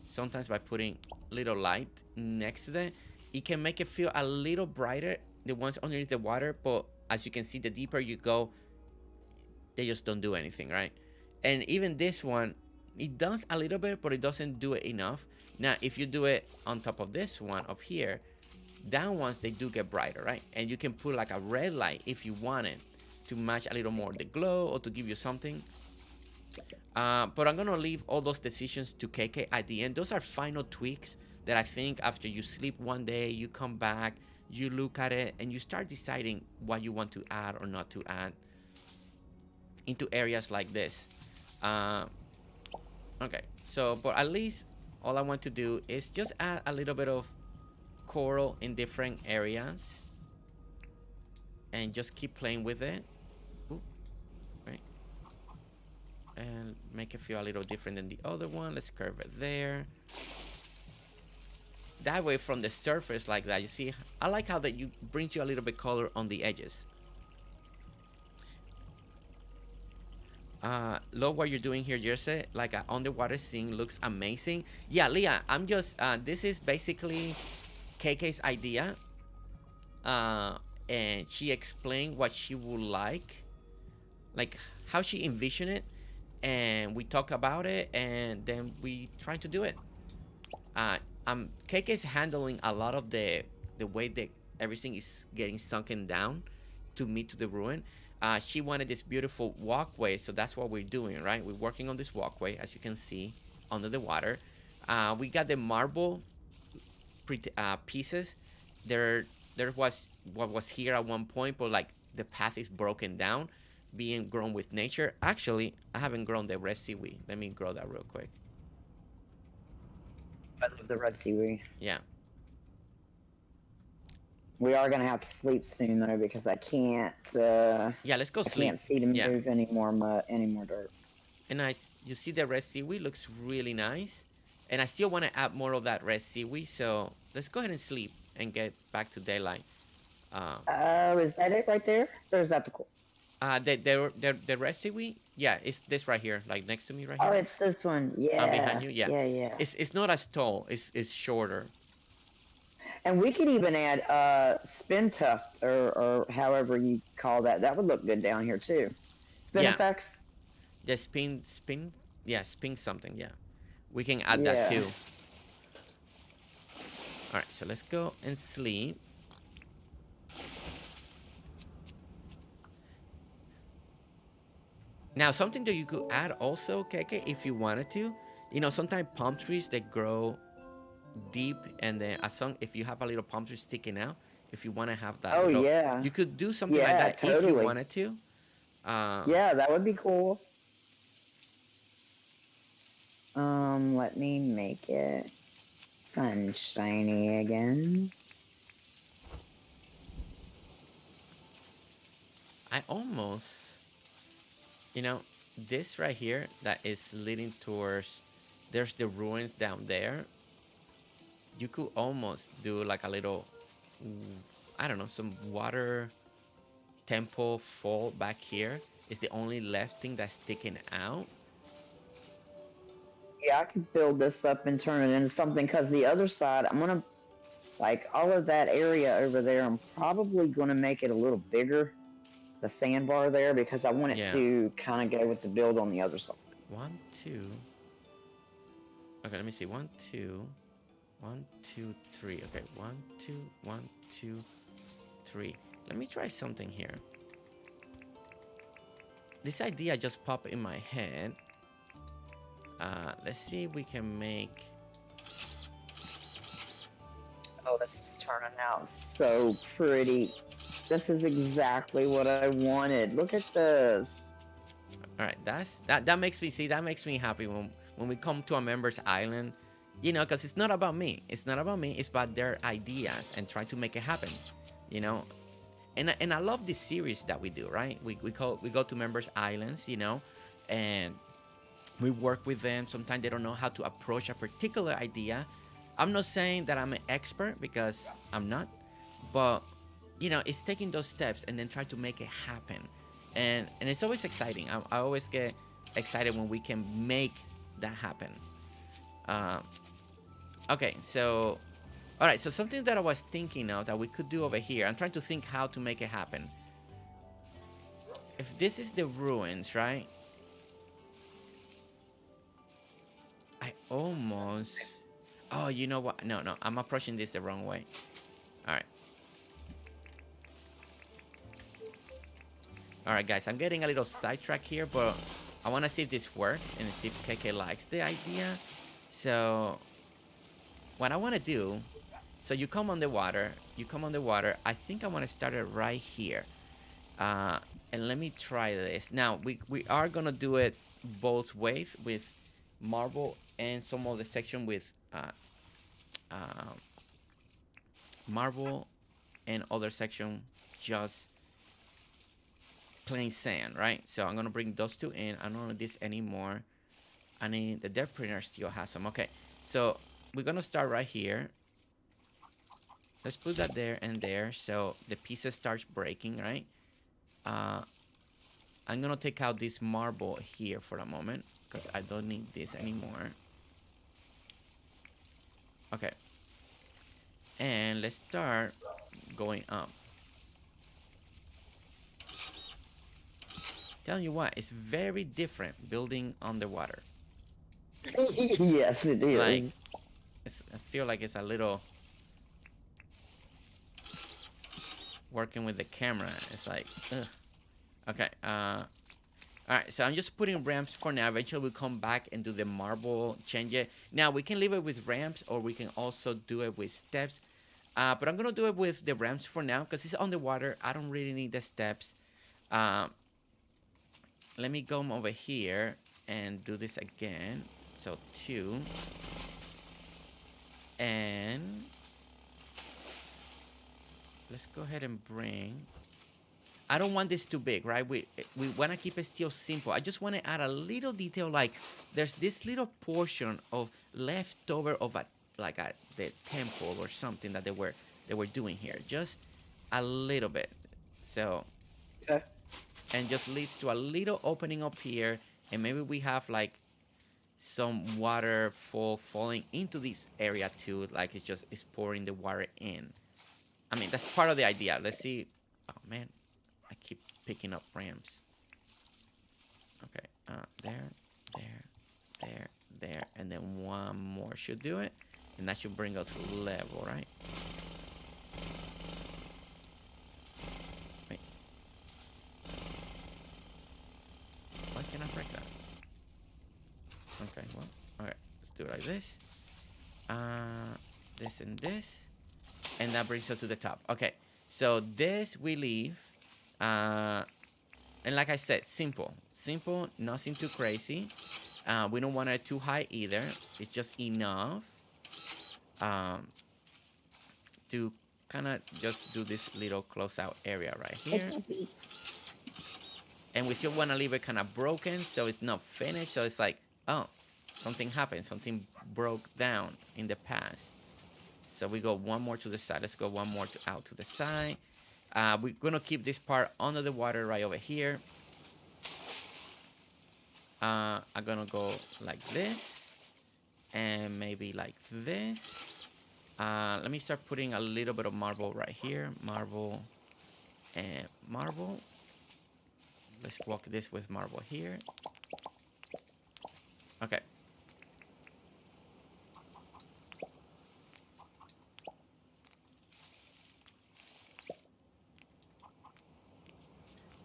Sometimes by putting little light next to them, it can make it feel a little brighter, the ones underneath the water. But as you can see, the deeper you go, they just don't do anything, right? And even this one, it does a little bit, but it doesn't do it enough. Now, if you do it on top of this one up here, that ones, they do get brighter, right? And you can put like a red light if you want it to match a little more the glow or to give you something. But I'm gonna leave all those decisions to KK at the end. Those are final tweaks that I think after you sleep one day, you come back, you look at it, and you start deciding what you want to add or not to add into areas like this. Okay, so but at least all I want to do is just add a little bit of coral in different areas and just keep playing with it. Ooh, right, and make it feel a little different than the other one. Let's curve it there. That way, from the surface like that, you see, I like how that you brings you a little bit color on the edges. Love what you're doing here, Jersey. Like an underwater scene looks amazing. Yeah, Leah, I'm just this is basically KK's idea, and she explained what she would like how she envisioned it, and we talk about it, and then we try to do it. KK's handling a lot of the way that everything is getting sunken down to meet to the ruin. She wanted this beautiful walkway, so that's what we're doing, right? We're working on this walkway, as you can see, under the water. We got the marble pieces. There was what was here at one point, but like the path is broken down, being grown with nature. Actually, I haven't grown the red seaweed. Let me grow that real quick. I love the red seaweed. Yeah. We are gonna have to sleep soon though, because I can't. Yeah, let's go sleep. I can't see to move any more dirt. And you see the red seaweed looks really nice, and I still want to add more of that red seaweed. So let's go ahead and sleep and get back to daylight. Is that it right there, or is that the red seaweed? Yeah, it's this right here, like next to me right here. Oh, it's this one. Yeah. Behind you. Yeah. Yeah. It's not as tall. It's shorter. And we could even add spin tuft or however you call that. That would look good down here too. Spin effects. The spin. Yeah, spin something. Yeah, we can add that too. All right, so let's go and sleep. Now, something that you could add also, Keke, if you wanted to, sometimes palm trees they grow deep, and then as long if you have a little palm tree sticking out, if you want to have that Oh little, yeah. you could do something like Yeah, that if you totally. wanted to. Uh, Yeah, that would be cool. Let me make it sunshiny again. I almost, you know, this right here that is leading towards, there's the ruins down there. You could almost do like a little, I don't know, some water temple fall back here. Is the only left thing that's sticking out. Yeah, I could build this up and turn it into something because the other side, I'm gonna like all of that area over there. I'm probably gonna make it a little bigger, the sandbar there, because I want it Yeah. to kind of go with the build on the other side. One, two. Okay, let me see. One, two. One, two, three. Okay, one, two, one, two, three. Let me try something here. This idea just popped in my head. Let's see if we can make. Oh, this is turning out so pretty. This is exactly what I wanted. Look at this. All right, that makes me see. That makes me happy when we come to a members island, because it's not about me. It's not about me. It's about their ideas and try to make it happen, you know. And I love this series that we do. Right, we go to members islands, and we work with them. Sometimes they don't know how to approach a particular idea. I'm not saying that I'm an expert because I'm not, but it's taking those steps and then try to make it happen, and it's always exciting. I always get excited when we can make that happen. Okay, so all right, so something that I was thinking of that we could do over here. I'm trying to think how to make it happen. If this is the ruins, right? I almost. Oh, you know what? No, I'm approaching this the wrong way. All right. All right, guys. I'm getting a little sidetracked here, but I want to see if this works and see if KK likes the idea. So, what I want to do. So you come on the water. I think I want to start it right here. And let me try this. Now we are gonna do it both ways with marble and some of the section with marble and other section just plain sand, right? So I'm gonna bring those two in. I don't need this anymore. I need the depth printer still has some. Okay, so we're gonna start right here. Let's put that there and there so the pieces starts breaking, right? I'm gonna take out this marble here for a moment because I don't need this anymore. Okay. And let's start going up. Telling you what, it's very different building underwater. Yes, it is. Like, I feel like it's a little working with the camera. It's like, ugh. Okay. All right. So I'm just putting ramps for now. Eventually, we'll come back and do the marble, change it. Now we can leave it with ramps, or we can also do it with steps. But I'm gonna do it with the ramps for now because it's underwater. I don't really need the steps. Let me go over here and do this again. So 2. And let's go ahead and bring. I don't want this too big, right? We want to keep it still simple. I just want to add a little detail, like there's this little portion of leftover of the temple or something that they were doing here, just a little bit. So, okay. And just leads to a little opening up here, and maybe we have like some water falling into this area too, like it's pouring the water in. I mean, that's part of the idea. Let's see. Oh man, I keep picking up ramps. Okay, there, and then one more should do it, and that should bring us level, right? Wait. What? Well, okay, let's do it like this. This and this. And that brings us to the top. Okay, so this we leave. And like I said, simple. Simple, nothing too crazy. We don't want it too high either. It's just enough to kind of just do this little close out area right here. And we still want to leave it kind of broken so it's not finished. So it's like, oh, something happened. Something broke down in the past. So we go one more to the side. Let's go one more out to the side. We're going to keep this part under the water right over here. I'm going to go like this. And maybe like this. Let me start putting a little bit of marble right here. Marble and marble. Let's walk this with marble here. Okay.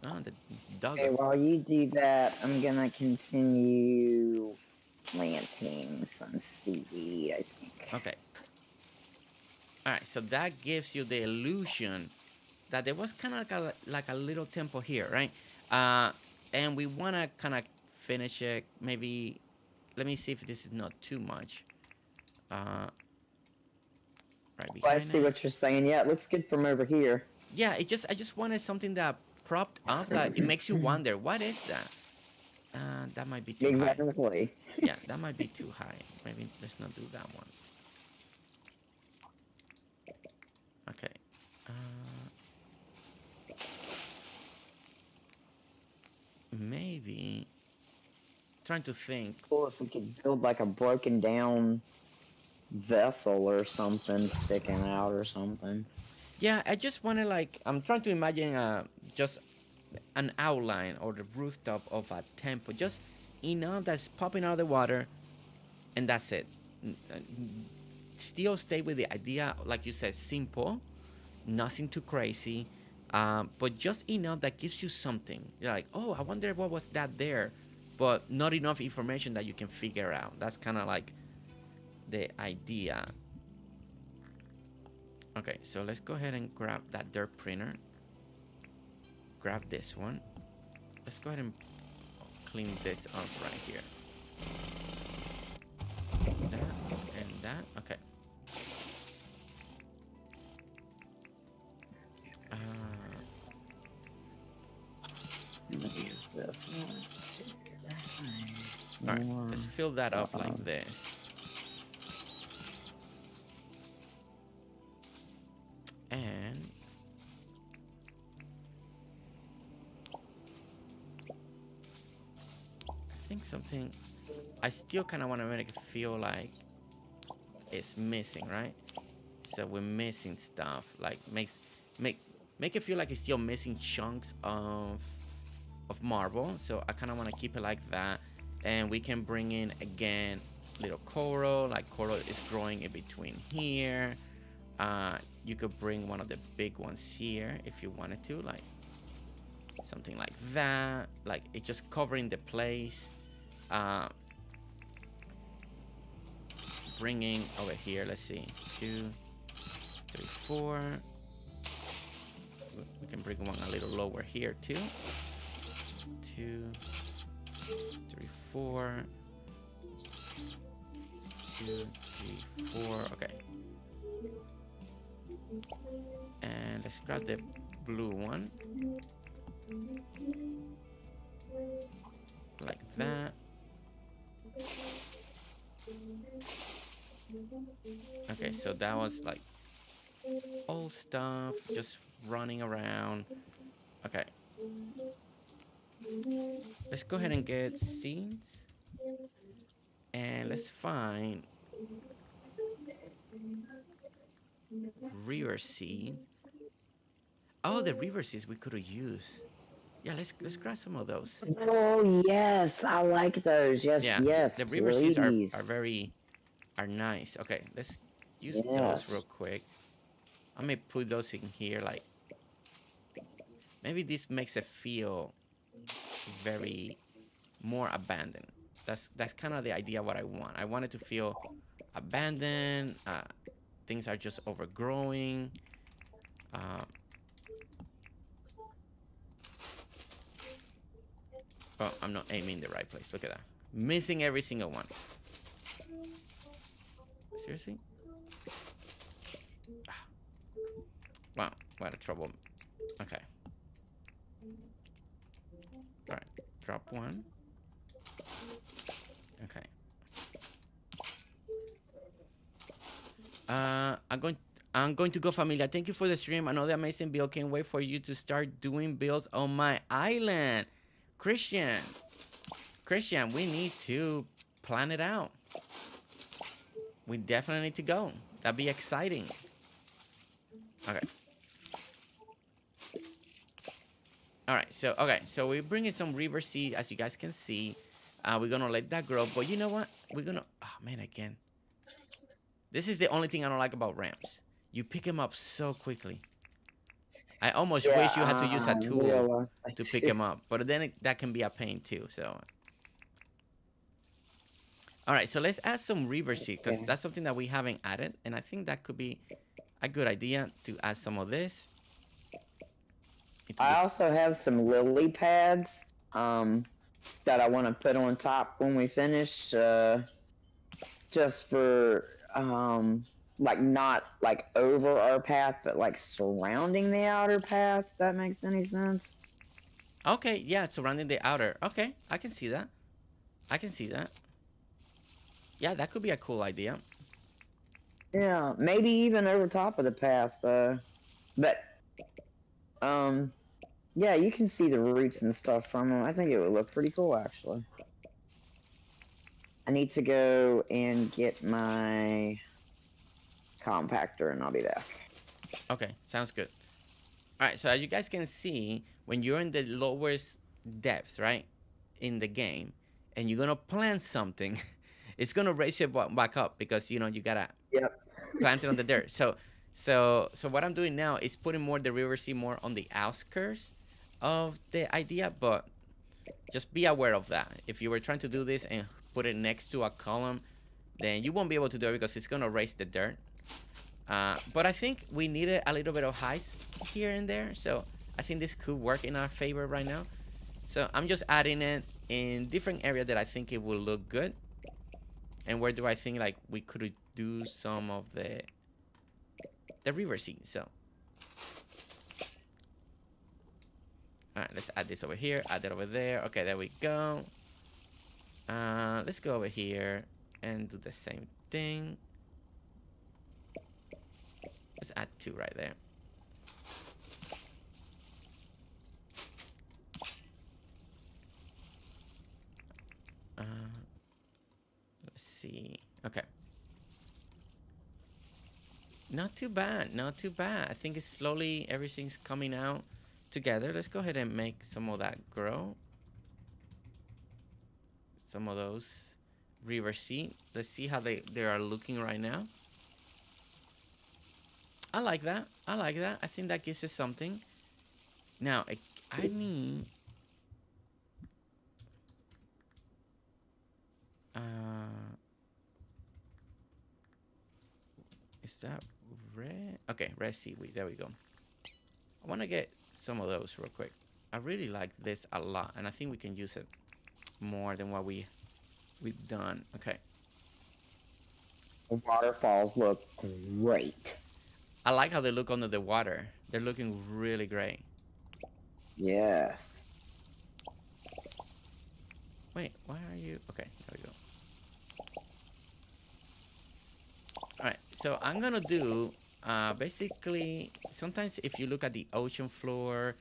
Oh, the dog. Okay, while you do that, I'm gonna continue planting some seaweed, I think. Okay. All right, so that gives you the illusion that there was kind of like a little temple here, right? And we want to kind of finish it. Maybe, let me see if this is not too much. Right behind Well, I see what you're saying. Yeah, it looks good from over here. Yeah, I just wanted something that propped up that it makes you wonder, what is that? That might be too high. Exactly. Yeah, that might be too high. Maybe let's not do that one. Okay. Maybe. Trying to think. Cool if we could build like a broken down vessel or something sticking out or something. Yeah, I just want to like, I'm trying to imagine just an outline or the rooftop of a temple. Just enough that's popping out of the water and that's it. Still stay with the idea, like you said, simple, nothing too crazy, but just enough that gives you something. You're like, oh, I wonder what was that there, but not enough information that you can figure out. That's kind of like the idea. Okay, so let's go ahead and grab that dirt printer. Grab this one. Let's go ahead and clean this up right here. That and that. Okay. Use this one. All right, let's fill that up like this. And I think something, I still kind of want to make it feel like it's missing, right? So we're missing stuff, like make it feel like it's still missing chunks of marble. So I kind of want to keep it like that. And we can bring in again little coral, like coral is growing in between here. You could bring one of the big ones here if you wanted to, like something like that. Like it's just covering the place. Bringing over here, let's see, 2, 3, 4. We can bring one a little lower here too. 2, 3, 4. 2, 3, 4. Okay. And let's grab the blue one. Like that. Okay, so that was like old stuff just running around. Okay. Let's go ahead and get seeds. And let's find river seed. Oh, the river seeds we could have used. Yeah, let's grab some of those. Oh yes, I like those. Yes, Yeah, yes. the river seeds are nice. Okay, let's use those real quick. I may put those in here, like maybe this makes it feel very more abandoned. That's kind of the idea what I want. I want it to feel abandoned. Things are just overgrowing. Oh, I'm not aiming the right place. Look at that. Missing every single one. Seriously? Wow, what a trouble. Okay. All right, drop one. Okay. I'm going to go, familia. Thank you for the stream. Another amazing build. Can't wait for you to start doing builds on my island. Christian, we need to plan it out. We definitely need to go. That'd be exciting. Okay. All right. So we're bringing some river seed, as you guys can see. We're gonna let that grow. But you know what? We're gonna. Oh man, again. This is the only thing I don't like about ramps. You pick them up so quickly. I almost wish you had to use a tool to pick them up, but then that can be a pain too. So, all right, so let's add some river seed because that's something that we haven't added, and I think that could be a good idea to add some of this. I also have some lily pads that I want to put on top when we finish, just for like not like over our path, but like surrounding the outer path. If that makes any sense? Okay, yeah, surrounding the outer. Okay, I can see that. Yeah, that could be a cool idea. Yeah, maybe even over top of the path. But yeah, you can see the roots and stuff from them. I think it would look pretty cool, actually. I need to go and get my compactor, and I'll be back. Okay, sounds good. All right, so as you guys can see, when you're in the lowest depth, right, in the game, and you're gonna plant something, it's gonna raise you back up because you know you gotta plant it on the dirt. So what I'm doing now is putting more the river seed more on the outskirts of the idea, but just be aware of that. If you were trying to do this and put it next to a column, then you won't be able to do it because it's gonna raise the dirt. But I think we needed a little bit of height here and there, so I think this could work in our favor right now. So I'm just adding it in different areas that I think it will look good. And where do I think like we could do some of the river seed. So all right, let's add this over here, add it over there. Okay, there we go. Let's go over here and do the same thing. Let's add 2 right there. Let's see. Okay. Not too bad. Not too bad. I think it's slowly everything's coming out together. Let's go ahead and make some of that grow. Some of those river seed. Let's see how they are looking right now. I like that. I like that. I think that gives us something. Now, I need... is that red? Okay, red seaweed. There we go. I want to get some of those real quick. I really like this a lot, and I think we can use it more than what we've done. Okay. The waterfalls look great. I like how they look under the water. They're looking really great. Yes. Wait, why are you... Okay, there we go. Alright, so I'm gonna do... basically, sometimes if you look at the ocean floor,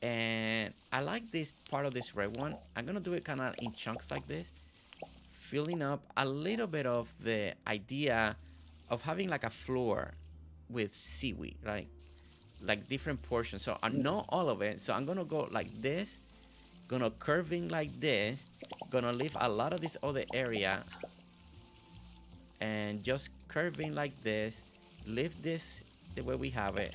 and I like this part of this red one, I'm gonna do it kind of in chunks like this, filling up a little bit of the idea of having like a floor with seaweed, right? Like different portions. So I know all of it. So I'm gonna go like this, gonna curving like this, gonna leave a lot of this other area, and just curving like this, leave this the way we have it.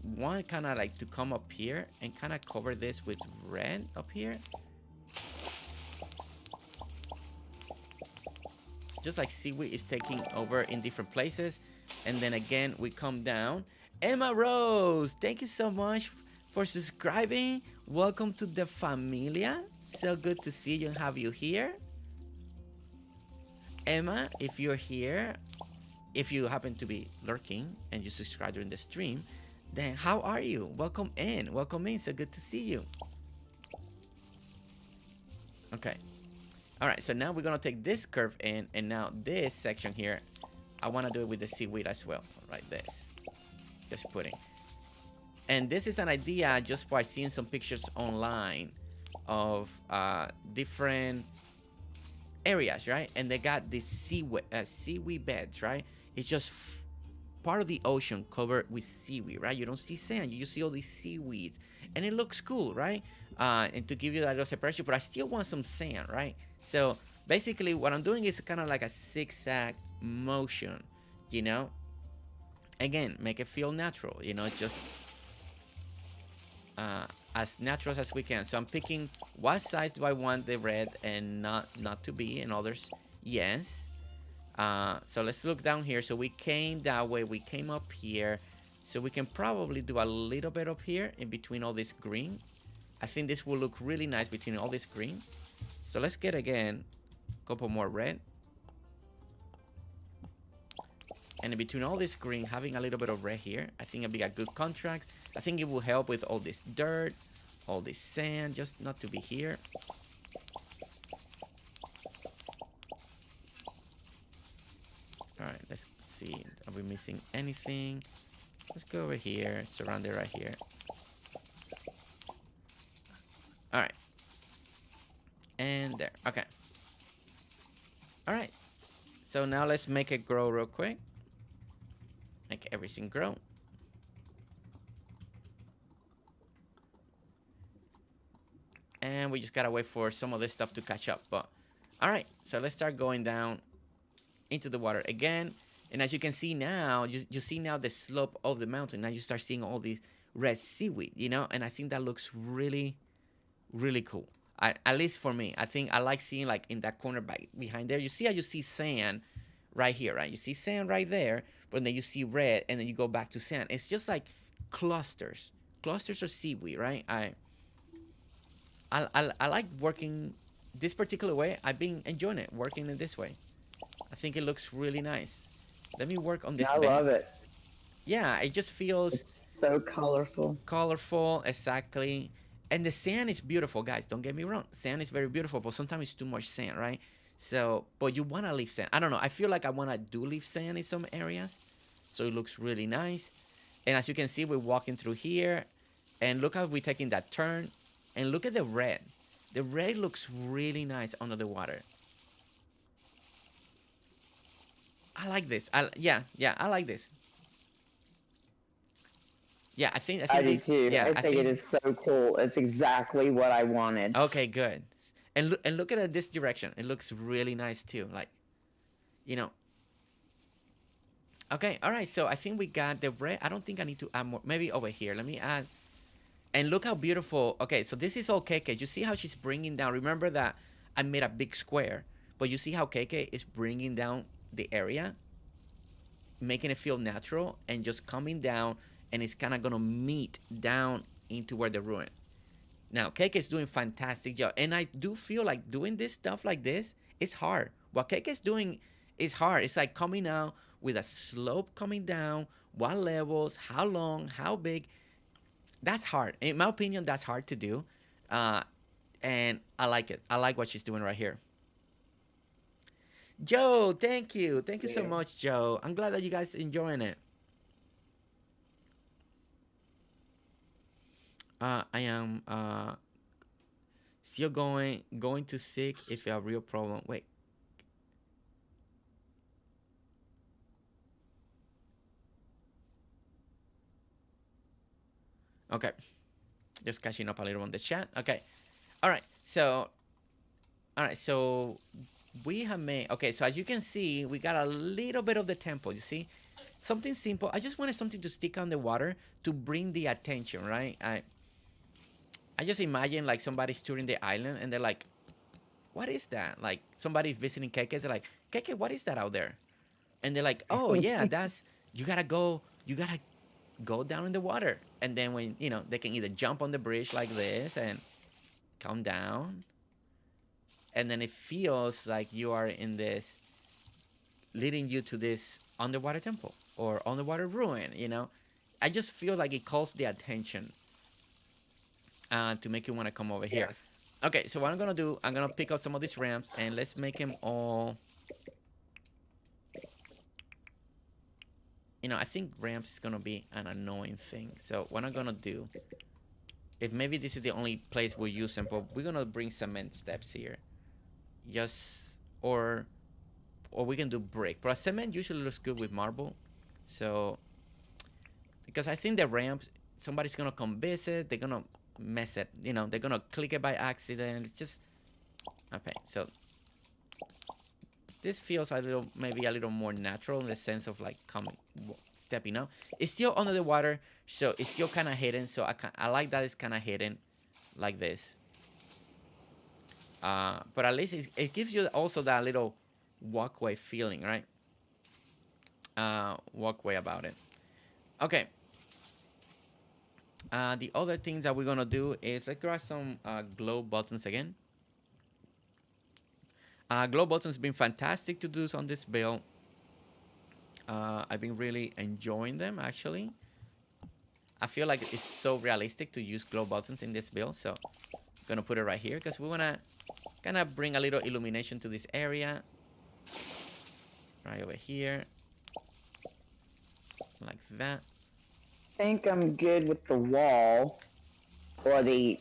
Want kind of like to come up here and kind of cover this with red up here. just like seaweed is taking over in different places. And then again, we come down. Emma Rose, thank you so much for subscribing. Welcome to the familia. So good to see you and have you here. Emma, if you're here, if you happen to be lurking and you subscribe during the stream, then how are you? Welcome in. Welcome in. So good to see you. Okay. All right. So now we're going to take this curve in. And now this section here, I want to do it with the seaweed as well. Right, this. Just putting. And this is an idea just by seeing some pictures online of different areas, right? And they got these seaweed beds, right? It's just part of the ocean covered with seaweed, right? You don't see sand, you just see all these seaweeds, and it looks cool, right? And to give you that little separation, but I still want some sand, right? So basically what I'm doing is kind of like a zigzag motion, you know? Again, make it feel natural, you know, just as natural as we can. So I'm picking what size do I want the red and not to be, and others yes. So let's look down here. So we came that way, we came up here, so we can probably do a little bit up here in between all this green. I think this will look really nice between all this green. So let's get again a couple more red, and in between all this green, having a little bit of red here, I think it'll be a good contrast. I think it will help with all this dirt, all this sand, just not to be here. All right, let's see. Are we missing anything? Let's go over here, surround it right here. All right. And there. Okay. All right. So now let's make it grow real quick. Make everything grow. And we just gotta wait for some of this stuff to catch up. But all right, so let's start going down into the water again. And as you can see now, you see now the slope of the mountain. Now you start seeing all these red seaweed, you know, and I think that looks really, really cool. At least for me, I think I like seeing like in that corner back behind there. You see how you see sand right here, right? You see sand right there, but then you see red, and then you go back to sand. It's just like clusters of seaweed, right? I like working this particular way. I've been enjoying it, working in this way. I think it looks really nice. Let me work on this. I love it. Yeah, it just feels... It's so colorful. Colorful, exactly. And the sand is beautiful, guys. Don't get me wrong. Sand is very beautiful, but sometimes it's too much sand, right? So, but you want to leave sand. I don't know. I feel like I want to do leave sand in some areas. So it looks really nice. And as you can see, we're walking through here. And look how we're taking that turn. And look at the red. The red looks really nice under the water. I like this. Yeah, I like this. Yeah, I think I do this, too. yeah, I think it is so cool. It's exactly what I wanted. Okay, good. And look at it this direction. It looks really nice too. Like, you know. Okay, all right. So I think we got the red. I don't think I need to add more. Maybe over here. Let me add. And look how beautiful. Okay, so this is all KK. You see how she's bringing down. Remember that I made a big square, but you see how KK is bringing down the area, making it feel natural, and just coming down, and it's kind of gonna meet down into where the ruin. Now KK is doing fantastic job, and I do feel like doing this stuff like this is hard. What KK is doing is hard. It's like coming out with a slope coming down, what levels, how long, how big. That's hard. In my opinion, that's hard to do. And I like it. I like what she's doing right here. Joe, thank you. Thank you so much, Joe. I'm glad that you guys enjoying it. I am still going to sick if you have a real problem. Wait. Okay. Just catching up a little on the chat. Okay. All right. So we have made, okay, so as you can see, we got a little bit of the temple, you see? Something simple. I just wanted something to stick on the water to bring the attention, right? I just imagine like somebody's touring the island and they're like, what is that? Like somebody visiting Keke, they're like, Keke, what is that out there? And they're like, oh yeah, that's you gotta go down in the water. And then when they can either jump on the bridge like this and come down, and then it feels like you are in this, leading you to this underwater temple or underwater ruin. I just feel like it calls the attention to make you want to come over here. Yes. Okay, so what I'm gonna do, I'm gonna pick up some of these ramps and let's make them all. I think ramps is gonna be an annoying thing. So what I'm gonna do, if maybe this is the only place we'll use them, but we're gonna bring cement steps here. Just or we can do brick. But cement usually looks good with marble. So because I think the ramps, somebody's gonna come visit, they're gonna mess it. They're gonna click it by accident. It's just okay. So this feels maybe a little more natural in the sense of like stepping up. It's still under the water, so it's still kind of hidden. So I like that it's kind of hidden, like this. But at least it gives you also that little walkway feeling, right? Walkway about it. Okay. The other things that we're gonna do is let's grab some glow buttons again. Glow buttons been fantastic to do on this build. I've been really enjoying them actually. I feel like it's so realistic to use glow buttons in this build, so I'm gonna put it right here because we wanna kind of bring a little illumination to this area. Right over here, like that. I think I'm good with the wall or the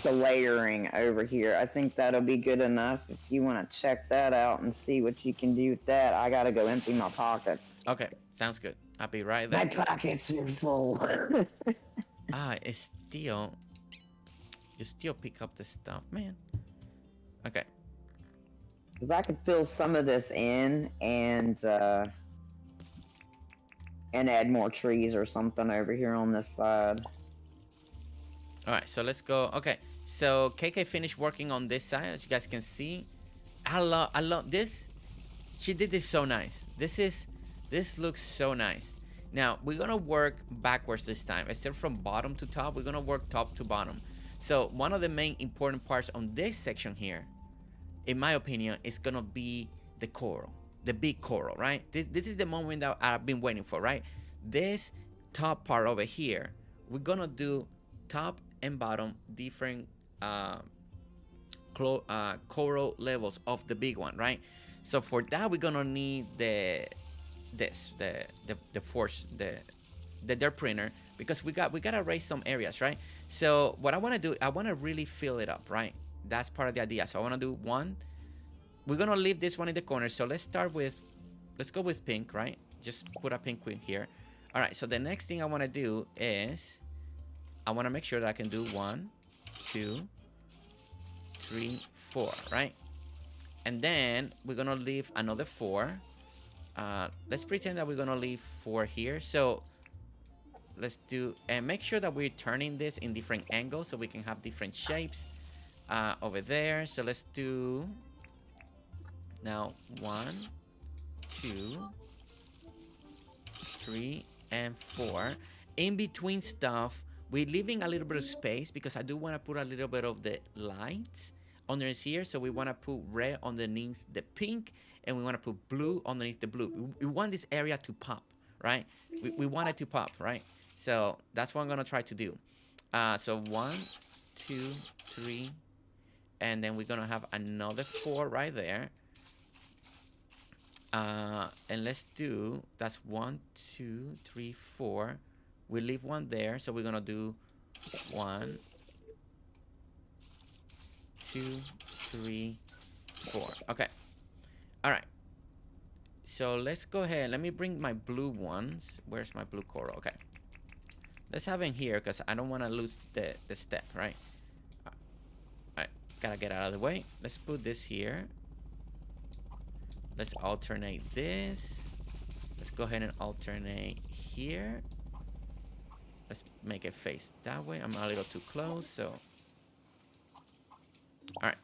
layering over here. I think that'll be good enough. If you want to check that out and see what you can do with that, I gotta go empty my pockets. Okay, sounds good. I'll be right there. My pockets are full. It's still, you still pick up the stuff, man. Okay. Because I could fill some of this in and add more trees or something over here on this side. All right, so let's go. Okay, so KK finished working on this side, as you guys can see. I love this. She did this so nice. This looks so nice. Now we're gonna work backwards this time. Instead of from bottom to top, we're gonna work top to bottom. So one of the main important parts on this section here, in my opinion, is gonna be the coral, the big coral, right? This is the moment that I've been waiting for, right? This top part over here, we're gonna do top and bottom different coral levels of the big one, right? So for that, we're gonna need the force, the dirt printer, because we gotta erase some areas, right? So what I want to do, I want to really fill it up, right? That's part of the idea. So I want to do one. We're gonna leave this one in the corner. So let's go with pink, right? Just put a pink queen here. All right. So the next thing I want to do is I want to make sure that I can do 1, 2, 3, 4, right? And then we're gonna leave another 4. Let's pretend that we're gonna leave 4 here. So let's do, and make sure that we're turning this in different angles so we can have different shapes over there. So let's do now 1, 2, 3, and 4. In between stuff, we're leaving a little bit of space because I do want to put a little bit of the lights underneath here. So we want to put red underneath the pink, and we want to put blue underneath the blue. We want this area to pop, right? We want it to pop, right? So that's what I'm gonna try to do. So 1, 2, 3, and then we're gonna have another 4 right there. And let's do, that's 1, 2, 3, 4. We leave 1 there, so we're gonna do 1, 2, 3, 4. Okay. All right. So let's go ahead. Let me bring my blue ones. Where's my blue coral? Okay. Let's have it here because I don't want to lose the step, right? All right. Gotta get out of the way. Let's put this here. Let's alternate this. Let's go ahead and alternate here. Let's make it face that way. I'm a little too close, so All right.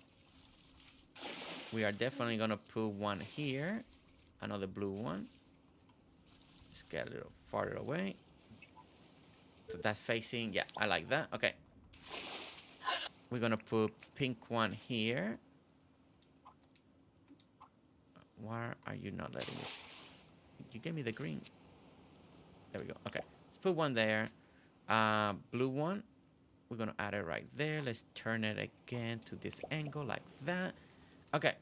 We are definitely gonna put one here, another blue one. Let's get a little farther away. So that's facing, yeah, I like that. Okay. We're gonna put pink one here. Why are you not letting me? You gave me the green. There we go. Okay. Let's put one there. Blue one. We're gonna add it right there. Let's turn it again to this angle like that. Okay.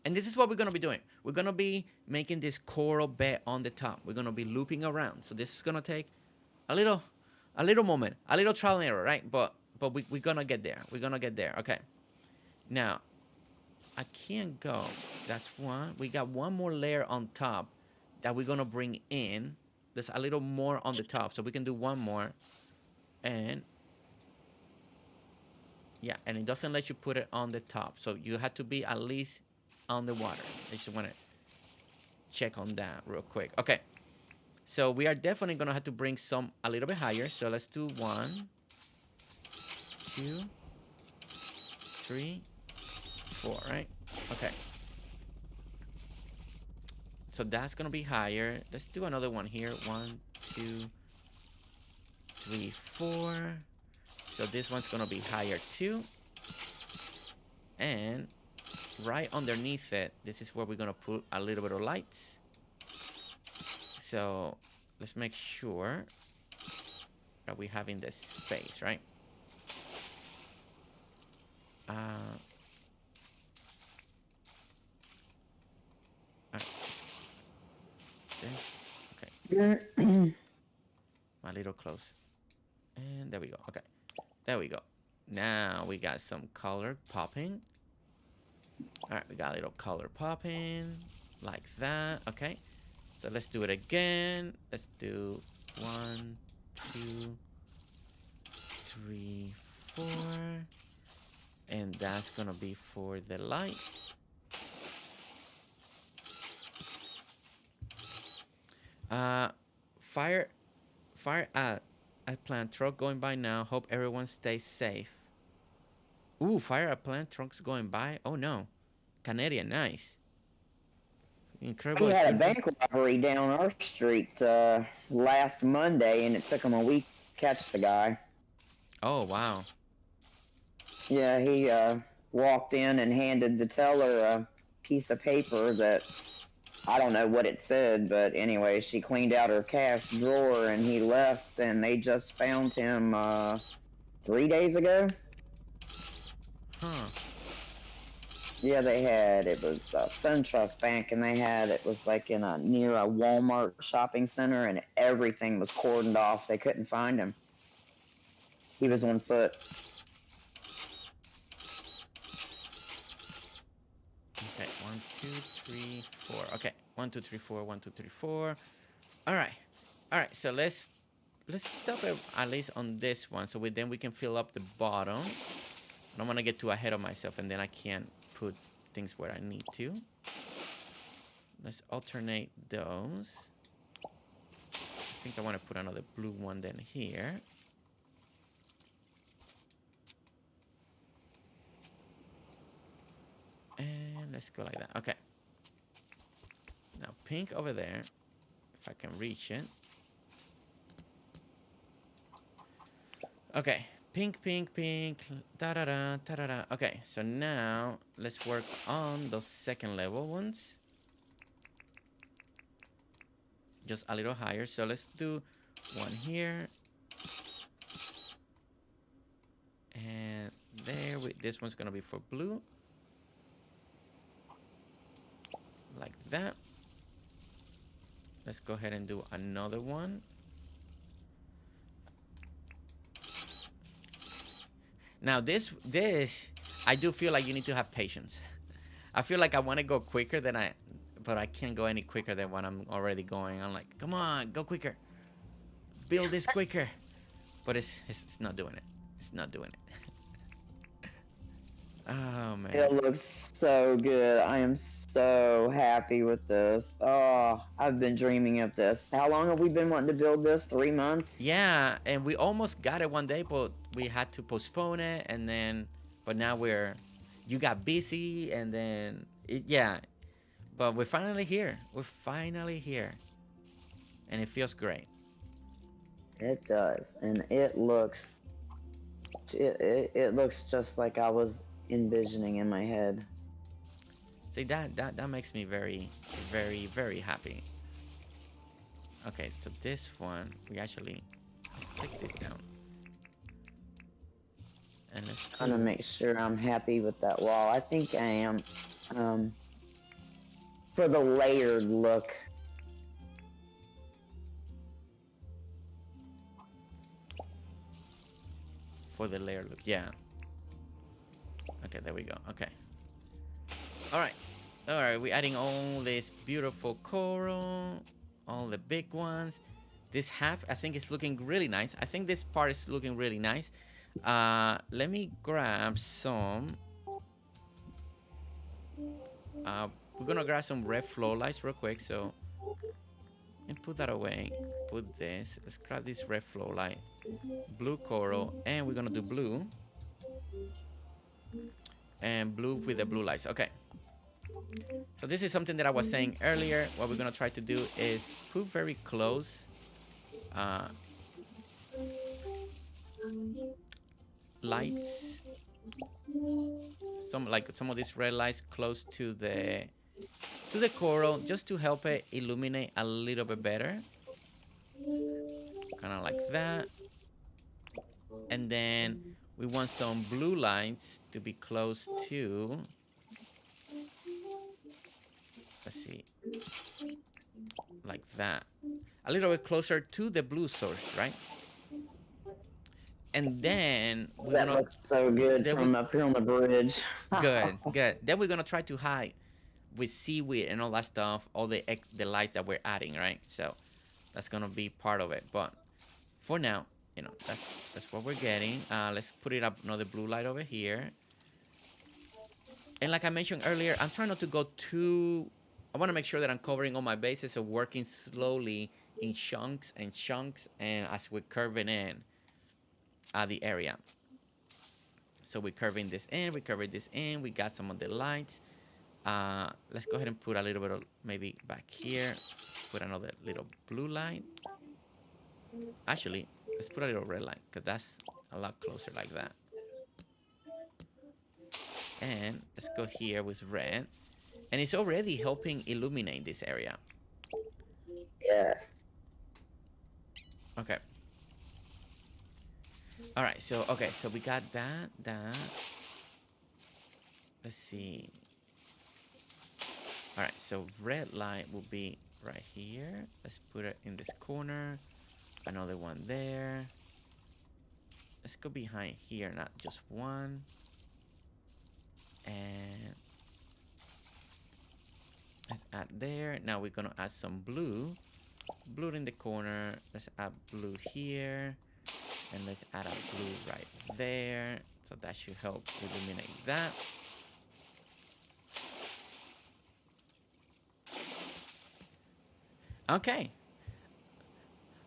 And this is what we're gonna be doing. We're gonna be making this coral bed on the top. We're gonna be looping around. So this is gonna take a little moment, a little trial and error, right? But we're gonna get there. We're gonna get there. Okay. Now, I can't go. That's one. We got one more layer on top that we're gonna bring in. There's a little more on the top, so we can do one more. And yeah, and it doesn't let you put it on the top, so you have to be at least on the water. I just want to check on that real quick. Okay, so we are definitely gonna have to bring some a little bit higher. So let's do 1, 2, 3, 4, right? Okay. So that's gonna be higher. Let's do another one here. 1, 2, 3, 4. So this one's gonna be higher too. And right underneath it, this is where we're gonna put a little bit of lights. So let's make sure that we have in this space, right? Okay. A little close. And there we go. Okay. There we go. Now we got some color popping. All right, we got a little color popping like that. Okay. So let's do it again. Let's do 1, 2, 3, 4. And that's gonna be for the light. Fire a plant truck going by now. Hope everyone stays safe. Ooh, fire a plant truck's going by. Oh no. Canadian, nice. Incredible. We had a bank robbery down our street last Monday, and it took them a week to catch the guy. Oh, wow. Yeah, he walked in and handed the teller a piece of paper that I don't know what it said, but anyway, she cleaned out her cash drawer and he left, and they just found him 3 days ago. Huh. Yeah, they had, it was SunTrust Bank, and it was like in near a Walmart shopping center, and everything was cordoned off. They couldn't find him. He was on foot. Okay, 1, 2, 3, 4. Okay, 1, 2, 3, 4. 1, 2, 3, 4. All right. So let's stop at least on this one, so then we can fill up the bottom. I don't want to get too ahead of myself, and then I can't put things where I need to. Let's alternate those. I think I want to put another blue one then here. And let's go like that. Okay. Now pink over there, if I can reach it. Okay. Pink, pink, pink. Da-da-da, da-da-da. Okay, so now let's work on those second level ones. Just a little higher. So let's do one here. And there. This one's going to be for blue. Like that. Let's go ahead and do another one. Now this, I do feel like you need to have patience. I feel like I want to go quicker but I can't go any quicker than what I'm already going. I'm like, come on, go quicker. Build this quicker. But it's not doing it. It's not doing it. Oh, man. It looks so good. I am so happy with this. Oh, I've been dreaming of this. How long have we been wanting to build this? 3 months? Yeah, and we almost got it one day, but we had to postpone it, and then but now you got busy, and then yeah. But we're finally here. We're finally here, and it feels great. It does, and it looks it looks just like I was envisioning in my head. See, that makes me very, very, very happy. Okay, so this one we actually, let's take this down, and let's Trying to make sure I'm happy with that wall. I think I am. For the layered look. for the layer look. Yeah. Okay, there we go. Okay. All right. All right, we're adding all this beautiful coral, all the big ones. This half, I think, is looking really nice. I think this part is looking really nice. Let me grab some. We're gonna grab some red flow lights real quick. So, and put that away. Put this. Let's grab this red flow light, blue coral, and we're gonna do blue. And blue with the blue lights. Okay. So this is something that I was saying earlier. What we're gonna try to do is put very close lights, some of these red lights close to the coral, just to help it illuminate a little bit better, kind of like that. And then we want some blue lights to be close to, let's see, like that, a little bit closer to the blue source, right? And then that looks so good from up here on the bridge. Good. Then we're gonna try to hide with seaweed and all that stuff, all the lights that we're adding, right? So that's gonna be part of it. But for now, you know, that's what we're getting. Let's put it up another blue light over here. And like I mentioned earlier, I'm trying not to go too. I want to make sure that I'm covering all my bases, so working slowly in chunks, and as we're curving in the area. So we're curving this in, we curving this in, we got some of the lights. Let's go ahead and put a little bit of, maybe back here, put another little blue light. Actually, let's put a little red light, because that's a lot closer like that. And let's go here with red. And it's already helping illuminate this area. Yes. Okay. All right, so, okay, so we got that. Let's see. All right, so red light will be right here. Let's put it in this corner. Another one there. Let's go behind here, not just one. And let's add there. Now we're gonna add some blue. Blue in the corner. Let's add blue here. And let's add a blue right there. So that should help illuminate that. Okay.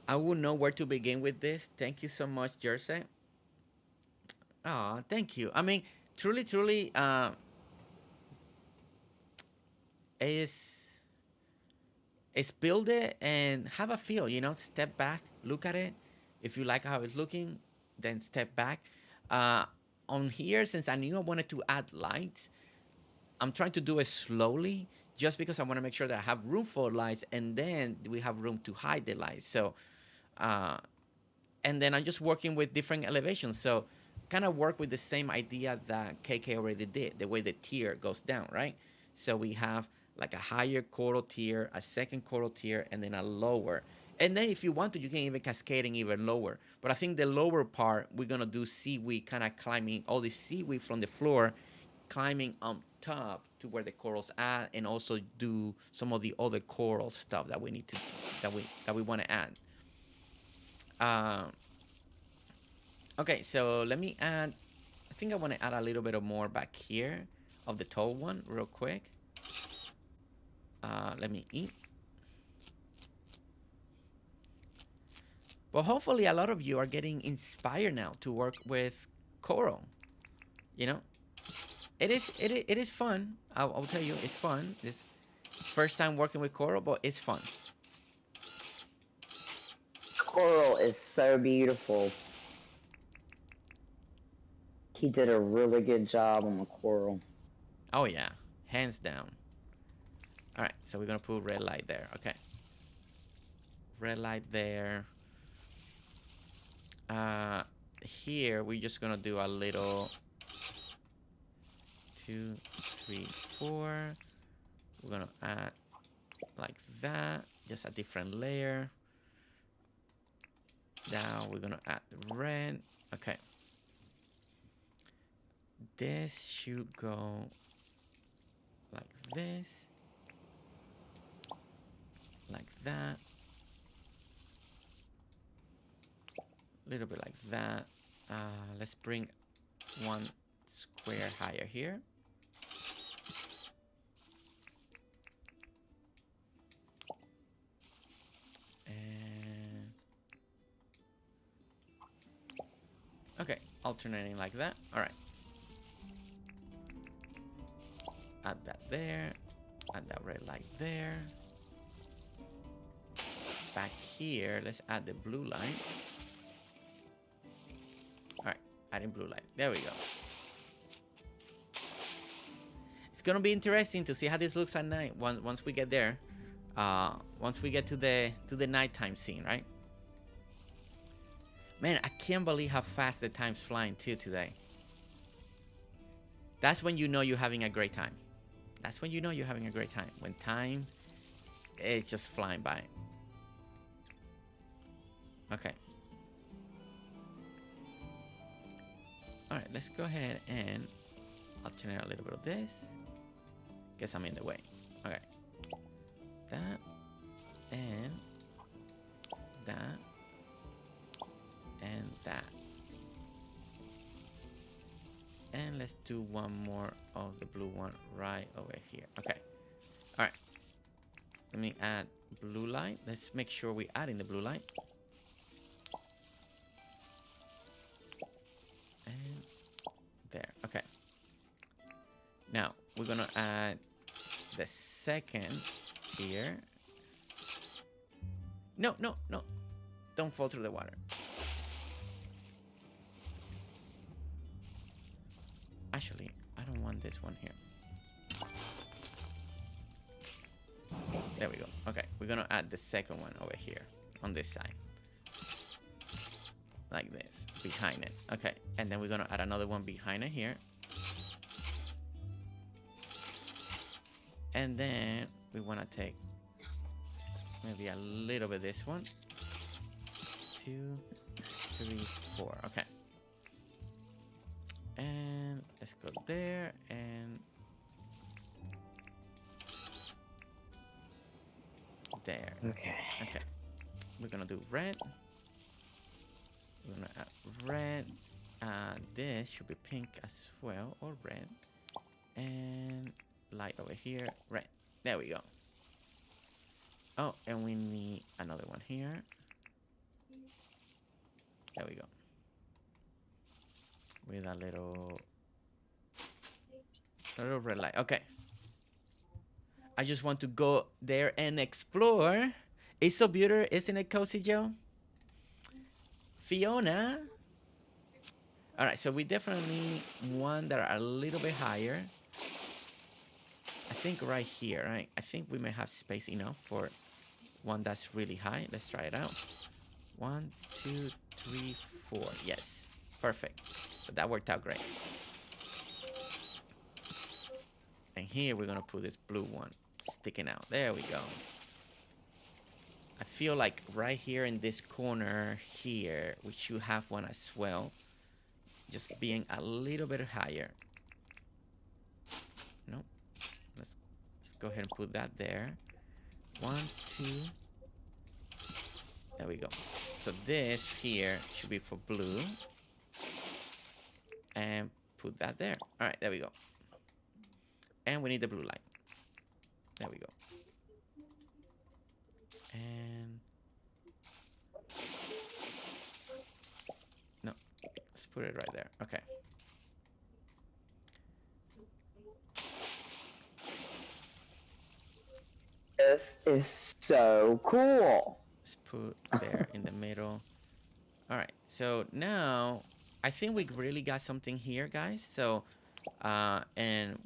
I wouldn't know where to begin with this. Thank you so much, Jersey. Oh, thank you. I mean, truly, is build it and have a feel, you know, step back, look at it. If you like how it's looking, then step back. On here, since I knew I wanted to add lights, I'm trying to do it slowly, just because I want to make sure that I have room for lights, and then we have room to hide the lights. So, and then I'm just working with different elevations. So, kind of work with the same idea that KK already did, the way the tier goes down, right? So we have like a higher coral tier, a second coral tier, and then a lower. And then if you want to, you can even cascading even lower. But I think the lower part, we're going to do seaweed, kind of climbing all the seaweed from the floor, climbing on top to where the corals at, and also do some of the other coral stuff that we need to, that we want to add. Okay, so let me add, I think I want to add a little bit of more back here of the tall one real quick. Let me eat. Well, hopefully a lot of you are getting inspired now to work with coral. You know, it is fun. I'll tell you, it's fun. This first time working with coral, but it's fun. Coral is so beautiful. He did a really good job on the coral. Oh yeah, hands down. All right, so we're gonna put red light there. Okay, red light there. Here we're just gonna do a little 2, 3, 4. We're gonna add like that, just a different layer. Now we're gonna add the red. Okay, this should go like this, like that, a little bit like that. Let's bring one square higher here. And okay, alternating like that. All right. Add that there. Add that red light there. Back here, let's add the blue light. All right, adding blue light. There we go. It's gonna be interesting to see how this looks at night once we get there. Once we get to the nighttime scene, right? Man, I can't believe how fast the time's flying too today. That's when you know you're having a great time. That's when you know you're having a great time. When time is just flying by. Okay. All right, let's go ahead and alternate a little bit of this. Guess I'm in the way. Okay. That and that and that. And let's do one more of the blue one right over here. Okay. All right. Let me add blue light. Let's make sure we add in the blue light. And there. Okay. Now we're gonna add the second tier. No, no, no. Don't fall through the water. Actually, I don't want this one here. There we go. Okay, we're gonna add the second one over here on this side. Like this, behind it. Okay, and then we're gonna add another one behind it here. And then we wanna take maybe a little bit this one. 2, 3, 4. Okay. And let's go there and there. Okay. Okay. We're gonna do red. We're gonna add red. This should be pink as well, or red. And light over here, red. There we go. Oh, and we need another one here. There we go. With a little red light. Okay. I just want to go there and explore. It's so beautiful, isn't it, Cozy Joe? Fiona. All right, so we definitely need one that are a little bit higher. I think right here, right? I think we may have space enough for one that's really high. Let's try it out. 1, 2, 3, 4. Yes, perfect. So that worked out great. And here we're gonna put this blue one sticking out. There we go. I feel like right here in this corner here, we should have one as well. Just being a little bit higher. Nope. Let's go ahead and put that there. 1, 2. There we go. So this here should be for blue. And put that there. All right, there we go. And we need the blue light. There we go. And no, let's put it right there. Okay. This is so cool. Let's put there in the middle. All right, so now I think we really got something here, guys. So, and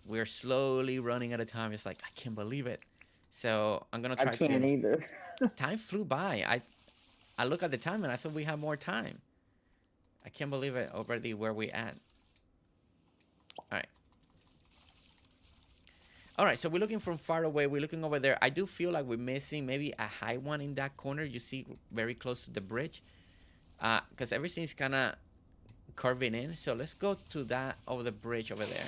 we're slowly running out of time. It's like, I can't believe it. So I'm gonna I try can't to. either. Time flew by. I look at the time and I thought we had more time. I can't believe it already where we at. All right. All right, so we're looking from far away. We're looking over there. I do feel like we're missing maybe a high one in that corner. You see very close to the bridge. Because everything's kind of curving in. So let's go to that over the bridge over there.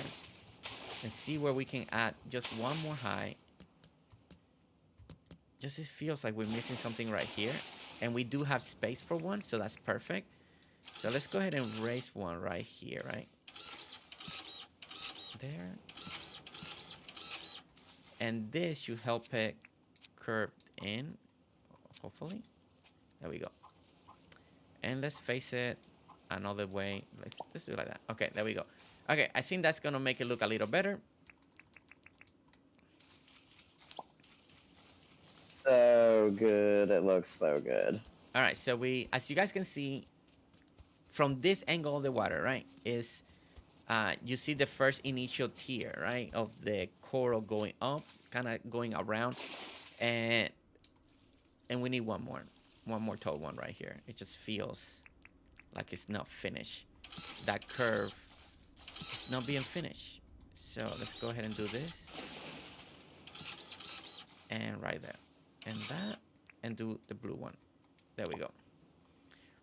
And see where we can add just one more high. Just it feels like we're missing something right here. And we do have space for one, so that's perfect. So let's go ahead and raise one right here, right? There. And this should help it curve in, hopefully. There we go. And let's face it another way. Let's do it like that. Okay, there we go. Okay, I think that's gonna make it look a little better. So good. It looks so good. All right, so as you guys can see, from this angle of the water, right, is you see the first initial tier, right, of the coral going up, kind of going around, and we need one more tall one right here. It just feels like it's not finished. That curve is not being finished. So let's go ahead and do this, and right there, and that, and do the blue one. There we go.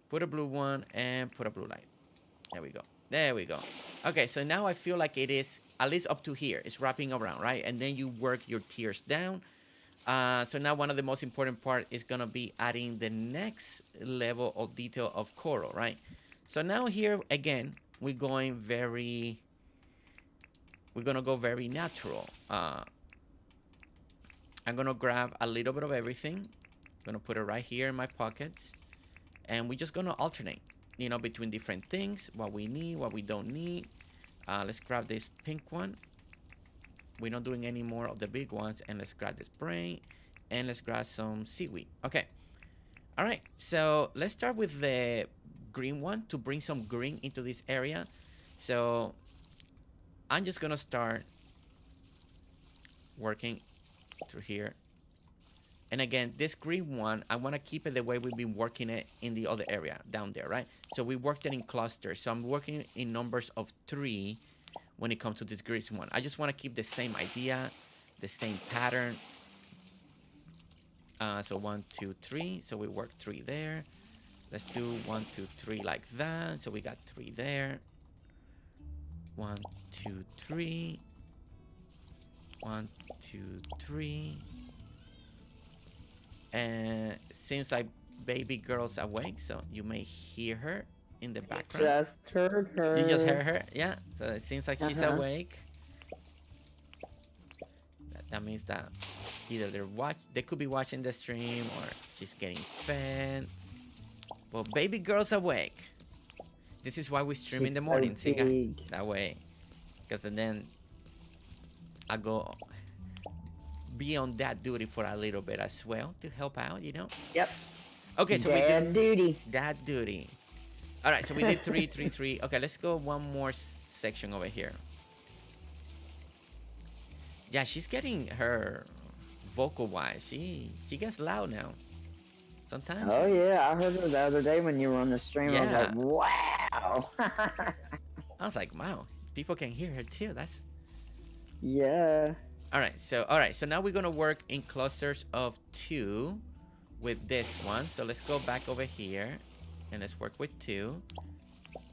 Put a blue one and put a blue light. There we go. There we go. Okay, so now I feel like it is at least up to here. It's wrapping around, right? And then you work your tiers down. So now one of the most important part is gonna be adding the next level of detail of coral, right? So now here again, we're gonna go very natural. I'm gonna grab a little bit of everything. I'm gonna put it right here in my pockets, and we're just gonna alternate, you know, between different things, what we need, what we don't need. Let's grab this pink one. We're not doing any more of the big ones, and let's grab this brain, and let's grab some seaweed. Okay. All right, so let's start with the green one to bring some green into this area. So I'm just gonna start working through here. And again, this green one, I want to keep it the way we've been working it in the other area down there, right? So we worked it in clusters. So I'm working in numbers of 3 when it comes to this green one. I just want to keep the same idea, the same pattern. So 1, 2, 3. So we work 3 there. Let's do 1, 2, 3 like that. So we got 3 there. 1, 2, 3. 1, 2, 3. And it seems like baby girl's awake, so you may hear her in the background. Just heard her. You just heard her? Yeah. So it seems like she's awake. That means that either they could be watching the stream, or she's getting fed. Well, baby girl's awake. This is why we stream in the morning, see guys? That way. Because then I go be on that duty for a little bit as well to help out, you know? Yep. Okay, so Dad duty. That duty. All right, so we did 3, 3, 3. Okay, let's go one more section over here. Yeah, she's getting her vocal wise. She gets loud now. Sometimes. Oh yeah, I heard her the other day when you were on the stream. Yeah. I was like, wow. I was like, wow, people can hear her too. That's. Yeah. All right, so now we're gonna work in clusters of 2 with this one. So let's go back over here and let's work with 2.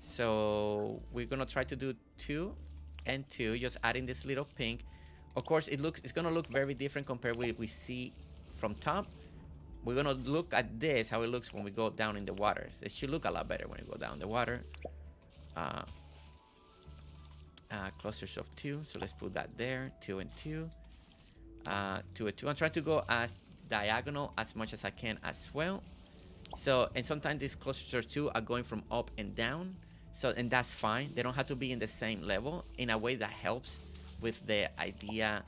So we're gonna try to do 2 and 2, just adding this little pink. Of course, it's gonna look very different compared with what we see from top. We're gonna look at this, how it looks when we go down in the water. It should look a lot better when we go down the water. Clusters of 2, so let's put that there. 2 and 2. 2 and 2. I'm trying to go as diagonal as much as I can as well. So, and sometimes these clusters of 2 are going from up and down. So, and that's fine. They don't have to be in the same level. In a way that helps with the idea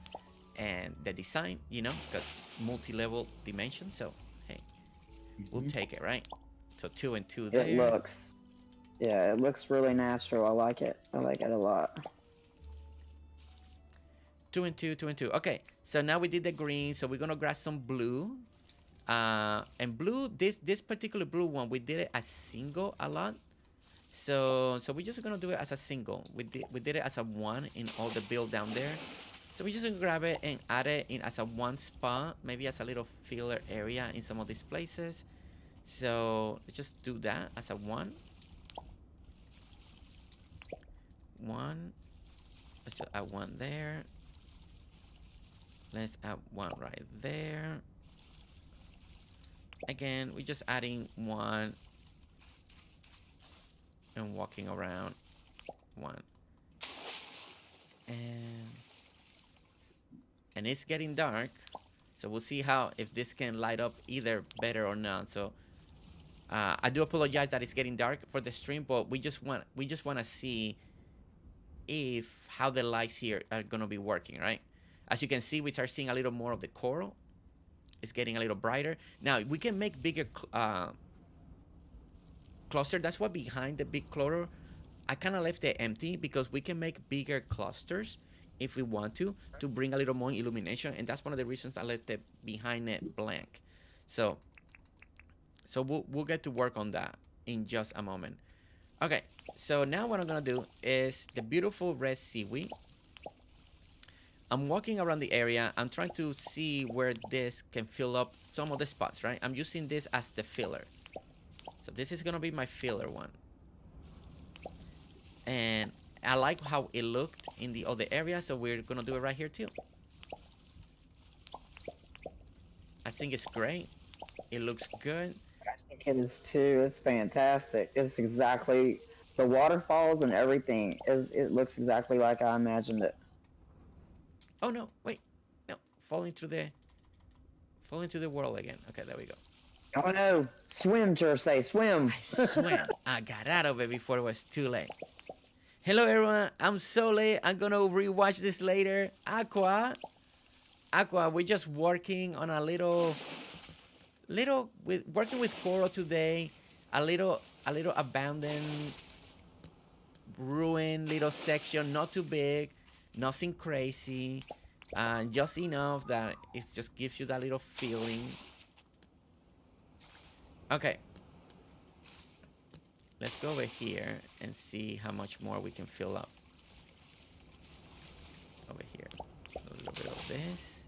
and the design, you know, because multi-level dimension. So hey, we'll take it, right? So 2 and 2 It there. looks, yeah, it looks really natural. I like it. I like it a lot. 2 and 2, 2 and 2. Okay, so now we did the green, so we're gonna grab some blue. And blue, this particular blue one, we did it as single a lot. So we're just gonna do it as a single. We did it as a 1 in all the build down there. So we're just gonna grab it and add it in as a 1 spot, maybe as a little filler area in some of these places. So let's just do that as a 1. 1. Let's just add 1 there. Let's add 1 right there. Again, we're just adding 1 and walking around 1. And it's getting dark, so we'll see how if this can light up either better or not. So I do apologize that it's getting dark for the stream, but we just want to see if how the lights here are gonna be working, right? As you can see, we start seeing a little more of the coral. It's getting a little brighter. Now we can make bigger cluster. That's what behind the big clutter, I kind of left it empty because we can make bigger clusters if we want to bring a little more illumination, and that's one of the reasons I left it behind it blank. So we'll get to work on that in just a moment. Okay, so now what I'm gonna do is the beautiful red seaweed. I'm walking around the area. I'm trying to see where this can fill up some of the spots, right? I'm using this as the filler. So this is gonna be my filler one. And I like how it looked in the other area, so we're gonna do it right here too. I think it's great. It looks good. I think it is too. It's fantastic. It's exactly the waterfalls and everything. It looks exactly like I imagined it. Oh no, wait. No. Falling through the world again. Okay, there we go. Oh no. Swim, Jersey, swim. I swam. I got out of it before it was too late. Hello everyone, I'm so late. I'm gonna rewatch this later. Aqua, we're just working on a little working with coral today. A little abandoned, ruined little section. Not too big, nothing crazy, just enough that it just gives you that little feeling. Okay. Let's go over here and see how much more we can fill up. Over here. A little bit of this.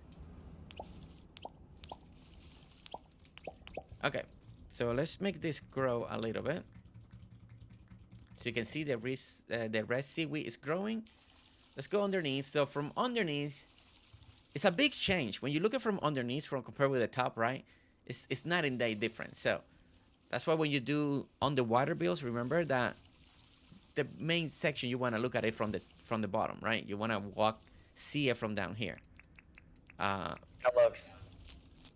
Okay. So let's make this grow a little bit. So you can see the red seaweed is growing. Let's go underneath. So from underneath, it's a big change. When you look at from underneath from compared with the top, right? It's night and day different. So that's why when you do underwater builds, remember that the main section you want to look at it from the bottom, right? You want to see it from down here. That looks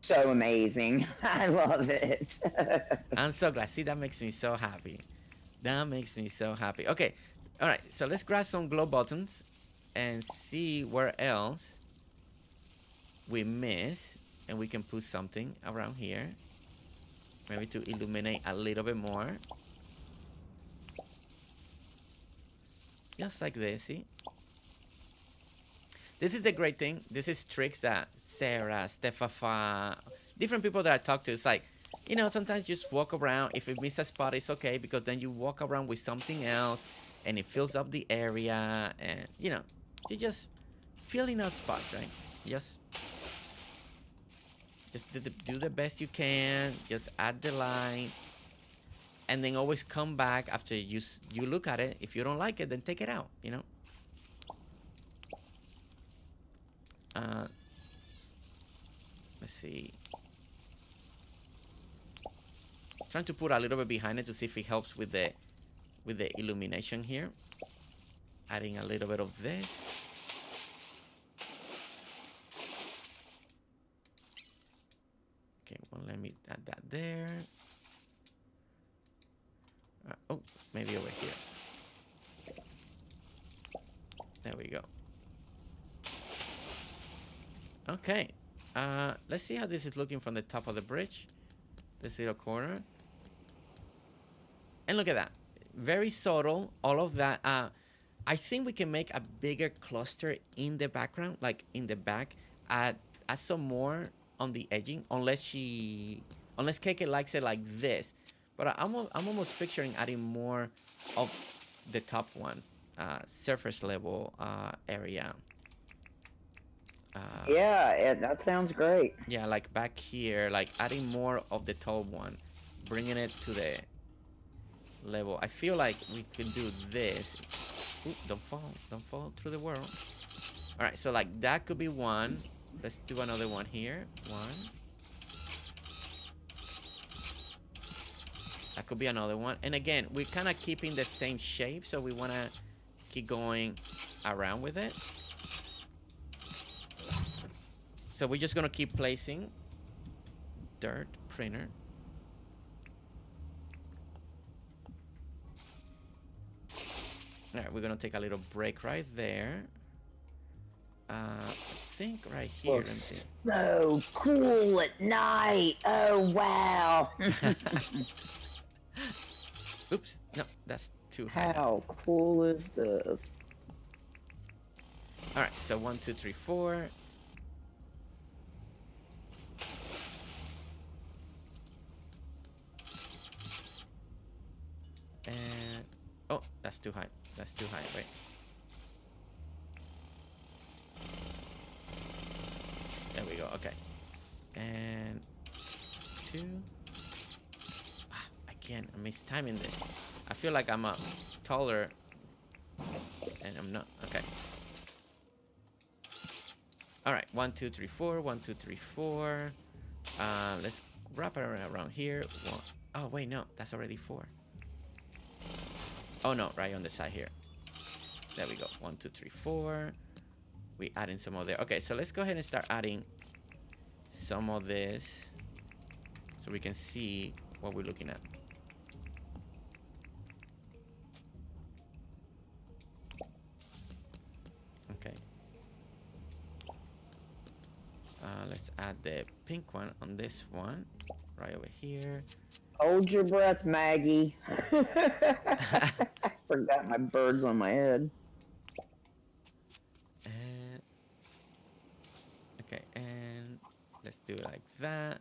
so amazing. I love it. I'm so glad. See, that makes me so happy. That makes me so happy. Okay, all right. So let's grab some glow buttons and see where else we miss, and we can put something around here. Maybe to illuminate a little bit more. Just like this, see? This is the great thing. This is tricks that Sarah, Stefafa, different people that I talk to, it's like, you know, sometimes you just walk around. If you miss a spot, it's okay, because then you walk around with something else and it fills up the area, and, you know, you're just filling out spots, right? Just do the best you can. Just add the line, and then always come back after you look at it. If you don't like it, then take it out, you know. Let's see. Trying to put a little bit behind it to see if it helps with the illumination here. Adding a little bit of this. Okay, well, let me add that there. Oh, maybe over here. There we go. Okay. Let's see how this is looking from the top of the bridge. This little corner. And look at that. Very subtle. All of that. I think we can make a bigger cluster in the background, like in the back. Add some more on the edging, unless KK likes it like this. But I'm almost picturing adding more of the top one, surface level area. Yeah, that sounds great. Yeah, like back here, like adding more of the top one, bringing it to the level. I feel like we can do this. Ooh, don't fall through the world. All right, so like that could be one. Let's do another one here. One. That could be another one. And again, we're kind of keeping the same shape, so we want to keep going around with it. So we're just going to keep placing dirt printer. All right, we're going to take a little break right there. I think right here. Looks so cool at night. Oh, wow. Oops. No, that's too high. How cool is this? All right, so 1, 2, 3, 4. And oh, that's too high. That's too high. Wait. There we go. Okay. And 2. Again, I'm mistiming this. I feel like I'm taller, and I'm not. Okay. All right. 1, 2, 3, 4. 1, 2, 3, 4. Let's wrap it around here. One. Oh wait, no, that's already 4. Oh no, right on the side here. There we go. 1, 2, 3, 4. We adding some of there. Okay, so let's go ahead and start adding some of this so we can see what we're looking at. Okay. Let's add the pink one on this one right over here. Hold your breath, Maggie. I forgot my birds on my head. And okay, and let's do it like that.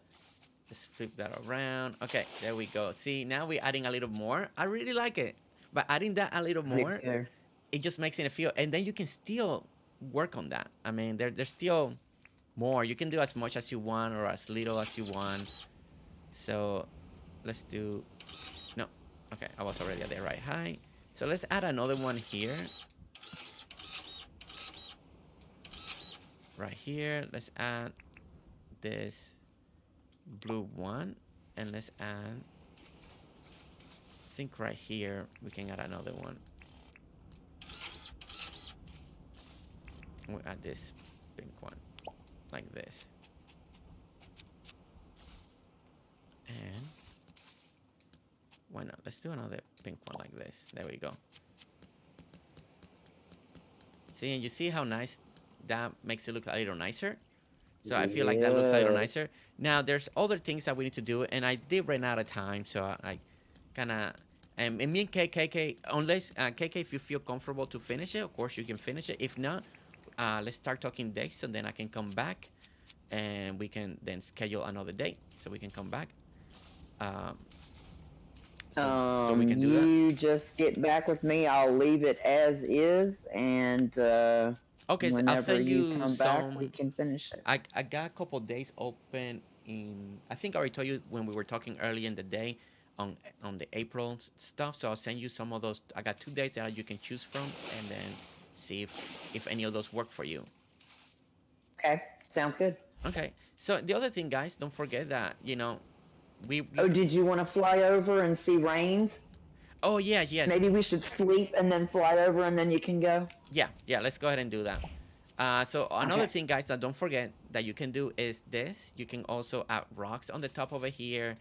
Let's flip that around. Okay, there we go. See, now we're adding a little more. I really like it. But adding that a little more, it just makes it feel, and then you can still work on that. I mean, there's still more. You can do as much as you want or as little as you want. So let's do, no, okay, I was already at the right height. So let's add another one here. Right here, let's add this blue one, and let's add, I think right here we can add another one. We'll add this pink one like this, and why not, let's do another pink one like this. There we go. See, and you see how nice that makes it look a little nicer. So I feel like that looks a little nicer. Now there's other things that we need to do, and I did run out of time, so I kind of, and me and KK, unless KK, if you feel comfortable to finish it, of course you can finish it. If not, let's start talking dates, so then I can come back, and we can then schedule another date, so we can come back. So we can do that. You just get back with me. I'll leave it as is, and okay, so I'll send you come back, we can finish it. I got a couple days open in, I think I already told you when we were talking early in the day on the April stuff. So I'll send you some of those. I got 2 days that you can choose from, and then see if any of those work for you. Okay, sounds good. Okay, so the other thing, guys, don't forget that, you know, we Oh, did you want to fly over and see rains? oh yeah, yes. Maybe we should sleep and then fly over, and then you can go. Yeah, let's go ahead and do that. So another thing, guys, that don't forget that you can do is this. You can also add rocks on the top over here.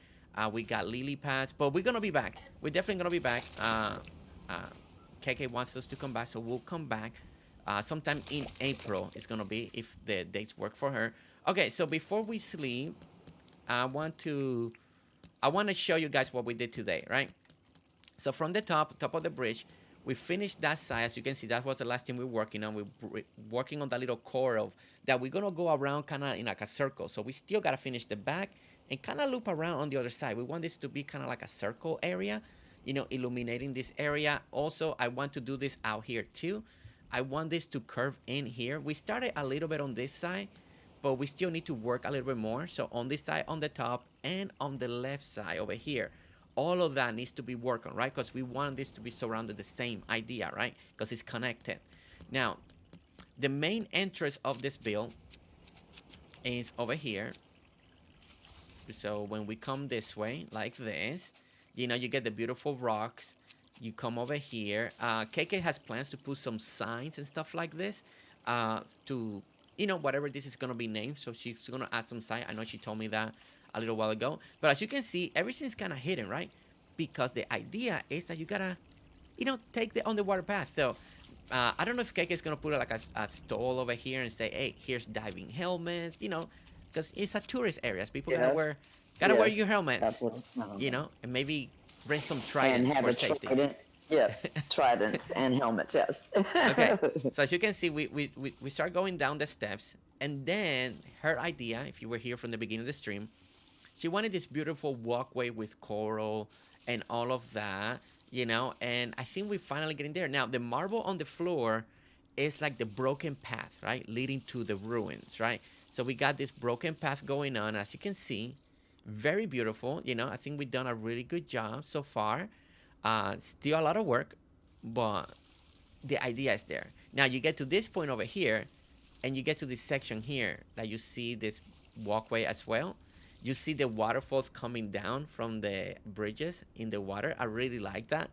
We got lily pads, but we're gonna be back. We're definitely gonna be back. KK wants us to come back, so we'll come back. Sometime in April it's gonna be, if the dates work for her. Okay, so before we sleep, I want to show you guys what we did today, right? So from the top of the bridge, we finished that side. As you can see, that was the last thing we were working on. We're working on that little core of that we're gonna go around kind of in like a circle. So we still gotta finish the back and kind of loop around on the other side. We want this to be kind of like a circle area, you know, illuminating this area. Also, I want to do this out here too. I want this to curve in here. We started a little bit on this side, but we still need to work a little bit more. So on this side, on the top, and on the left side over here, all of that needs to be worked on, right? Because we want this to be surrounded the same idea, right? Because it's connected. Now, the main entrance of this build is over here. So when we come this way, like this, you know, you get the beautiful rocks. You come over here. KK has plans to put some signs and stuff like this to, you know, whatever this is going to be named. So she's going to add some sign. I know she told me that a little while ago. But as you can see, everything's kind of hidden, right? Because the idea is that you got to, you know, take the underwater path. So I don't know if KK is going to put like a stall over here and say, hey, here's diving helmets, you know, because it's a tourist area. People gotta wear your helmets, you know, and maybe bring some tridents for safety. Yeah, tridents and helmets, yes. Okay, so as you can see, we start going down the steps, and then her idea, if you were here from the beginning of the stream, she wanted this beautiful walkway with coral and all of that, you know, and I think we're finally getting there. Now, the marble on the floor is like the broken path, right, leading to the ruins, right? So we got this broken path going on, as you can see. Very beautiful, you know. I think we've done a really good job so far. Still a lot of work, but the idea is there. Now you get to this point over here, and you get to this section here that you see this walkway as well. You see the waterfalls coming down from the bridges in the water. I really like that.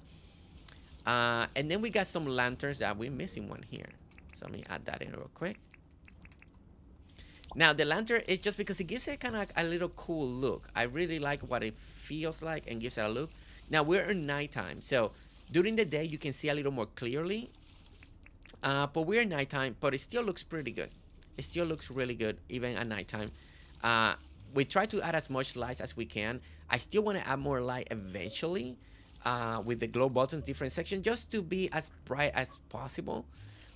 And then we got some lanterns that we're missing one here. So let me add that in real quick. Now, the lantern is just because it gives it kind of like a little cool look. I really like what it feels like and gives it a look. Now, we're in nighttime. So, during the day, you can see a little more clearly. But we're in nighttime, but it still looks pretty good. It still looks really good, even at nighttime. We try to add as much light as we can. I still want to add more light eventually with the glow buttons, different sections, just to be as bright as possible.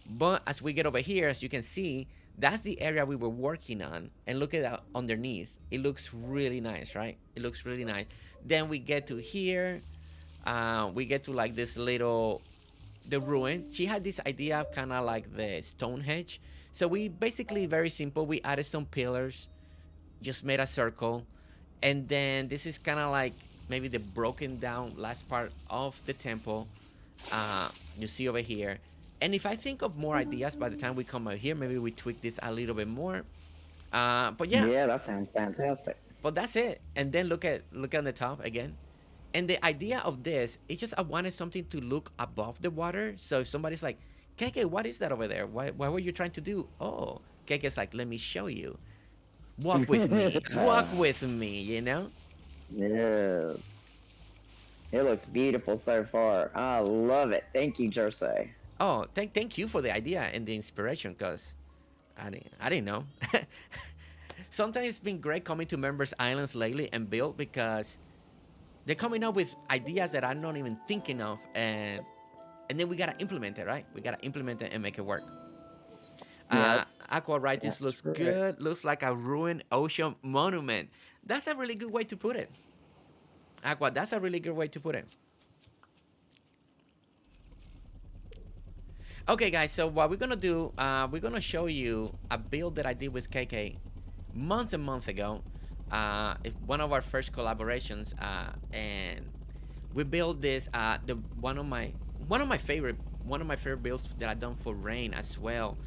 But as we get over here, as you can see, that's the area we were working on. And look at that underneath. It looks really nice, right? It looks really nice. Then we get to here. We get to like this little, the ruin. She had this idea of kind of like the Stonehenge. So we basically, very simple, we added some pillars, just made a circle. And then this is kind of like maybe the broken down last part of the temple. You see over here. And if I think of more ideas by the time we come out here, maybe we tweak this a little bit more. But yeah. Yeah, that sounds fantastic. But that's it. And then look on the top again. And the idea of this is just I wanted something to look above the water. So if somebody's like, KK, what is that over there? What were you trying to do? Oh, KK's like, let me show you. Walk with me. Walk with me, you know? Yes. It looks beautiful so far. I love it. Thank you, Jersey. Oh, thank you for the idea and the inspiration, because I didn't know. Sometimes it's been great coming to Members Islands lately and build, because they're coming up with ideas that I'm not even thinking of, and then we gotta implement it, right? We gotta implement it and make it work. Yes. Aqua, right? This looks good. Looks like a ruined ocean monument. That's a really good way to put it. Aqua, that's a really good way to put it. Okay, guys, so what we're gonna do, we're gonna show you a build that I did with KK months and months ago. One of our first collaborations, and we built this. One of my favorite builds that I've done for Rain as well.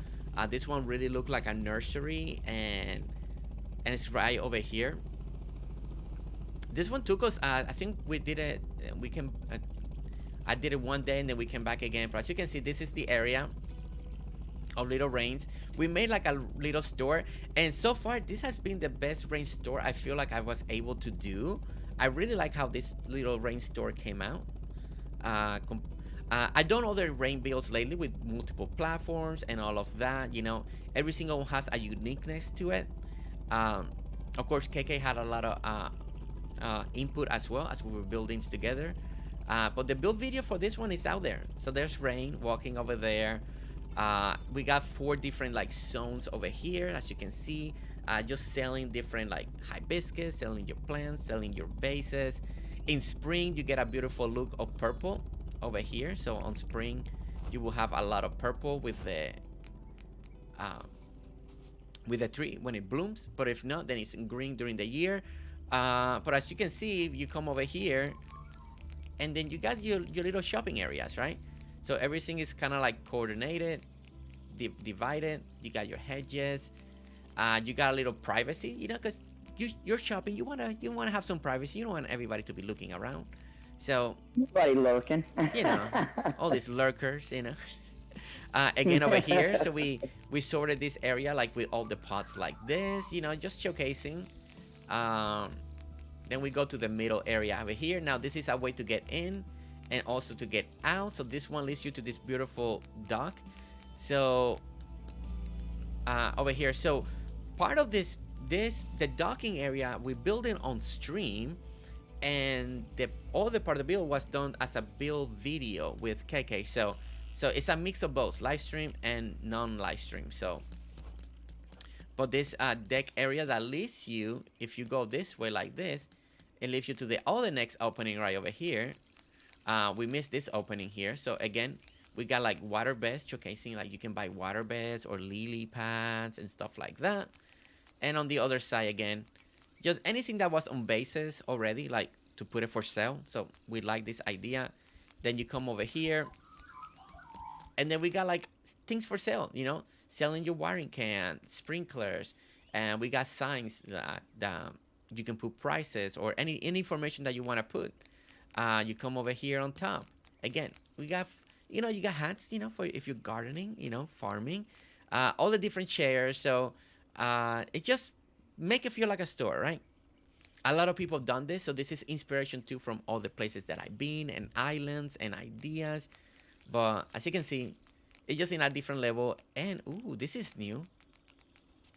This one really looked like a nursery, and it's right over here. This one took us. I think we did it. I did it one day and then we came back again. But as you can see, this is the area of Little Rains. We made like a little store, and so far this has been the best rain store I feel like I was able to do. I really like how this Little Rain store came out. I done other rain builds lately with multiple platforms and all of that. Every single one has a uniqueness to it. Um, of course, KK had a lot of input as well as we were building together. But the build video for this one is out there. So there's Rain walking over there. We got 4 different like zones over here, as you can see. Just selling different like hibiscus, selling your plants, selling your bases. In spring, you get a beautiful look of purple over here. So on spring, you will have a lot of purple with the tree when it blooms. But if not, then it's in green during the year. But as you can see, you come over here, and then you got your little shopping areas, right? So everything is kind of like coordinated, divided. You got your hedges. You got a little privacy, because you're shopping. You wanna have some privacy. You don't want everybody to be looking around. So Nobody lurking. all these lurkers. Again over here, so we sorted this area like with all the pots like this, just showcasing. Then we go to the middle area over here. Now this is a way to get in and also to get out. So this one leads you to this beautiful dock. So over here, so part of the docking area, we build it on stream, and the other part of the build was done as a build video with KK. So it's a mix of both live stream and non-live stream. But this deck area that leads you, if you go this way like this, it leads you to the other next opening right over here. We missed this opening here. So again, we got like water beds showcasing, like you can buy water beds or lily pads and stuff like that. And on the other side again, just anything that was on bases already, like to put it for sale. So we like this idea. Then you come over here, and then we got like things for sale, selling your watering can, sprinklers, and we got signs that you can put prices or any information that you want to put. You come over here on top. Again, we got, you got hats, for if you're gardening, farming, all the different chairs. So it just make it feel like a store, right? A lot of people have done this, so this is inspiration too from all the places that I've been and islands and ideas. But as you can see, it's just in a different level. And ooh, this is new.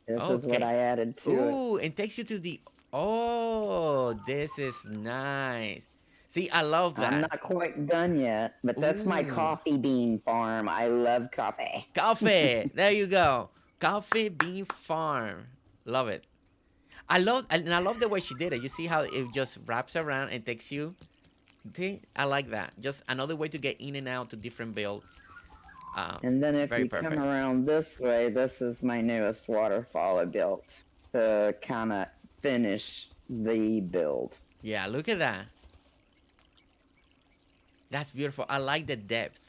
This is what I added to it. Ooh, and takes you to the... Oh, this is nice. See, I love that. I'm not quite done yet, but that's my coffee bean farm. I love coffee. Coffee. There you go. Coffee bean farm. Love it. I love the way she did it. You see how it just wraps around and takes you. See, I like that. Just another way to get in and out to different builds. And then if you come around this way, this is my newest waterfall I built to kind of finish the build. Yeah, look at that. That's beautiful. I like the depth.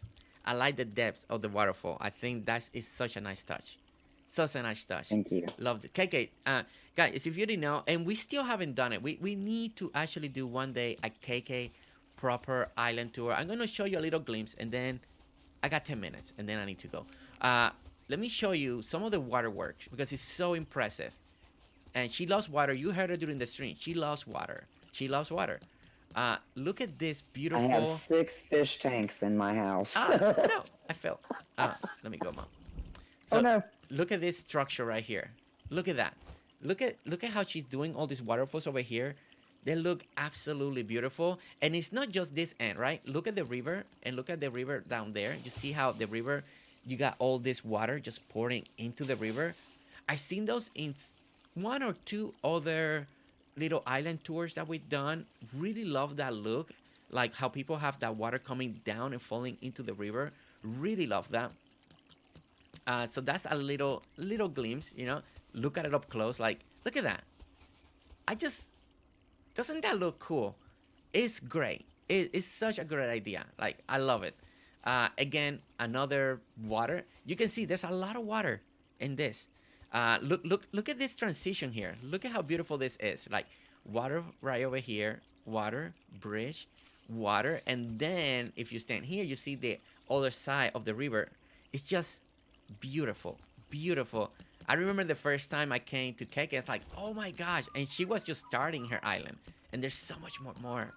I like the depth of the waterfall. I think that is such a nice touch. Such a nice touch. Thank you. Loved it. KK, guys, if you didn't know, and we still haven't done it, we need to actually do one day a KK proper island tour. I'm going to show you a little glimpse, and then I got 10 minutes, and then I need to go. Let me show you some of the waterworks, because it's so impressive. And she loves water. You heard her during the stream. She loves water. She loves water. Look at this beautiful... I have 6 fish tanks in my house. No, I fell. Let me go, Mom. So, oh, no. Look at this structure right here. Look at that. Look at how she's doing all these waterfalls over here. They look absolutely beautiful. And it's not just this end, right? Look at the river, and look at the river down there. You see how the river, you got all this water just pouring into the river. I've seen those in 1 or 2 other little island tours that we've done. Really love that look. Like how people have that water coming down and falling into the river. Really love that. So that's a little glimpse, Look at it up close. Like, look at that. Doesn't that look cool? It's great. It's such a great idea. Like, I love it. Again, another water. You can see there's a lot of water in this. Look at this transition here. Look at how beautiful this is. Like, water right over here, water, bridge, water, and then if you stand here, you see the other side of the river. It's just beautiful, beautiful. I remember the first time I came to KK, it's like, oh my gosh, and she was just starting her island, and there's so much more,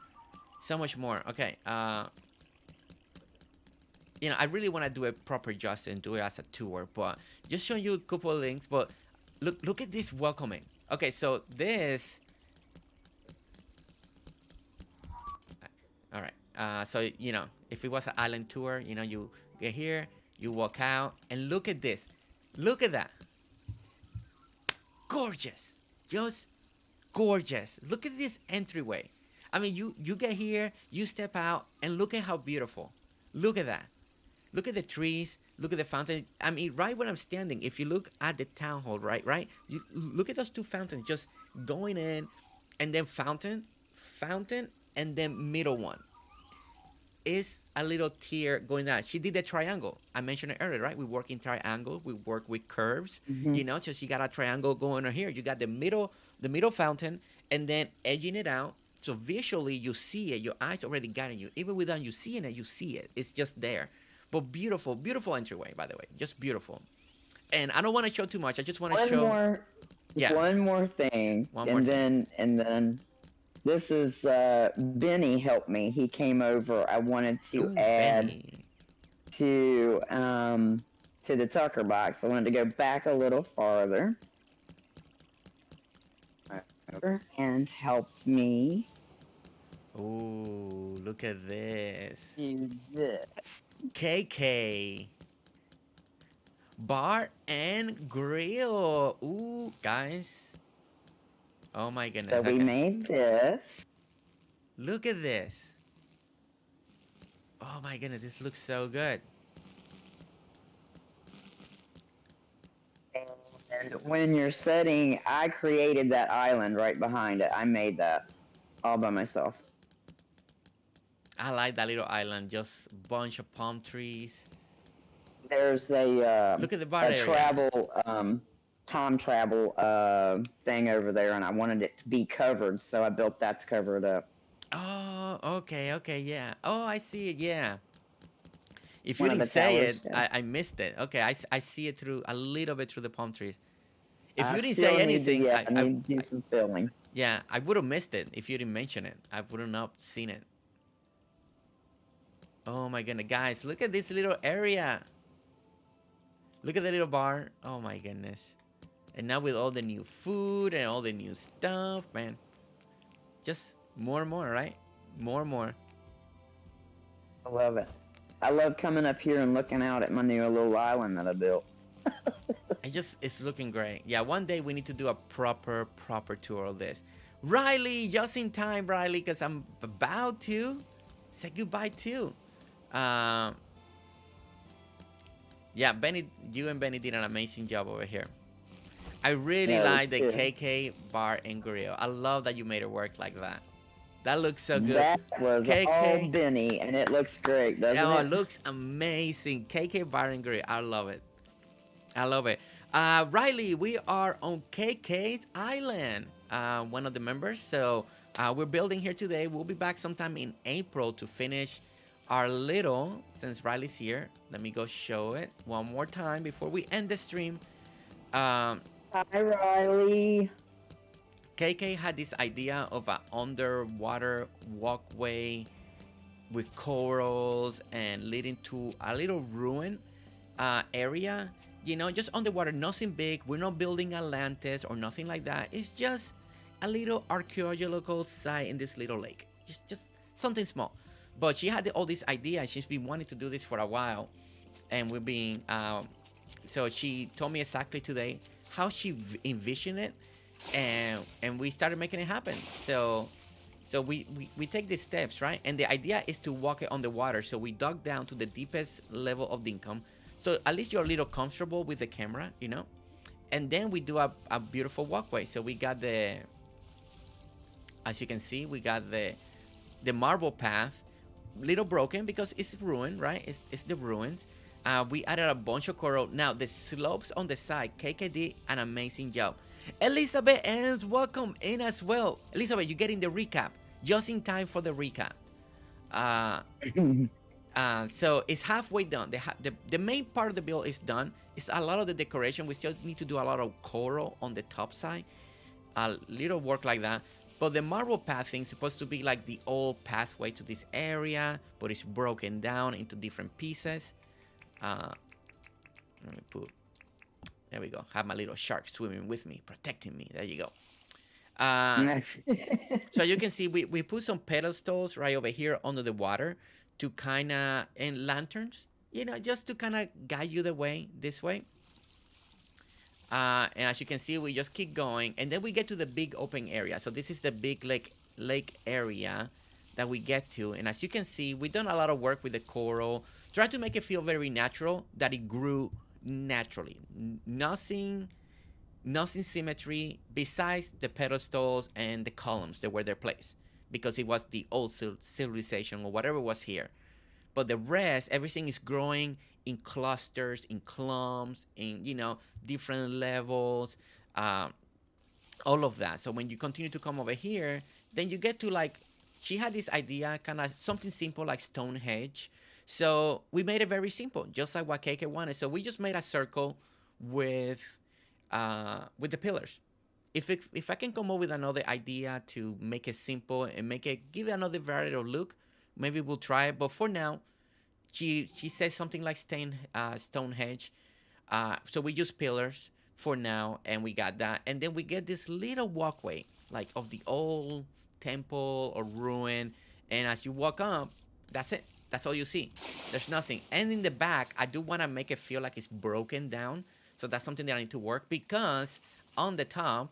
so much more. Okay, I really want to do a proper justice and do it as a tour, but just showing you a couple of links. But look at this welcoming. Okay, so this. All right. So if it was an island tour, you get here, you walk out, and look at this. Look at that. Gorgeous. Just gorgeous. Look at this entryway. I mean, you get here, you step out, and look at how beautiful. Look at that. Look at the trees. Look at the fountain. I mean, right when I'm standing, if you look at the town hall, right, you look at those two fountains just going in, and then fountain, and then middle one is a little tier going down. She did the triangle. I mentioned it earlier, right? We work in triangle. We work with curves, so she got a triangle going on here. You got the middle fountain, and then edging it out. So visually, you see it. Your eyes already guiding you. Even without you seeing it, you see it. It's just there. But beautiful, beautiful entryway, by the way. Just beautiful. And I don't want to show too much. I just want to show. One more thing. And then this is Benny helped me. He came over. I wanted to add Benny. to the Tucker box. I wanted to go back a little farther. And helped me. Ooh, look at this. Do this. KK. Bar and grill. Ooh, guys. Oh my goodness. So we made this. Look at this. Oh my goodness, this looks so good. And when you're setting, I created that island right behind it. I made that all by myself. I like that little island, just a bunch of palm trees. There's a look at the bar area. Travel time travel thing over there, and I wanted it to be covered, so I built that to cover it up. Oh, okay, yeah. Oh, I see it, yeah. If you didn't say it, I missed it. Okay, I see it through a little bit through the palm trees. If you didn't say anything, I need to do some filming. Yeah, I would have missed it if you didn't mention it. I would have not seen it. Oh my goodness, guys, look at this little area. Look at the little bar. Oh my goodness. And now with all the new food and all the new stuff, man. Just more and more, right? More and more. I love it. I love coming up here and looking out at my new little island that I built. It's looking great. Yeah, one day we need to do a proper tour of this. Riley, just in time, Riley, because I'm about to say goodbye too. Yeah, Benny, you and Benny did an amazing job over here. I really like the KK bar and grill. I love that you made it work like that. That looks so good. That was all Benny, and it looks great, doesn't it? Oh, it looks amazing. KK bar and grill. I love it. I love it. Riley, we are on KK's Island, one of the members. So we're building here today. We'll be back sometime in April to finish our little, since Riley's here. Let me go show it one more time before we end the stream. Hi, Riley. KK had this idea of an underwater walkway with corals and leading to a little ruin area. Just underwater, nothing big. We're not building Atlantis or nothing like that. It's just a little archaeological site in this little lake. Just something small. But she had all this idea. She's been wanting to do this for a while. And we've been... so she told me exactly today how she envisioned it. And we started making it happen. So we take these steps, right? And the idea is to walk it on the water. So we dug down to the deepest level of Dinkum. So at least you're a little comfortable with the camera, And then we do a beautiful walkway. So we got as you can see, we got the marble path, little broken because it's ruined, right? It's the ruins. We added a bunch of coral. Now the slopes on the side, KK did an amazing job. Elizabeth Ends, welcome in as well. Elizabeth, you're getting the recap just in time for the recap. So it's halfway done. The main part of the build is done. It's a lot of the decoration. We still need to do a lot of coral on the top side. A little work like that. But the marble pathing is supposed to be like the old pathway to this area, but it's broken down into different pieces. Let me put, there we go. Have my little shark swimming with me, protecting me. There you go. So you can see we put some pedestals right over here under the water to kind of, and lanterns, just to kind of guide you the way, this way. And as you can see, we just keep going, and then we get to the big open area. So this is the big lake area that we get to. And as you can see, we've done a lot of work with the coral. Try to make it feel very natural, that it grew naturally. Nothing symmetry besides the pedestals and the columns that were their place, because it was the old civilization or whatever was here. But the rest, everything is growing in clusters, in clumps, in different levels, all of that. So when you continue to come over here, then you get to she had this idea, kind of something simple like Stonehenge. So we made it very simple, just like what KK wanted. So we just made a circle with the pillars. If I can come up with another idea to make it simple and give it another variety of look, maybe we'll try it. But for now, she says something like Stonehenge. So we use pillars for now, and we got that. And then we get this little walkway, like of the old temple or ruin. And as you walk up, that's it. That's all you see. There's nothing. And in the back, I do want to make it feel like it's broken down. So that's something that I need to work, because on the top,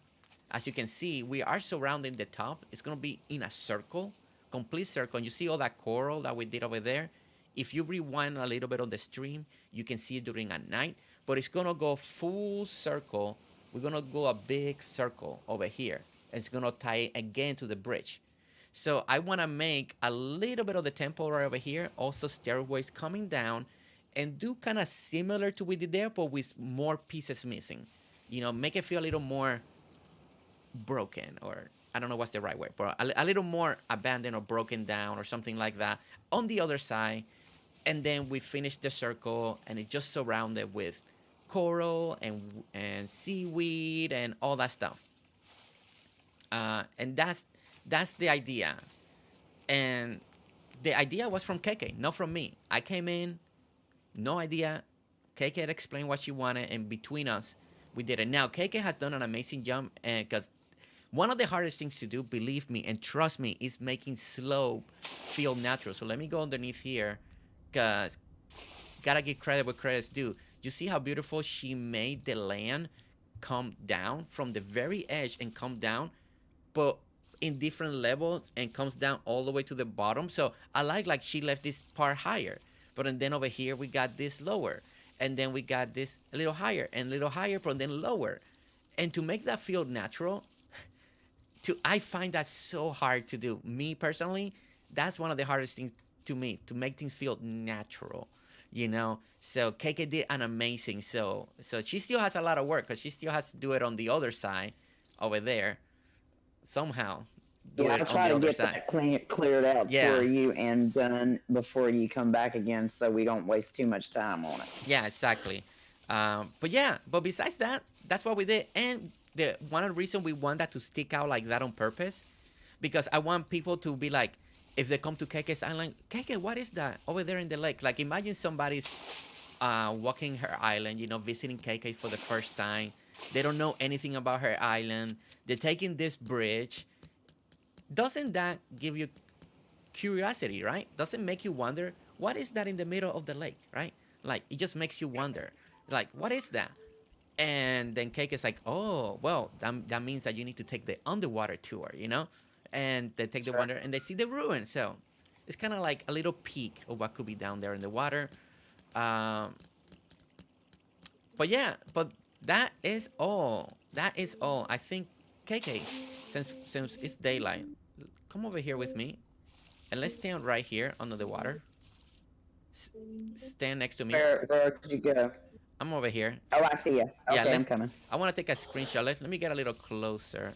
as you can see, we are surrounding the top. It's going to be in a circle, complete circle. And you see all that coral that we did over there. If you rewind a little bit on the stream, you can see it during a night. But it's going to go full circle. We're going to go a big circle over here. It's going to tie again to the bridge. So I want to make a little bit of the temple right over here. Also stairways coming down. And do kind of similar to we did there, but with more pieces missing. Make it feel a little more broken, or I don't know what's the right way, but a little more abandoned or broken down or something like that on the other side. And then we finish the circle, and it's just surrounded with coral and seaweed and all that stuff. And that's the idea. And the idea was from KK, not from me. I came in, no idea. KK had explained what she wanted, and between us, we did it. Now, KK has done an amazing job, because one of the hardest things to do, believe me and trust me, is making slope feel natural. So let me go underneath here, because gotta give credit where credit's due. You see how beautiful she made the land come down from the very edge and come down, but in different levels, and comes down all the way to the bottom. So I like she left this part higher. But then over here, we got this lower. And then we got this a little higher, and a little higher, but then lower. And to make that feel natural, I find that so hard to do. Me, personally, that's one of the hardest things to me, to make things feel natural, So KK did an amazing. So she still has a lot of work, because she still has to do it on the other side over there. Somehow. I'll try to get that cleared out for you and done before you come back again, so we don't waste too much time on it. Yeah, exactly. But besides that, that's what we did. And the one reason we want that to stick out like that on purpose, because I want people to be like, if they come to KK's island, KK, what is that over there in the lake? Like, imagine somebody's walking her island, visiting KK for the first time. They don't know anything about her island. They're taking this bridge. Doesn't that give you curiosity, right? Doesn't make you wonder, what is that in the middle of the lake, right? Like, it just makes you wonder, like, what is that? And then Cake is like, oh, well, that means that you need to take the underwater tour, And they take the water, and they see the ruin. So it's kind of like a little peek of what could be down there in the water. But that is all. I think, KK, since it's daylight, come over here with me, and let's stand right here under the water. Stand next to me. Where did you go? I'm over here. Oh, I see you. Okay, I'm coming. I want to take a screenshot. Let me get a little closer,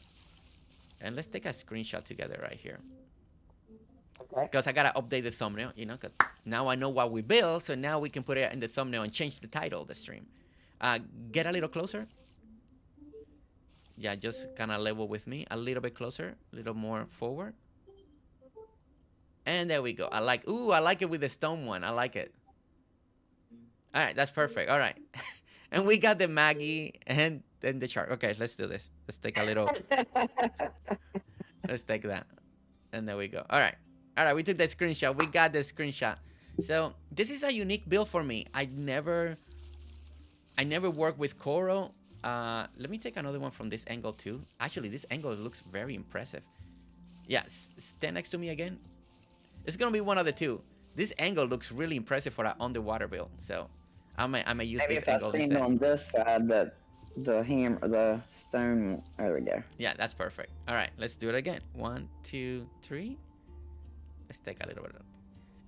and let's take a screenshot together right here. Okay. Because I gotta update the thumbnail, because now I know what we built, so now we can put it in the thumbnail and change the title of the stream. Get a little closer. Yeah, just kind of level with me, a little bit closer, a little more forward. And there we go. I like it with the stone one. I like it. All right, that's perfect. All right. And we got the Maggie and then the shark. Okay, let's do this. Let's take a little, let's take that. And there we go. All right. All right, we took the screenshot. We got the screenshot. So this is a unique build for me. I never worked with coral. Let me take another one from this angle too. Actually, this angle looks very impressive. Yeah, stand next to me again. It's gonna be one of the two. This angle looks really impressive for an underwater build. So I might use Maybe this if I angle stand instead. on this side, the stone. There we go. Yeah, that's perfect. All right, let's do it again. 1, 2, 3. Let's take a little bit.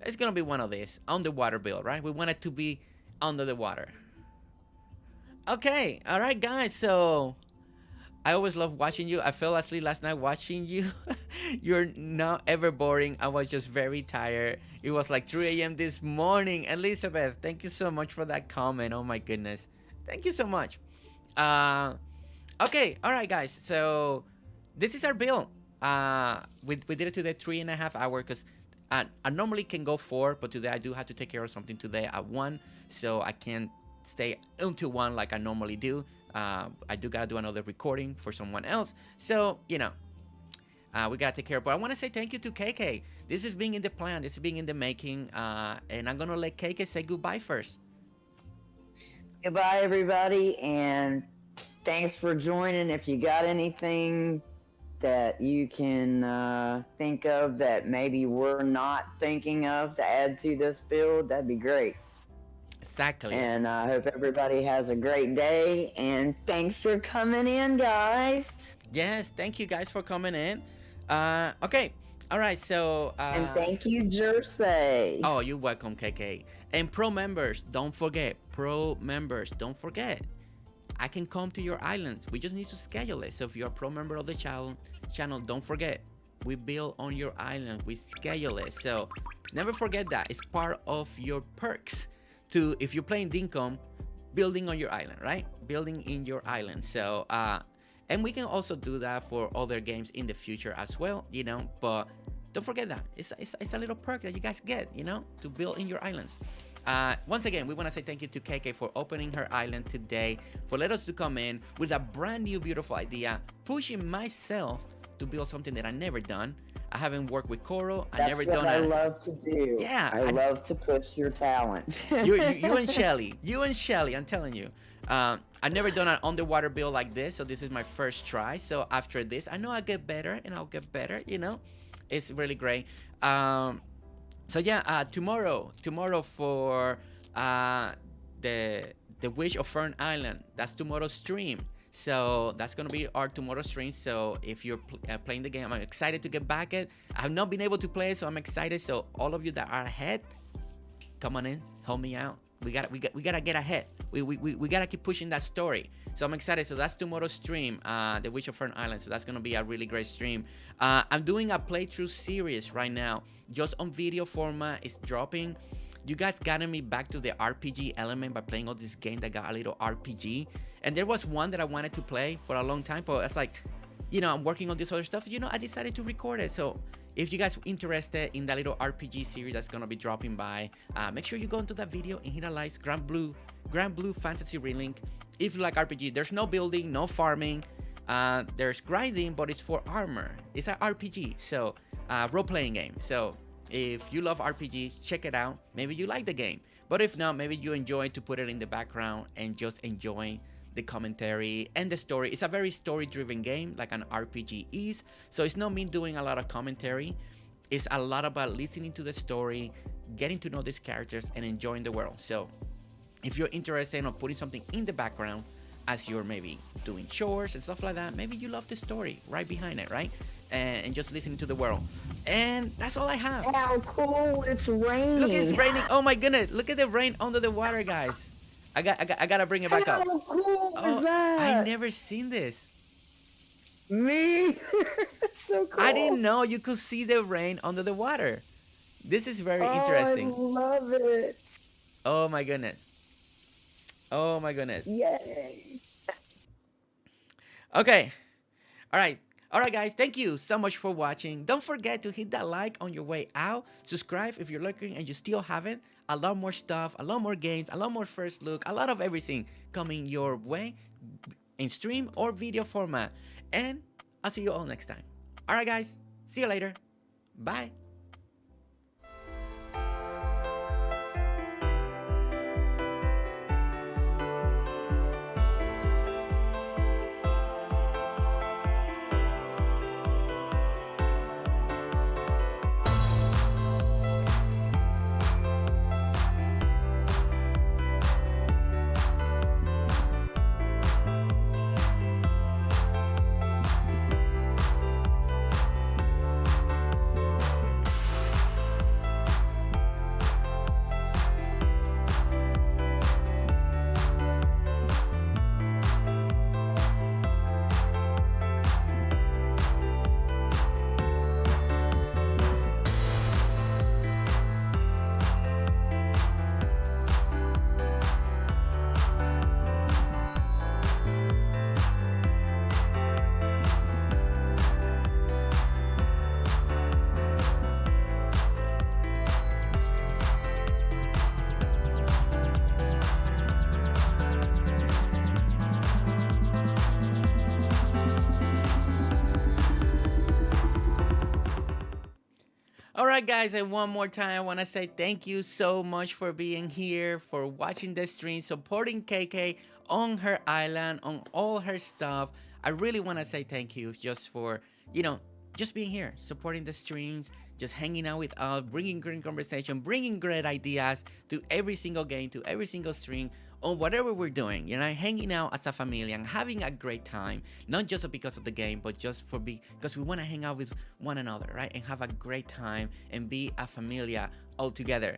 It's gonna be one of these underwater build, right? We want it to be under the water. Okay, all right, guys. So I always love watching you. I fell asleep last night watching you. You're not ever boring. I was just very tired. It was like 3 a.m. this morning. Elizabeth, thank you so much for that comment. Oh my goodness. Thank you so much. Okay, all right, guys. So this is our build. We did it today 3.5 hours because I normally can go 4, but today I do have to take care of something today at 1, so I can't stay until 1 like I normally do. I do gotta do another recording for someone else, so we gotta take care of. But I want to say thank you to KK. This is being in the plan. This is being in the making, and I'm gonna let KK say goodbye first. Goodbye, everybody, and thanks for joining. If you got anything that you can think of that maybe we're not thinking of to add to this build, that'd be great. Exactly. And I hope everybody has a great day. And thanks for coming in, guys. Yes, thank you guys for coming in. Okay. All right, so and thank you, Jersey. Oh, you're welcome, KK. And pro members, don't forget. I can come to your islands. We just need to schedule it. So if you're a pro member of the channel, don't forget. We build on your island. We schedule it. So never forget that. It's part of your perks to, if you're playing Dinkum, building on your island, right? Building in your island. So and we can also do that for other games in the future as well, but don't forget that it's a little perk that you guys get, to build in your islands. Once again, we want to say thank you to KK for opening her island today, for letting us to come in with a brand new beautiful idea, pushing myself to build something that I never done. I haven't worked with coral. That's what I love to do. Yeah, I love to push your talent. you and Shelly, I'm telling you. I've never done an underwater build like this, so this is my first try. So after this, I know I'll get better, and I'll get better. It's really great. So yeah, tomorrow for the Wish of Fern Island. That's tomorrow's stream. So that's gonna be our tomorrow stream. So if you're playing the game, I'm excited to get back at. I've not been able to play it, so I'm excited. So all of you that are ahead, come on in, help me out. We gotta get ahead. We gotta keep pushing that story. So I'm excited. So that's tomorrow's stream, the Witch of Fern Island. So that's gonna be a really great stream. I'm doing a playthrough series right now, just on video format. It's dropping. You guys gotten me back to the RPG element by playing all this game that got a little RPG. And there was one that I wanted to play for a long time, but it's like, I'm working on this other stuff. I decided to record it. So if you guys are interested in that little RPG series that's gonna be dropping by, make sure you go into that video and hit a like. Grand Blue Fantasy Relink. If you like RPG, there's no building, no farming. There's grinding, but it's for armor. It's an RPG, so role-playing game. So if you love RPGs, check it out. Maybe you like the game, but if not, maybe you enjoy to put it in the background and just enjoy the commentary and the story. It's a very story-driven game, like an RPG is. So it's not me doing a lot of commentary. It's a lot about listening to the story, getting to know these characters, and enjoying the world. So if you're interested in putting something in the background as you're maybe doing chores and stuff like that, maybe you love the story right behind it, right? And just listening to the world. And that's all I have. How cool! It's raining. Look, it's raining. Oh my goodness! Look at the rain under the water, guys. I gotta bring it back up. How cool is that? I never seen this. Me. So cool. I didn't know you could see the rain under the water. This is very interesting. I love it. Oh my goodness. Oh my goodness. Yay. Okay. All right. All right, guys. Thank you so much for watching. Don't forget to hit that like on your way out. Subscribe if you're looking and you still haven't. A lot more stuff, a lot more games, a lot more first look, a lot of everything coming your way in stream or video format. And I'll see you all next time. All right, guys. See you later. Bye. All right, guys, and one more time, I want to say thank you so much for being here, for watching the stream, supporting KK on her island, on all her stuff. I really want to say thank you just for, just being here, supporting the streams, just hanging out with us, bringing great conversation, bringing great ideas to every single game, to every single stream, on whatever we're doing, hanging out as a family and having a great time, not just because of the game, but just because we want to hang out with one another, right? And have a great time and be a familia all together.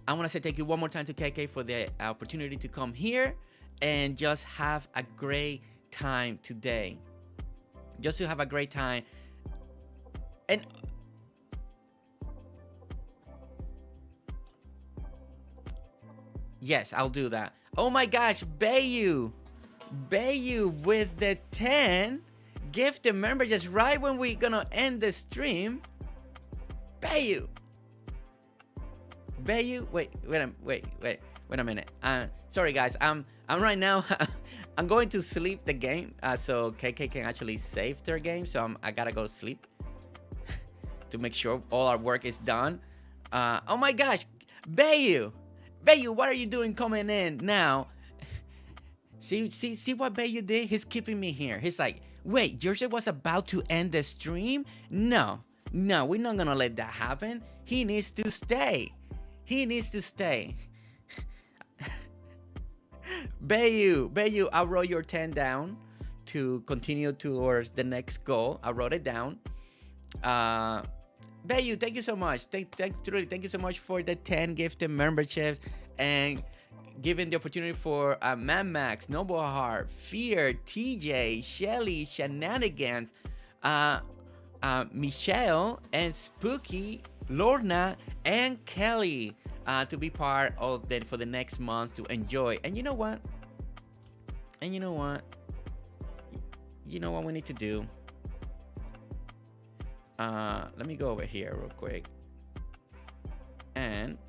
I want to say thank you one more time to KK for the opportunity to come here and just have a great time today. Just to have a great time. And yes, I'll do that. Oh my gosh, Bayu with the 10 gifted member just right when we're gonna end the stream. Bayu, wait a minute. Sorry guys, I'm right now. I'm going to sleep the game, so KK can actually save their game. So I gotta go sleep to make sure all our work is done. Oh my gosh, Bayu, what are you doing coming in now? See what Bayu did? He's keeping me here. He's like, wait, George was about to end the stream? No, we're not gonna let that happen. He needs to stay. Bayu, I wrote your 10 down to continue towards the next goal. I wrote it down. Bayu, thank you so much. Thank you so much for the 10 gifted memberships and giving the opportunity for Man Max, Noble Heart, Fear, TJ, Shelly, Shenanigans, Michelle, and Spooky, Lorna, and Kelly to be part of that for the next month to enjoy. And you know what? You know what we need to do? Let me go over here real quick. And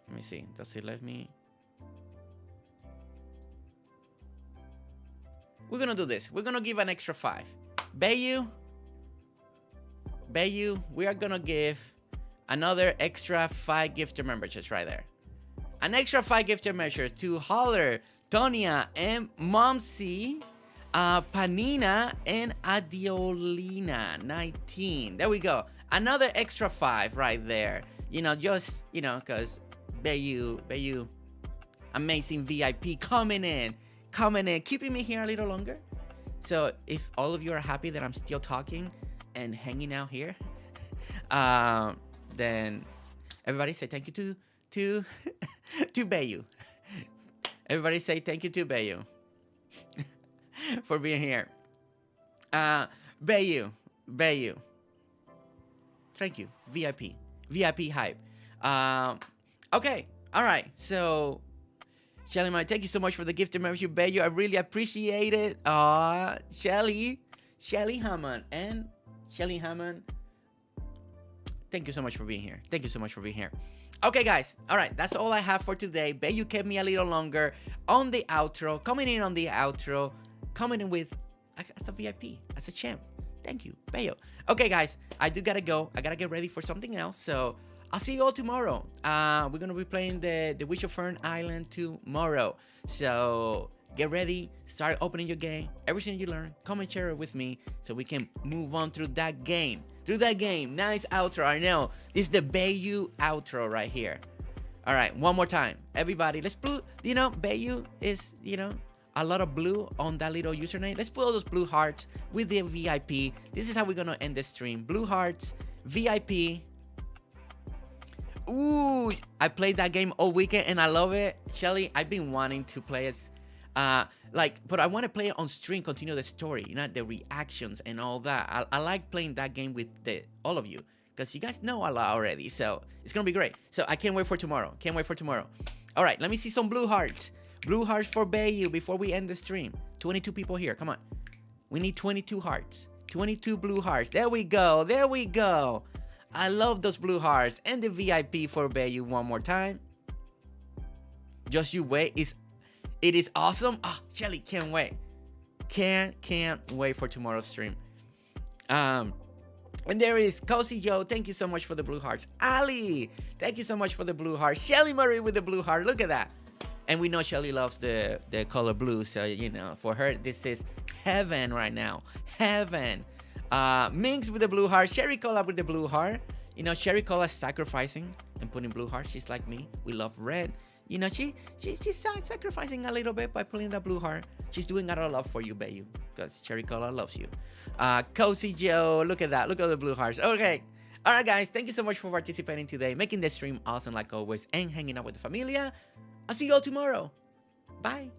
let me see. Does it let me? We're gonna do this. We're gonna give an extra 5. Bayu, we are gonna give another extra 5 gifted memberships right there. An extra 5 gifted measures to Holler, Tonya, and Momsy, Panina, and Adiolina 19. There we go. Another extra 5 right there. Because Bayu, amazing VIP coming in, keeping me here a little longer. So if all of you are happy that I'm still talking and hanging out here, then everybody say thank you to Bayu. Everybody say thank you to Bayu for being here. Bayu, thank you. VIP hype. Okay, all right. So Shelly, man, thank you so much for the gifted membership, Bayo. I really appreciate it. Shelly Hammond, and Shelly Hammond. Thank you so much for being here. Thank you so much for being here. Okay, guys. All right, that's all I have for today. Bayo kept me a little longer on the outro, coming in on the outro, coming in with as a VIP, as a champ. Thank you, Bayo. Okay, guys, I do gotta go. I gotta get ready for something else. So I'll see you all tomorrow. We're gonna be playing the Wish of Fern Island tomorrow. So get ready, start opening your game. Everything you learn, come and share it with me so we can move on through that game. Nice outro. I know this is the Bayou outro right here. All right, one more time, everybody. Let's put, Bayou is, a lot of blue on that little username. Let's put all those blue hearts with the VIP. This is how we're gonna end the stream. Blue hearts, VIP. Ooh, I played that game all weekend and I love it. Shelly, I've been wanting to play it. But I want to play it on stream, continue the story, the reactions and all that. I like playing that game with all of you because you guys know a lot already. So it's gonna be great. So I can't wait for tomorrow. All right, let me see some blue hearts. Blue hearts for Bayou before we end the stream. 22 people here. Come on. We need 22 hearts. 22 blue hearts. There we go. I love those blue hearts. And the VIP for Bayou one more time. Just you wait. It is awesome. Shelly, can't wait. Can't wait for tomorrow's stream. And there is Cozy Joe. Thank you so much for the blue hearts. Ali, thank you so much for the blue heart. Shelly Marie with the blue heart. Look at that. And we know Shelly loves the color blue. So, for her, this is heaven right now. Heaven. Minx with the blue heart. Sherry Cola with the blue heart. Sherry Cola sacrificing and putting blue heart. She's like me. We love red. She's sacrificing a little bit by pulling the blue heart. She's doing out of love for you, Bayou, because Cherry Cola loves you. Cozy Joe, look at that. Look at the blue hearts. Okay. All right, guys. Thank you so much for participating today, making the stream awesome like always, and hanging out with the familia. I'll see you all tomorrow. Bye.